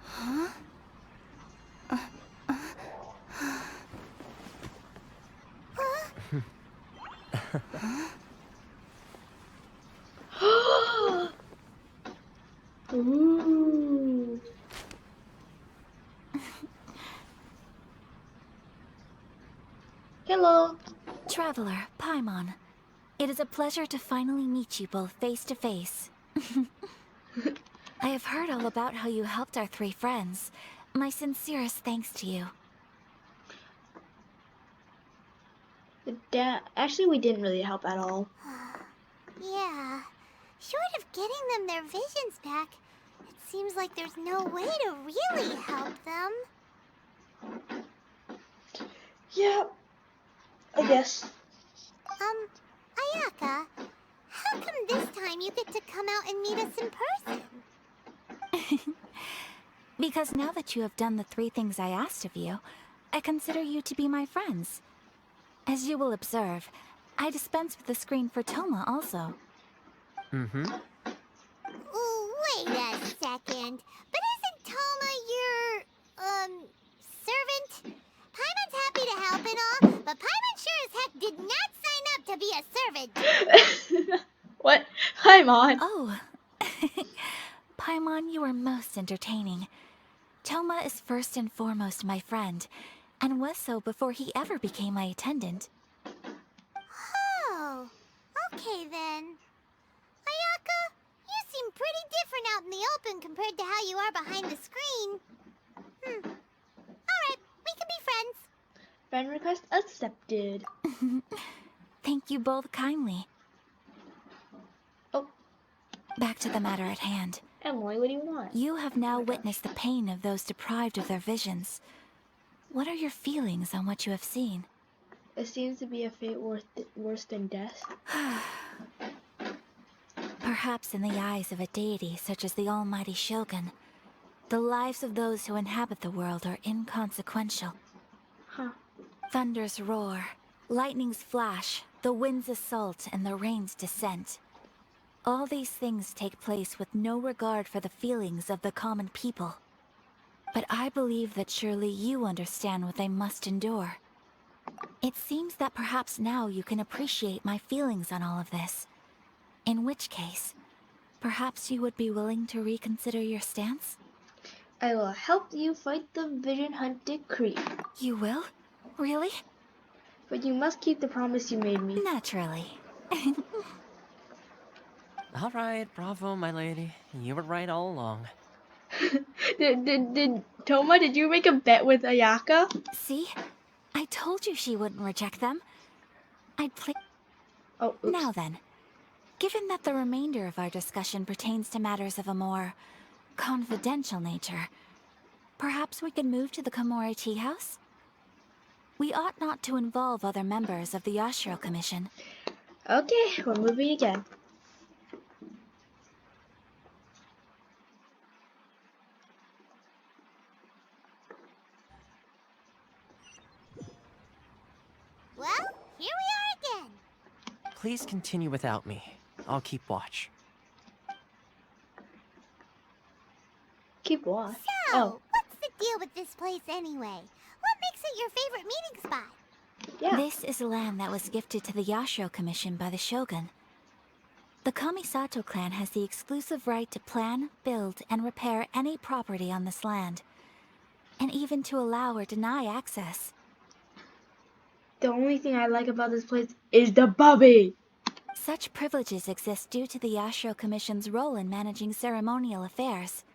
Huh? Ooh. Hello. Traveler, Paimon. It is a pleasure to finally meet you both face to face. I have heard all about how you helped our three friends. My sincerest thanks to you. Actually, we didn't really help at all. Yeah. Short of getting them their visions back, it seems like there's no way to really help them. Yeah, I guess. Ayaka, how come this time you get to come out and meet us in person? Because now that you have done the three things I asked of you, I consider you to be my friends. As you will observe, I dispense with the screen for Toma also. Mm-hmm. Wait a second. But isn't Toma your, servant? Paimon's happy to help and all, but Paimon sure as heck did not sign up to be a servant. What? Paimon. Oh. Paimon, you are most entertaining. Toma is first and foremost my friend, and was so before he ever became my attendant. Oh, okay then. Ayaka, you seem pretty different out in the open compared to how you are behind the screen. Alright, we can be friends. Friend request accepted. Thank you both kindly. Oh. Back to the matter at hand. Emily, what do you want? You have now witnessed the pain of those deprived of their visions. What are your feelings on what you have seen? It seems to be a fate worse than death. Perhaps in the eyes of a deity such as the almighty Shogun, the lives of those who inhabit the world are inconsequential. Huh. Thunders roar, lightnings flash, the winds assault, and the rains descent. All these things take place with no regard for the feelings of the common people. But I believe that surely you understand what they must endure. It seems that perhaps now you can appreciate my feelings on all of this. In which case, perhaps you would be willing to reconsider your stance? I will help you fight the Vision Hunt decree. You will? Really? But you must keep the promise you made me. Naturally. All right, bravo, my lady. You were right all along. Did Toma, did you make a bet with Ayaka? See? I told you she wouldn't reject them. I'd play... Oh, oops. Now then, given that the remainder of our discussion pertains to matters of a more confidential nature, perhaps we could move to the Komori Tea House? We ought not to involve other members of the Yashiro Commission. Okay, we're moving again. Well, here we are again. Please continue without me. I'll keep watch. Keep watch? So, what's the deal with this place anyway? What makes it your favorite meeting spot? Yeah. This is land that was gifted to the Yashiro Commission by the Shogun. The Kamisato clan has the exclusive right to plan, build, and repair any property on this land, and even to allow or deny access. The only thing I like about this place is the bubby. Such privileges exist due to the Yashiro Commission's role in managing ceremonial affairs.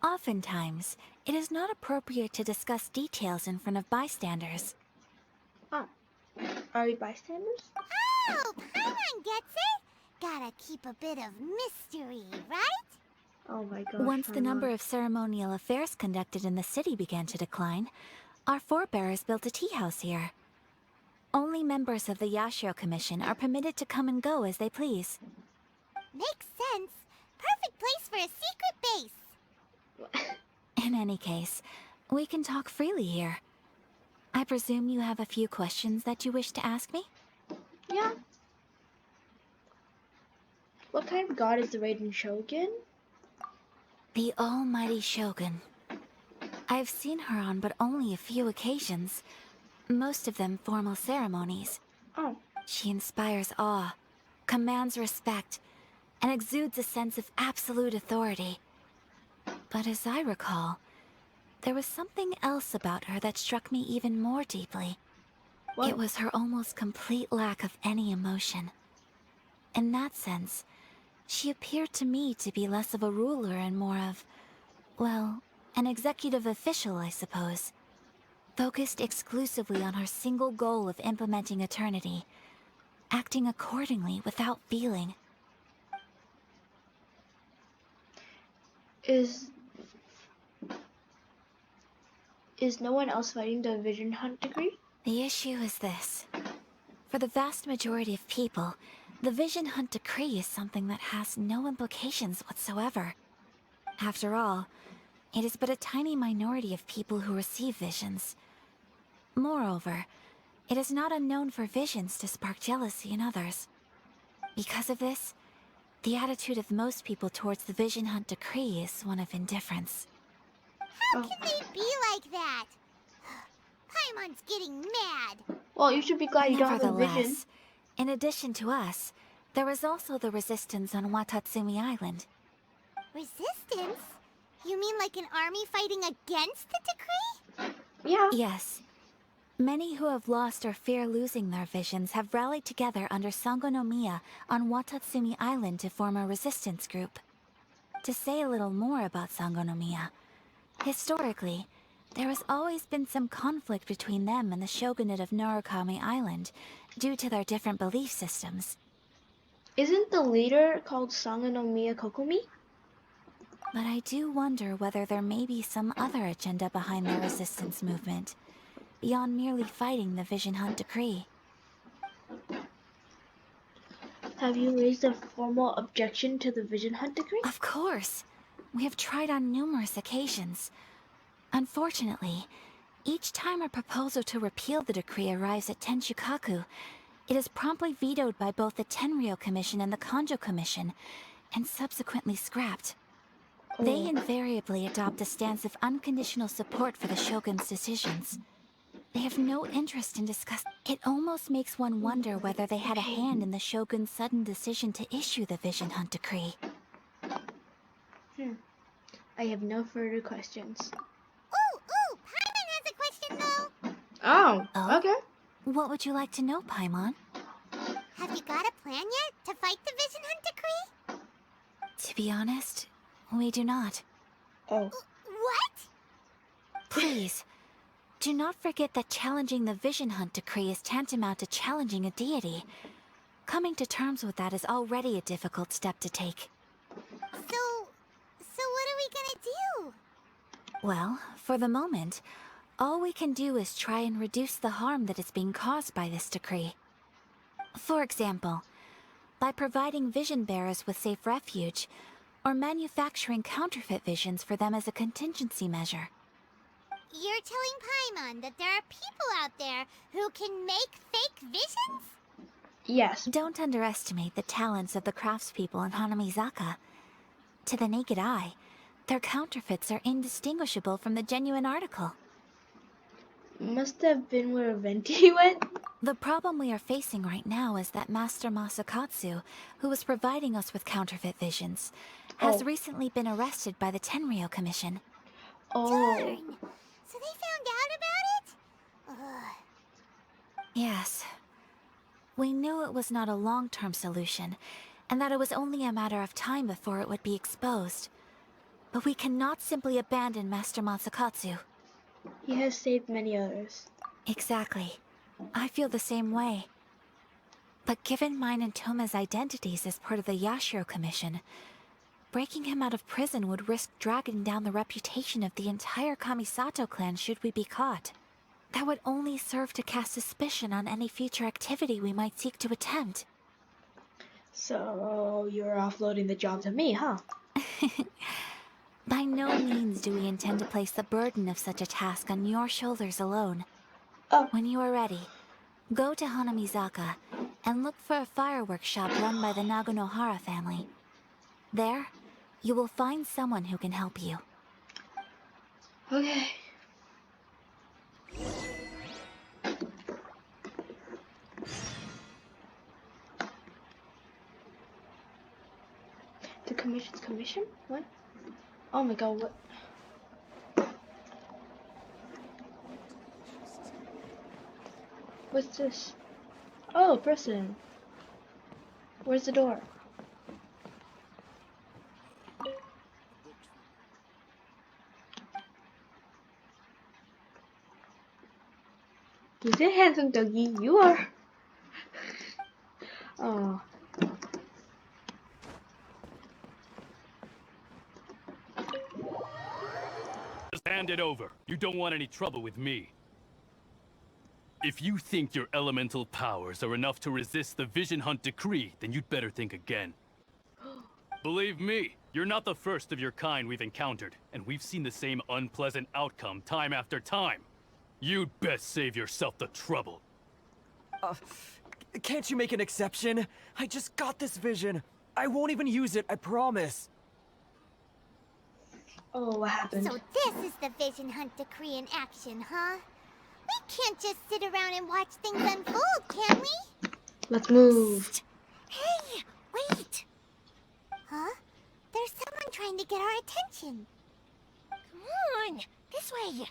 Oftentimes, it is not appropriate to discuss details in front of bystanders. Oh. Are we bystanders? Oh, Paimon gets it. Gotta keep a bit of mystery, right? Oh my gosh. Once the number of ceremonial affairs conducted in the city began to decline, our forebears built a tea house here. Only members of the Yashiro Commission are permitted to come and go as they please. Makes sense. Perfect place for a secret base. In any case, we can talk freely here. I presume you have a few questions that you wish to ask me? Yeah. What kind of god is the reigning Shogun? The almighty Shogun. I've seen her on but only a few occasions. Most of them formal ceremonies. Oh. She inspires awe, commands respect, and exudes a sense of absolute authority. But as I recall, there was something else about her that struck me even more deeply. What? It was her almost complete lack of any emotion. In that sense, she appeared to me to be less of a ruler and more of, well, an executive official, I suppose. Focused exclusively on her single goal of implementing eternity, acting accordingly without feeling. Is no one else fighting the Vision Hunt decree? The issue is this. For the vast majority of people, the Vision Hunt decree is something that has no implications whatsoever. After all, it is but a tiny minority of people who receive visions. Moreover, it is not unknown for visions to spark jealousy in others. Because of this, the attitude of most people towards the Vision Hunt decree is one of indifference. How can they be like that? Paimon's getting mad. Well, you should be glad you don't have a vision. Nevertheless, in addition to us, there is also the resistance on Watatsumi Island. Resistance? You mean like an army fighting against the decree? Yeah. Yes. Many who have lost or fear losing their visions have rallied together under Sangonomiya on Watatsumi Island to form a resistance group. To say a little more about Sangonomiya, historically, there has always been some conflict between them and the shogunate of Narukami Island due to their different belief systems. Isn't the leader called Sangonomiya Kokomi? But I do wonder whether there may be some other agenda behind the resistance movement, beyond merely fighting the Vision Hunt decree. Have you raised a formal objection to the Vision Hunt decree? Of course. We have tried on numerous occasions. Unfortunately, each time a proposal to repeal the decree arrives at Tenshukaku, it is promptly vetoed by both the Tenryou Commission and the Kanjo Commission, and subsequently scrapped. They invariably adopt a stance of unconditional support for the Shogun's decisions. They have no interest in discussing. It almost makes one wonder whether they had a hand in the Shogun's sudden decision to issue the Vision Hunt decree. I have no further questions. Ooh, Paimon has a question though. Oh, okay. What would you like to know, Paimon? Have you got a plan yet to fight the Vision Hunt decree? To be honest, we do not. Oh. What? Please, do not forget that challenging the Vision Hunt decree is tantamount to challenging a deity. Coming to terms with that is already a difficult step to take. So what are we gonna do? Well, for the moment, all we can do is try and reduce the harm that is being caused by this decree. For example, by providing vision bearers with safe refuge, or manufacturing counterfeit visions for them as a contingency measure. You're telling Paimon that there are people out there who can make fake visions? Yes. Don't underestimate the talents of the craftspeople in Hanamizaka. To the naked eye, their counterfeits are indistinguishable from the genuine article. Must have been where Venti went. The problem we are facing right now is that Master Masakatsu, who was providing us with counterfeit visions, has recently been arrested by the Tenryou Commission. Darn! So they found out about it? Ugh. Yes. We knew it was not a long-term solution, and that it was only a matter of time before it would be exposed. But we cannot simply abandon Master Masakatsu. He has saved many others. Exactly. I feel the same way. But given mine and Toma's identities as part of the Yashiro Commission, breaking him out of prison would risk dragging down the reputation of the entire Kamisato clan should we be caught. That would only serve to cast suspicion on any future activity we might seek to attempt. So, you're offloading the job to me, huh? By no means do we intend to place the burden of such a task on your shoulders alone. When you are ready, go to Hanamizaka and look for a fireworks shop run by the Naganohara family. There, you will find someone who can help you. Okay. The commission's commission? What? Oh my god, what? What's this? Oh, person. Where's the door? Is it handsome doggy? You are. Oh. Just hand it over. You don't want any trouble with me. If you think your elemental powers are enough to resist the Vision Hunt decree, then you'd better think again. Believe me, you're not the first of your kind we've encountered, and we've seen the same unpleasant outcome time after time. You'd best save yourself the trouble. Can't you make an exception? I just got this vision. I won't even use it, I promise. Oh, what happened? So this is the Vision Hunt Decree in action, huh? We can't just sit around and watch things unfold, can we? Let's move. Psst. Hey, wait! Huh? There's someone trying to get our attention. Come on, this way.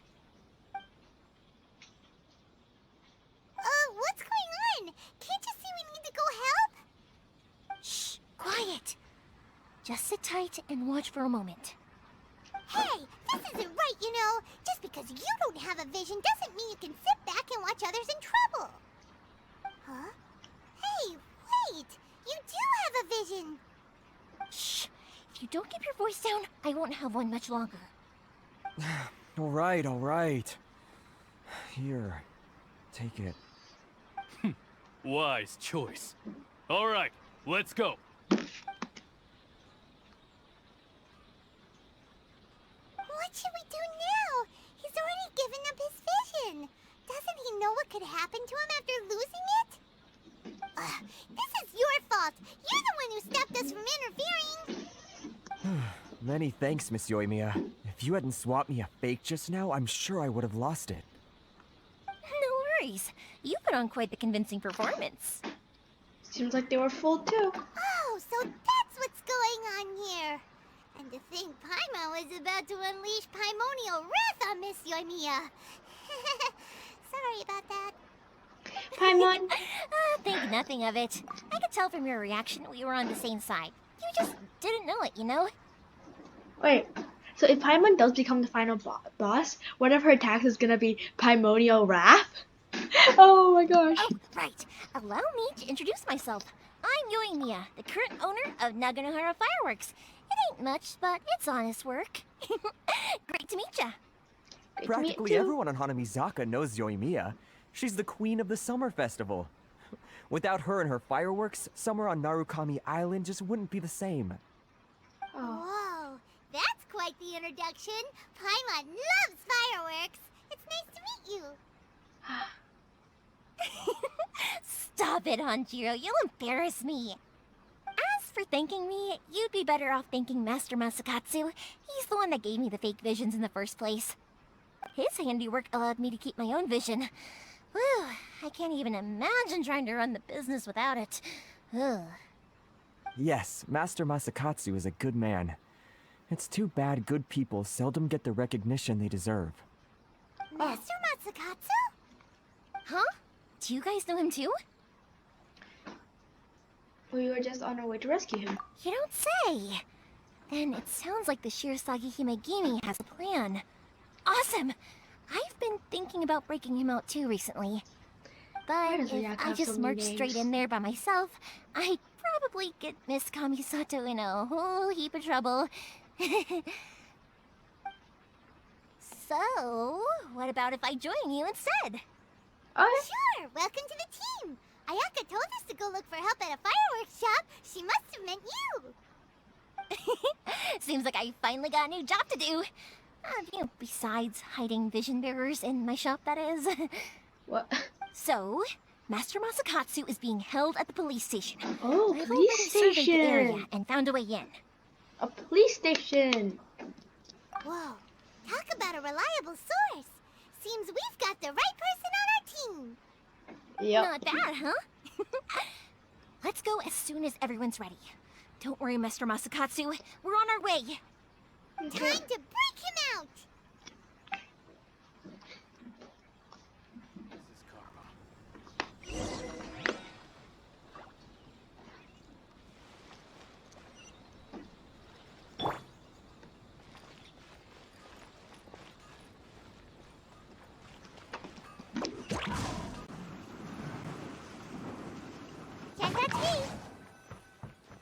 What's going on? Can't you see we need to go help? Shh, quiet. Just sit tight and watch for a moment. Hey, this isn't right, you know. Just because you don't have a vision doesn't mean you can sit back and watch others in trouble. Huh? Hey, wait! You do have a vision! Shh! If you don't keep your voice down, I won't have one much longer. All right. Here, take it. Wise choice. All right, let's go. What should we do now? He's already given up his vision. Doesn't he know what could happen to him after losing it? This is your fault. You're the one who stopped us from interfering. Many thanks, Miss Yoimiya. If you hadn't swapped me a fake just now, I'm sure I would have lost it. No worries. You put on quite the convincing performance. Seems like they were full too. Oh, so that's what's going on here. And to think Paimon was about to unleash Paimonial wrath on Miss Yoimiya. Sorry about that. Paimon. Think nothing of it. I could tell from your reaction we were on the same side. You just didn't know it, you know? Wait, so if Paimon does become the final boss, one of her attacks is gonna be Paimonial Wrath? Oh my gosh. Oh, right. Allow me to introduce myself. I'm Yoimiya, the current owner of Naganohara Fireworks. It ain't much, but it's honest work. Great to meet ya. Practically everyone on Hanamizaka knows Yoimiya. She's the queen of the summer festival. Without her and her fireworks, summer on Narukami Island just wouldn't be the same. Whoa, that's quite the introduction. Paimon loves fireworks. It's nice to meet you. Stop it, Hanjiro. You'll embarrass me. As for thanking me, you'd be better off thanking Master Masakatsu. He's the one that gave me the fake visions in the first place. His handiwork allowed me to keep my own vision. Whew, I can't even imagine trying to run the business without it. Ugh. Yes, Master Masakatsu is a good man. It's too bad good people seldom get the recognition they deserve. Master Masakatsu? Huh? Do you guys know him too? We were just on our way to rescue him. You don't say! Then it sounds like the Shirasagi Himegimi has a plan. Awesome! I've been thinking about breaking him out too recently. But if I just marched straight in there by myself, I'd probably get Miss Kamisato in a whole heap of trouble. So, what about if I join you instead? Sure, welcome to the team. Ayaka told us to go look for help at a fireworks shop. She must have meant you. Seems like I finally got a new job to do. Besides hiding vision bearers in my shop, that is. What? So, Master Masakatsu is being held at the police station. Oh, I've police already surveyed the area station. and found a way in. A police station. Whoa, talk about a reliable source. Seems we've got the right person on our team. Yep. Not bad, huh? Let's go as soon as everyone's ready. Don't worry, Master Masakatsu. We're on our way. Time to break him out.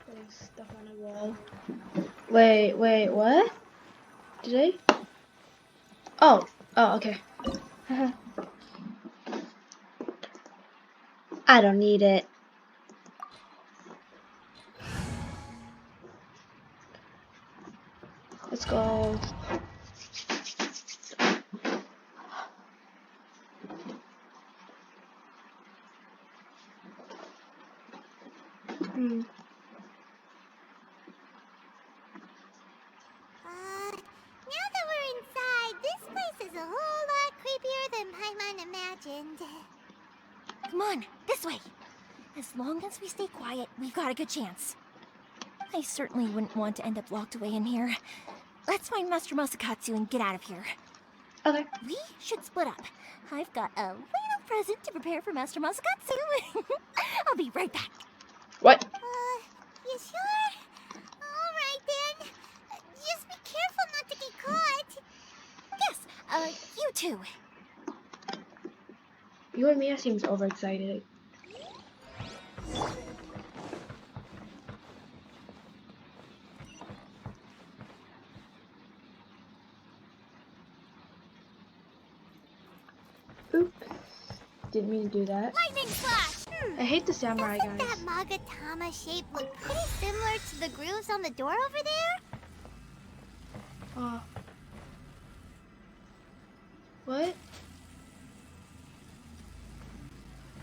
Putting stuff on a wall. Wait, what? Did I? Oh, okay. I don't need it. Let's go. Come on, this way. As long as we stay quiet, we've got a good chance. I certainly wouldn't want to end up locked away in here. Let's find Master Masakatsu and get out of here. Okay. We should split up. I've got a little present to prepare for Master Masakatsu. I'll be right back. What? You sure? Alright then. Just be careful not to get caught. Yes, you too. You and Mia seems overexcited. Oops. Didn't mean to do that. Lightning flash! I hate the samurai Doesn't guys. that Magatama shape look pretty similar to the grooves on the door over there? What?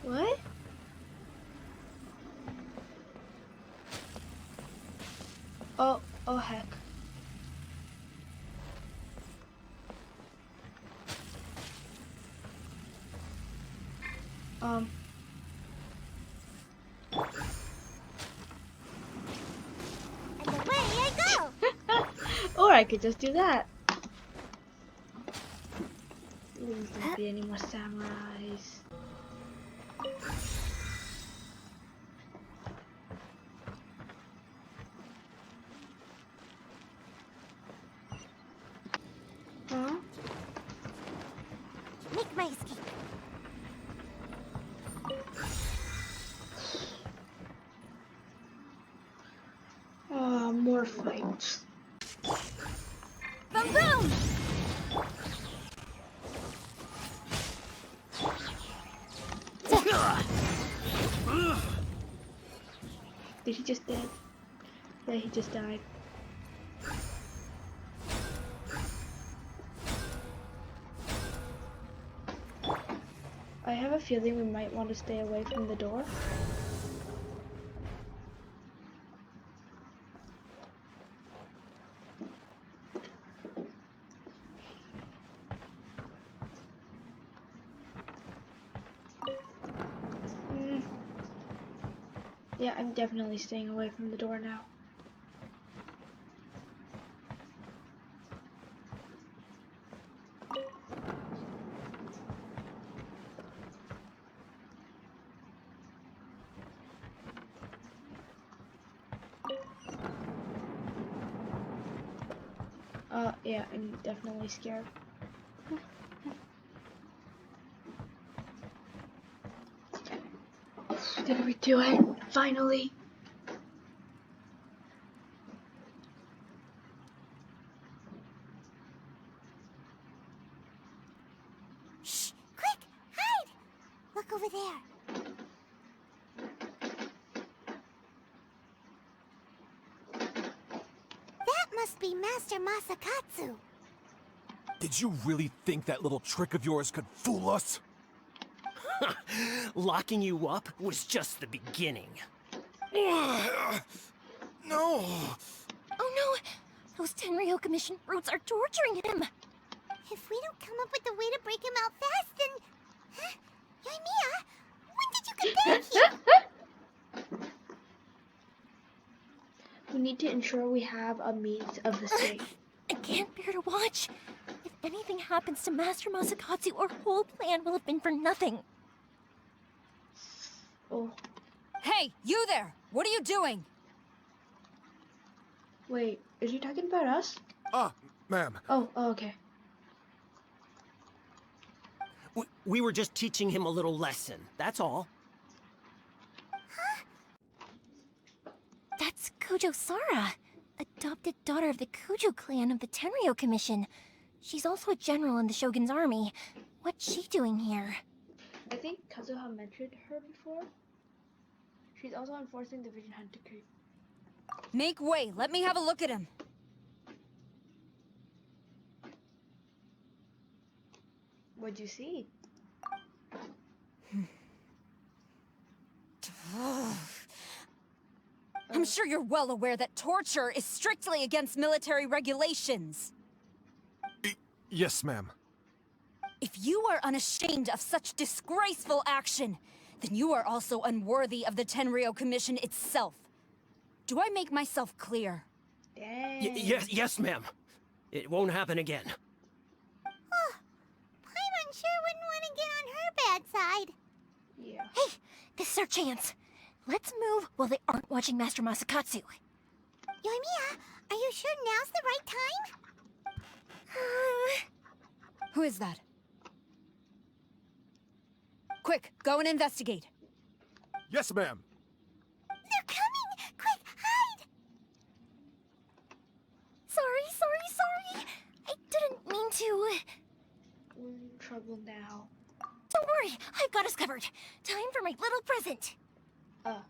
What? Oh heck. And away I go! Or I could just do that. Please don't be any more samurais. Huh? Make my escape. Oh, more fights. Boom boom! Did he just dead? Yeah, he just died. I have a feeling we might want to stay away from the door. Yeah, I'm definitely staying away from the door now. Yeah, I'm definitely scared. Did we do it? Finally! Shh! Quick! Hide! Look over there. That must be Master Masakatsu. Did you really think that little trick of yours could fool us? Locking you up was just the beginning. No! Oh no! Those Tenryo Commission brutes are torturing him! If we don't come up with a way to break him out fast, then... Huh? Yoimiya, when did you get back here? We need to ensure we have a means of escape. I can't bear to watch. If anything happens to Master Masakatsu, our whole plan will have been for nothing. Oh. Hey, you there! What are you doing? Wait, is he talking about us? Ma'am. Oh, okay. We were just teaching him a little lesson, that's all. That's Kujo Sara, adopted daughter of the Kujo clan of the Tenryo Commission. She's also a general in the Shogun's army. What's she doing here? I think Kazuha mentioned her before. She's also enforcing the Vision Hunt Decree. Make way, let me have a look at him. What'd you see? I'm sure you're well aware that torture is strictly against military regulations. Yes, ma'am. If you are unashamed of such disgraceful action, then you are also unworthy of the Tenryou Commission itself. Do I make myself clear? Dang. Yes, ma'am. It won't happen again. Oh, Paimon sure wouldn't want to get on her bad side. Yeah. Hey, this is our chance. Let's move while they aren't watching Master Masakatsu. Yoimiya, are you sure now's the right time? Who is that? Quick, go and investigate. Yes, ma'am. They're coming! Quick, hide! Sorry. I didn't mean to. We're in trouble now. Don't worry, I've got us covered. Time for my little present. Fireworks!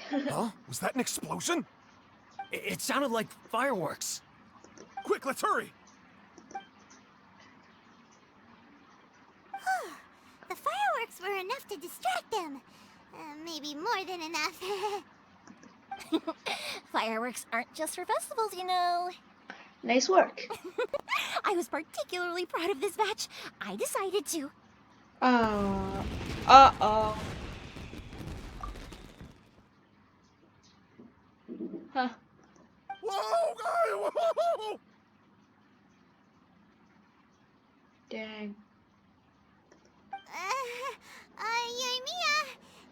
Huh? Was that an explosion? It sounded like fireworks. Quick, let's hurry! The fireworks were enough to distract them. Maybe more than enough. Fireworks aren't just for festivals, you know. Nice work. I was particularly proud of this batch. I decided to. Uh-oh. Huh. Whoa! Dang. Yoimiya,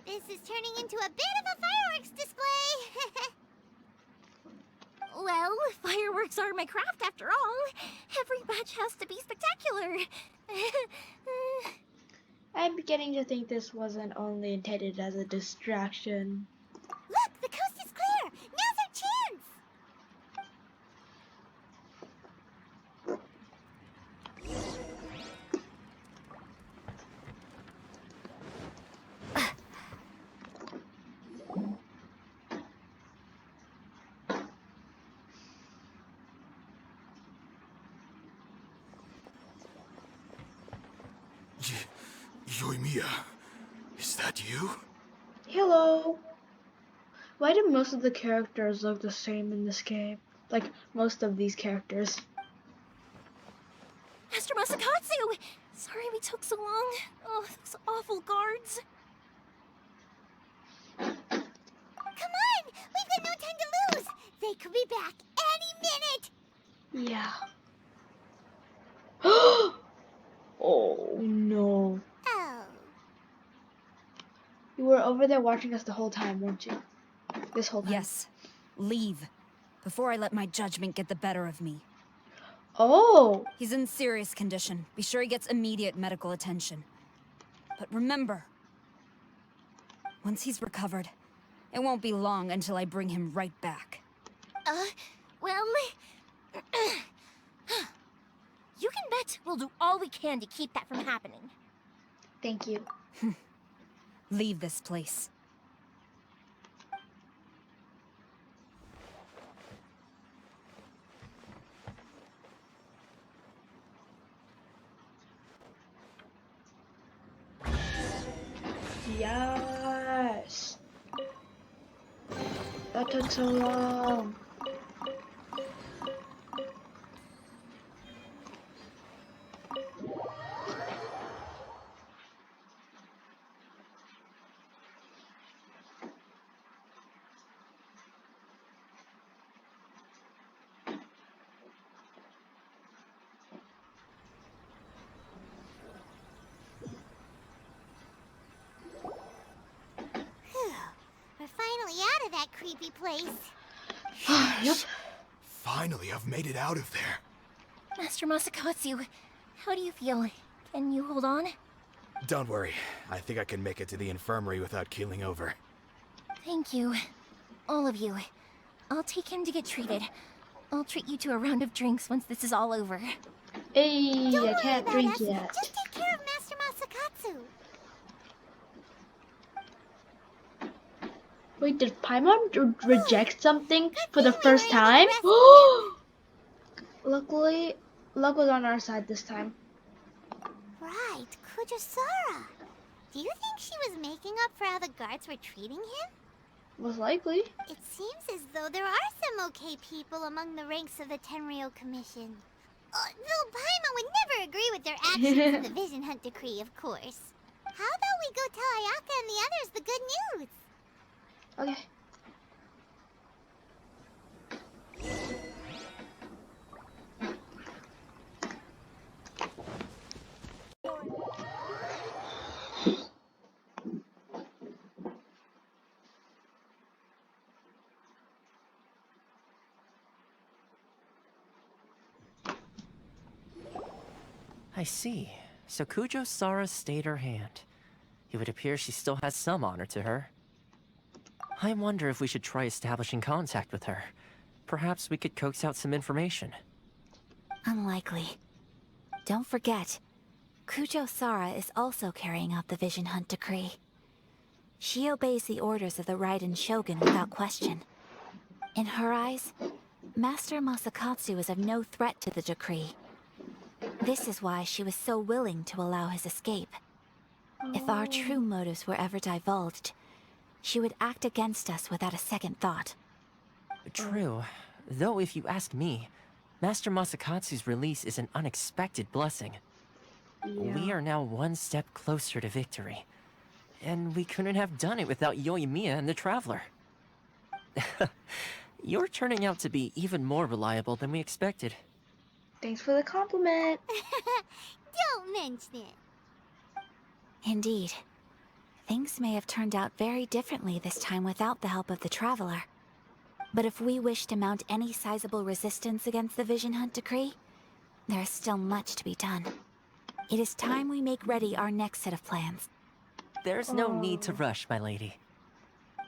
this is turning into a bit of a fireworks display. Well, fireworks are my craft after all. Every batch has to be spectacular. I'm beginning to think this wasn't only intended as a distraction. Look, the coast is clear. Now's our chance. Yoimiya, is that you? Hello. Why do most of the characters look the same in this game? Like, most of these characters. Master Masakatsu! Sorry we took so long. Oh, those awful guards. Come on! We've got no time to lose! They could be back any minute! Yeah. Oh, no. Oh. You were over there watching us the whole time, weren't you? This whole time. Yes. Leave. Before I let my judgment get the better of me. Oh! He's in serious condition. Be sure he gets immediate medical attention. But remember, once he's recovered, it won't be long until I bring him right back. Well... You can bet we'll do all we can to keep that from happening. Thank you. Leave this place. Yes! That took so long. We're finally out of that creepy place. Yep. Finally, I've made it out of there. Master Masakatsu, how do you feel? Can you hold on? Don't worry. I think I can make it to the infirmary without keeling over. Thank you. All of you. I'll take him to get treated. I'll treat you to a round of drinks once this is all over. Hey, Don't I worry can't about drink us. yet. Just take care of Master Masakatsu. Wait, did Paimon reject something for the first time? Luckily, luck was on our side this time. Right, Kujisara. Do you think she was making up for how the guards were treating him? Most likely. It seems as though there are some okay people among the ranks of the Tenryou Commission. Though Paimon would never agree with their actions in the Vision Hunt Decree, of course. How about we go tell Ayaka and the others the good news? Okay. I see. So Kujo Sara stayed her hand. It would appear she still has some honor to her. I wonder if we should try establishing contact with her. Perhaps we could coax out some information. Unlikely. Don't forget, Kujo Sara is also carrying out the Vision Hunt Decree. She obeys the orders of the Raiden Shogun without question. In her eyes, Master Masakatsu is of no threat to the decree. This is why she was so willing to allow his escape. If our true motives were ever divulged, she would act against us without a second thought. True. Though if you ask me, Master Masakatsu's release is an unexpected blessing. We are now one step closer to victory. And we couldn't have done it without Yoimiya and the Traveler. You're turning out to be even more reliable than we expected. Thanks for the compliment. Don't mention it. Indeed. Things may have turned out very differently this time without the help of the Traveler. But if we wish to mount any sizable resistance against the Vision Hunt Decree, there is still much to be done. It is time we make ready our next set of plans. There's no need to rush, my lady.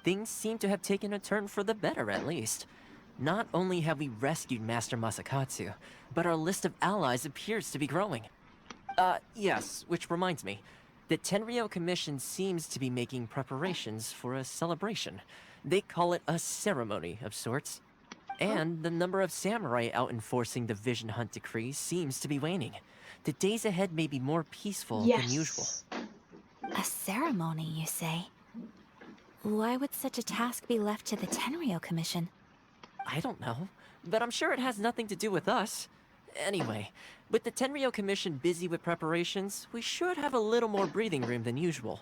Things seem to have taken a turn for the better, at least. Not only have we rescued Master Masakatsu, but our list of allies appears to be growing. Yes, which reminds me. The Tenryou Commission seems to be making preparations for a celebration. They call it a ceremony of sorts. And the number of samurai out enforcing the Vision Hunt Decree seems to be waning. The days ahead may be more peaceful than usual. A ceremony, you say? Why would such a task be left to the Tenryou Commission? I don't know, but I'm sure it has nothing to do with us. Anyway, with the Tenryou Commission busy with preparations, we should have a little more breathing room than usual.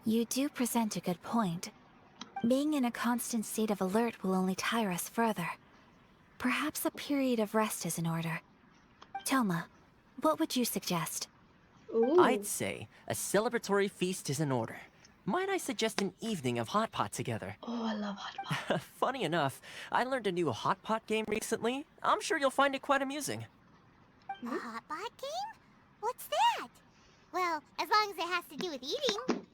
You do present a good point. Being in a constant state of alert will only tire us further. Perhaps a period of rest is in order. Toma, what would you suggest? I'd say a celebratory feast is in order. Might I suggest an evening of hot pot together? Oh, I love hot pot. Funny enough, I learned a new hot pot game recently. I'm sure you'll find it quite amusing. A hot pot game? What's that? Well, as long as it has to do with eating.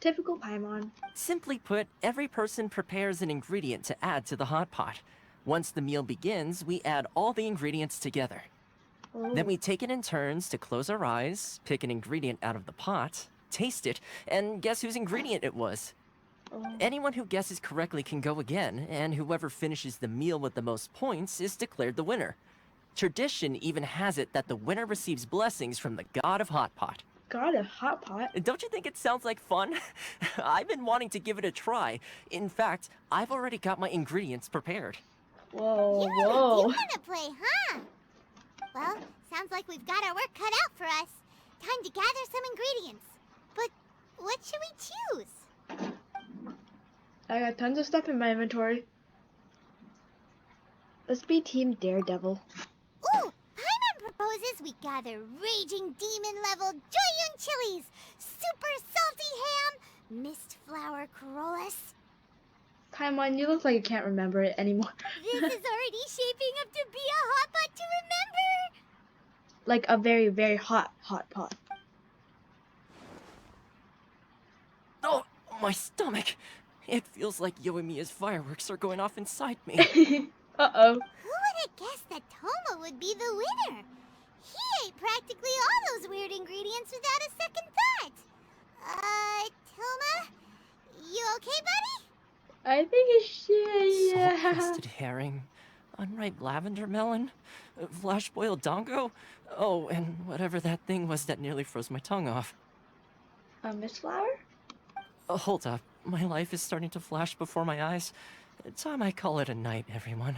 Typical Paimon. Simply put, every person prepares an ingredient to add to the hot pot. Once the meal begins, we add all the ingredients together. Then we take it in turns to close our eyes, pick an ingredient out of the pot, taste it, and guess whose ingredient it was. Anyone who guesses correctly can go again, and whoever finishes the meal with the most points is declared the winner. Tradition even has it that the winner receives blessings from the god of hot pot. God of hot pot? Don't you think it sounds like fun? I've been wanting to give it a try. In fact, I've already got my ingredients prepared. Whoa, You really do want to play, huh? Well, sounds like we've got our work cut out for us. Time to gather some ingredients. But what should we choose? I got tons of stuff in my inventory. Let's be Team Daredevil. Ooh! Paimon proposes we gather raging demon-level Joyun chilies, super salty ham, mist flower corollas. Paimon, you look like you can't remember it anymore. This is already shaping up to be a hot pot to remember! Like a very, very hot pot. Oh, my stomach! It feels like Yoimiya's fireworks are going off inside me. Uh-oh. Who would have guessed that Toma would be the winner? He ate practically all those weird ingredients without a second thought. Toma? You okay, buddy? I think it's Salt-crusted herring, unripe lavender melon, flash-boiled dongo. Oh, and whatever that thing was that nearly froze my tongue off. A mist flower? Hold up. My life is starting to flash before my eyes. Time I call it a night, everyone.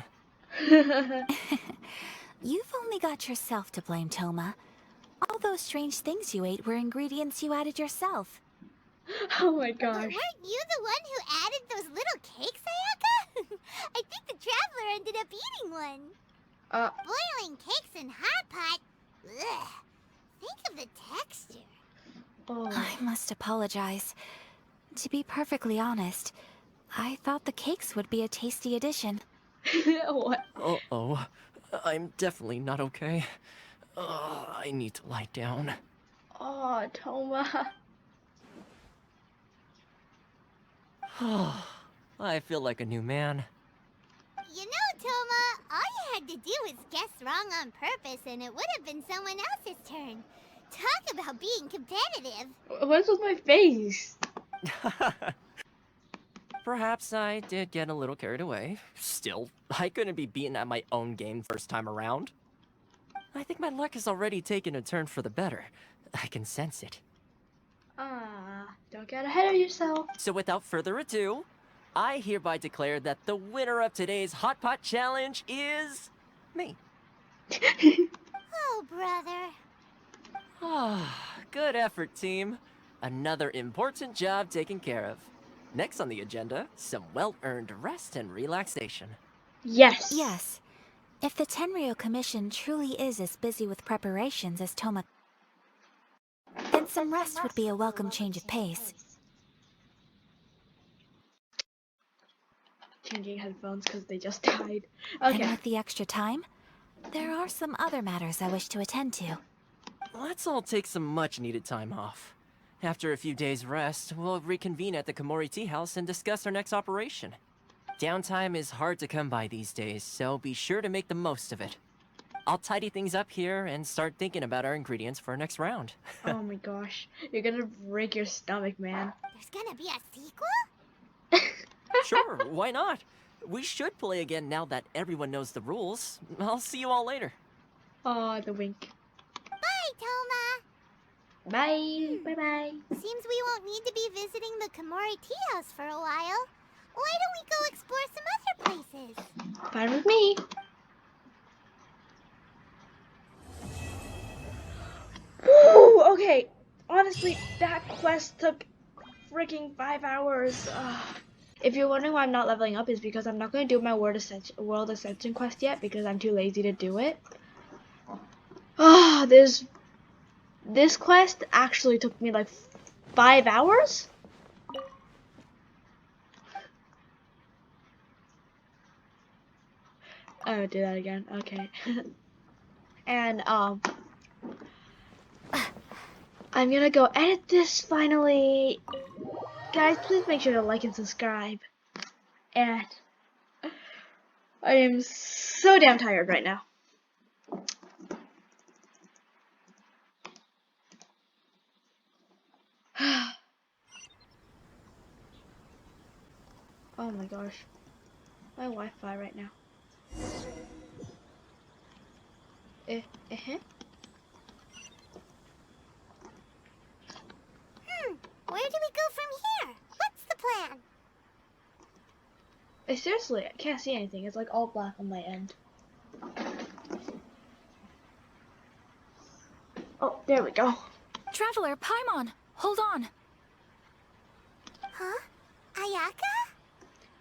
You've only got yourself to blame, Toma. All those strange things you ate were ingredients you added yourself. Oh my But gosh. weren't you the one who added those little cakes, Ayaka? I think the traveler ended up eating one. Boiling cakes in hot pot? Ugh. Think of the texture. I must apologize. To be perfectly honest, I thought the cakes would be a tasty addition. What? Uh-oh. I'm definitely not okay. I need to lie down. Oh, Toma. I feel like a new man. You know, Toma, all you had to do was guess wrong on purpose and it would have been someone else's turn. Talk about being competitive. What's with my face? Perhaps I did get a little carried away. Still, I couldn't be beaten at my own game first time around. I think my luck has already taken a turn for the better. I can sense it. Don't get ahead of yourself. So without further ado, I hereby declare that the winner of today's Hot Pot Challenge is... me. Oh, brother. Good effort, team. Another important job taken care of. Next on the agenda, some well-earned rest and relaxation. Yes. Yes. If the Tenryo Commission truly is as busy with preparations as Toma, then some rest would be a welcome change of pace. Changing headphones because they just died. Okay. And with the extra time, there are some other matters I wish to attend to. Let's all take some much-needed time off. After a few days' rest, we'll reconvene at the Komori Tea House and discuss our next operation. Downtime is hard to come by these days, so be sure to make the most of it. I'll tidy things up here and start thinking about our ingredients for our next round. Oh my gosh. You're gonna break your stomach, man. There's gonna be a sequel? Sure, why not? We should play again now that everyone knows the rules. I'll see you all later. Oh, the wink. Bye, Toma. Bye. Bye-bye. Seems we won't need to be visiting the Komori Tea House for a while. Why don't we go explore some other places? Fine with me. Woo! Okay. Honestly, that quest took freaking 5 hours. If you're wondering why I'm not leveling up, is because I'm not going to do my World Ascension quest yet because I'm too lazy to do it. This quest actually took me like 5 hours. Oh, do that again. Okay. And I'm gonna go edit this finally. Guys, please make sure to like and subscribe. And I am so damn tired right now. Oh my gosh. My Wi-Fi right now. Where do we go from here? What's the plan? Seriously, I can't see anything. It's like all black on my end. Oh, there we go. Traveler, Paimon, hold on. Huh? Ayaka?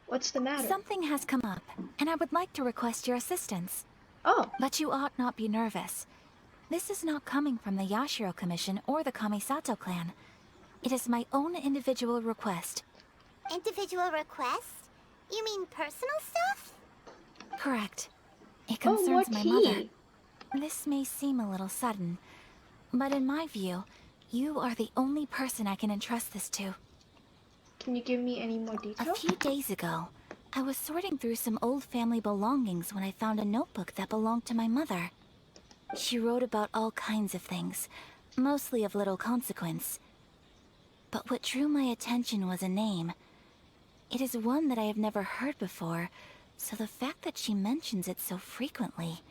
What's the matter? Something has come up, and I would like to request your assistance. Oh. But you ought not be nervous. This is not coming from the Yashiro Commission or the Kamisato clan. It is my own individual request. Individual request? You mean personal stuff? Correct. It concerns my tea. mother. This may seem a little sudden, but in my view, you are the only person I can entrust this to. Can you give me any more details? A few days ago, I was sorting through some old family belongings when I found a notebook that belonged to my mother. She wrote about all kinds of things, mostly of little consequence. But what drew my attention was a name. It is one that I have never heard before, so the fact that she mentions it so frequently,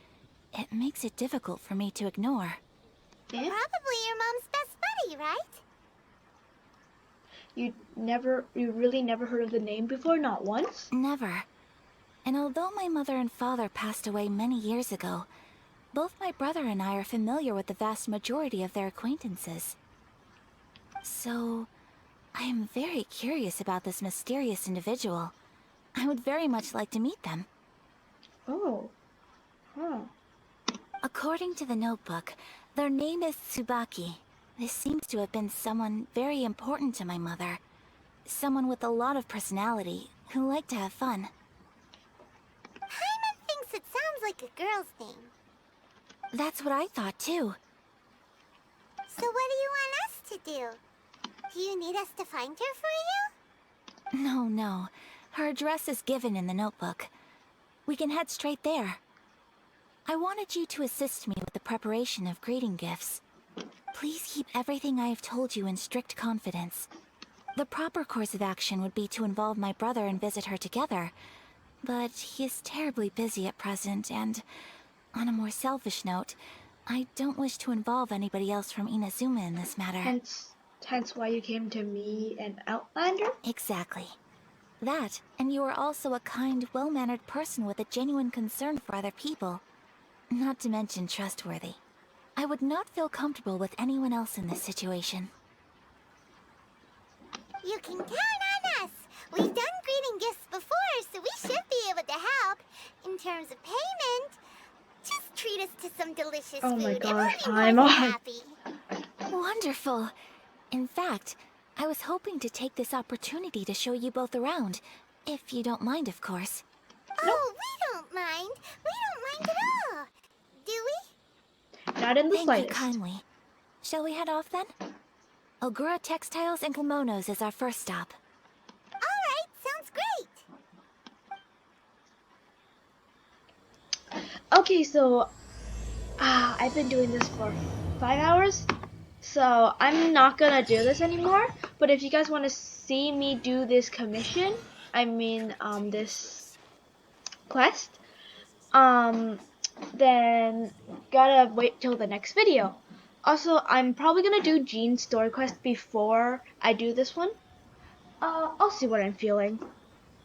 it makes it difficult for me to ignore. Probably your mom's best buddy, right? You really never heard of the name before? Not once? Never. And although my mother and father passed away many years ago, both my brother and I are familiar with the vast majority of their acquaintances. So, I am very curious about this mysterious individual. I would very much like to meet them. Oh. Huh. According to the notebook, their name is Tsubaki. This seems to have been someone very important to my mother. Someone with a lot of personality, who liked to have fun. Paimon thinks it sounds like a girl's name. That's what I thought too. So what do you want us to do? Do you need us to find her for you? No. Her address is given in the notebook. We can head straight there. I wanted you to assist me with the preparation of greeting gifts. Please keep everything I have told you in strict confidence. The proper course of action would be to involve my brother and visit her together, but he is terribly busy at present, and on a more selfish note, I don't wish to involve anybody else from Inazuma in this matter. Hence why you came to me, an Outlander? Exactly. That, and you are also a kind, well-mannered person with a genuine concern for other people. Not to mention trustworthy. I would not feel comfortable with anyone else in this situation. You can count on us. We've done greeting gifts before, so we should be able to help. In terms of payment, just treat us to some delicious Oh food my gosh, and we'll be more than Paimon. happy. Wonderful! In fact, I was hoping to take this opportunity to show you both around. If you don't mind, of course. Oh, we don't mind. We don't mind at all. Do we? Not in the Thank slightest. you kindly. Shall we head off then? Ogura Textiles and Kimonos is our first stop. Alright, sounds great. Okay, so I've been doing this for 5 hours, so I'm not gonna do this anymore. But if you guys want to see me do this commission, this quest, then gotta wait till the next video. Also, I'm probably gonna do Jean's story quest before I do this one. I'll see what I'm feeling.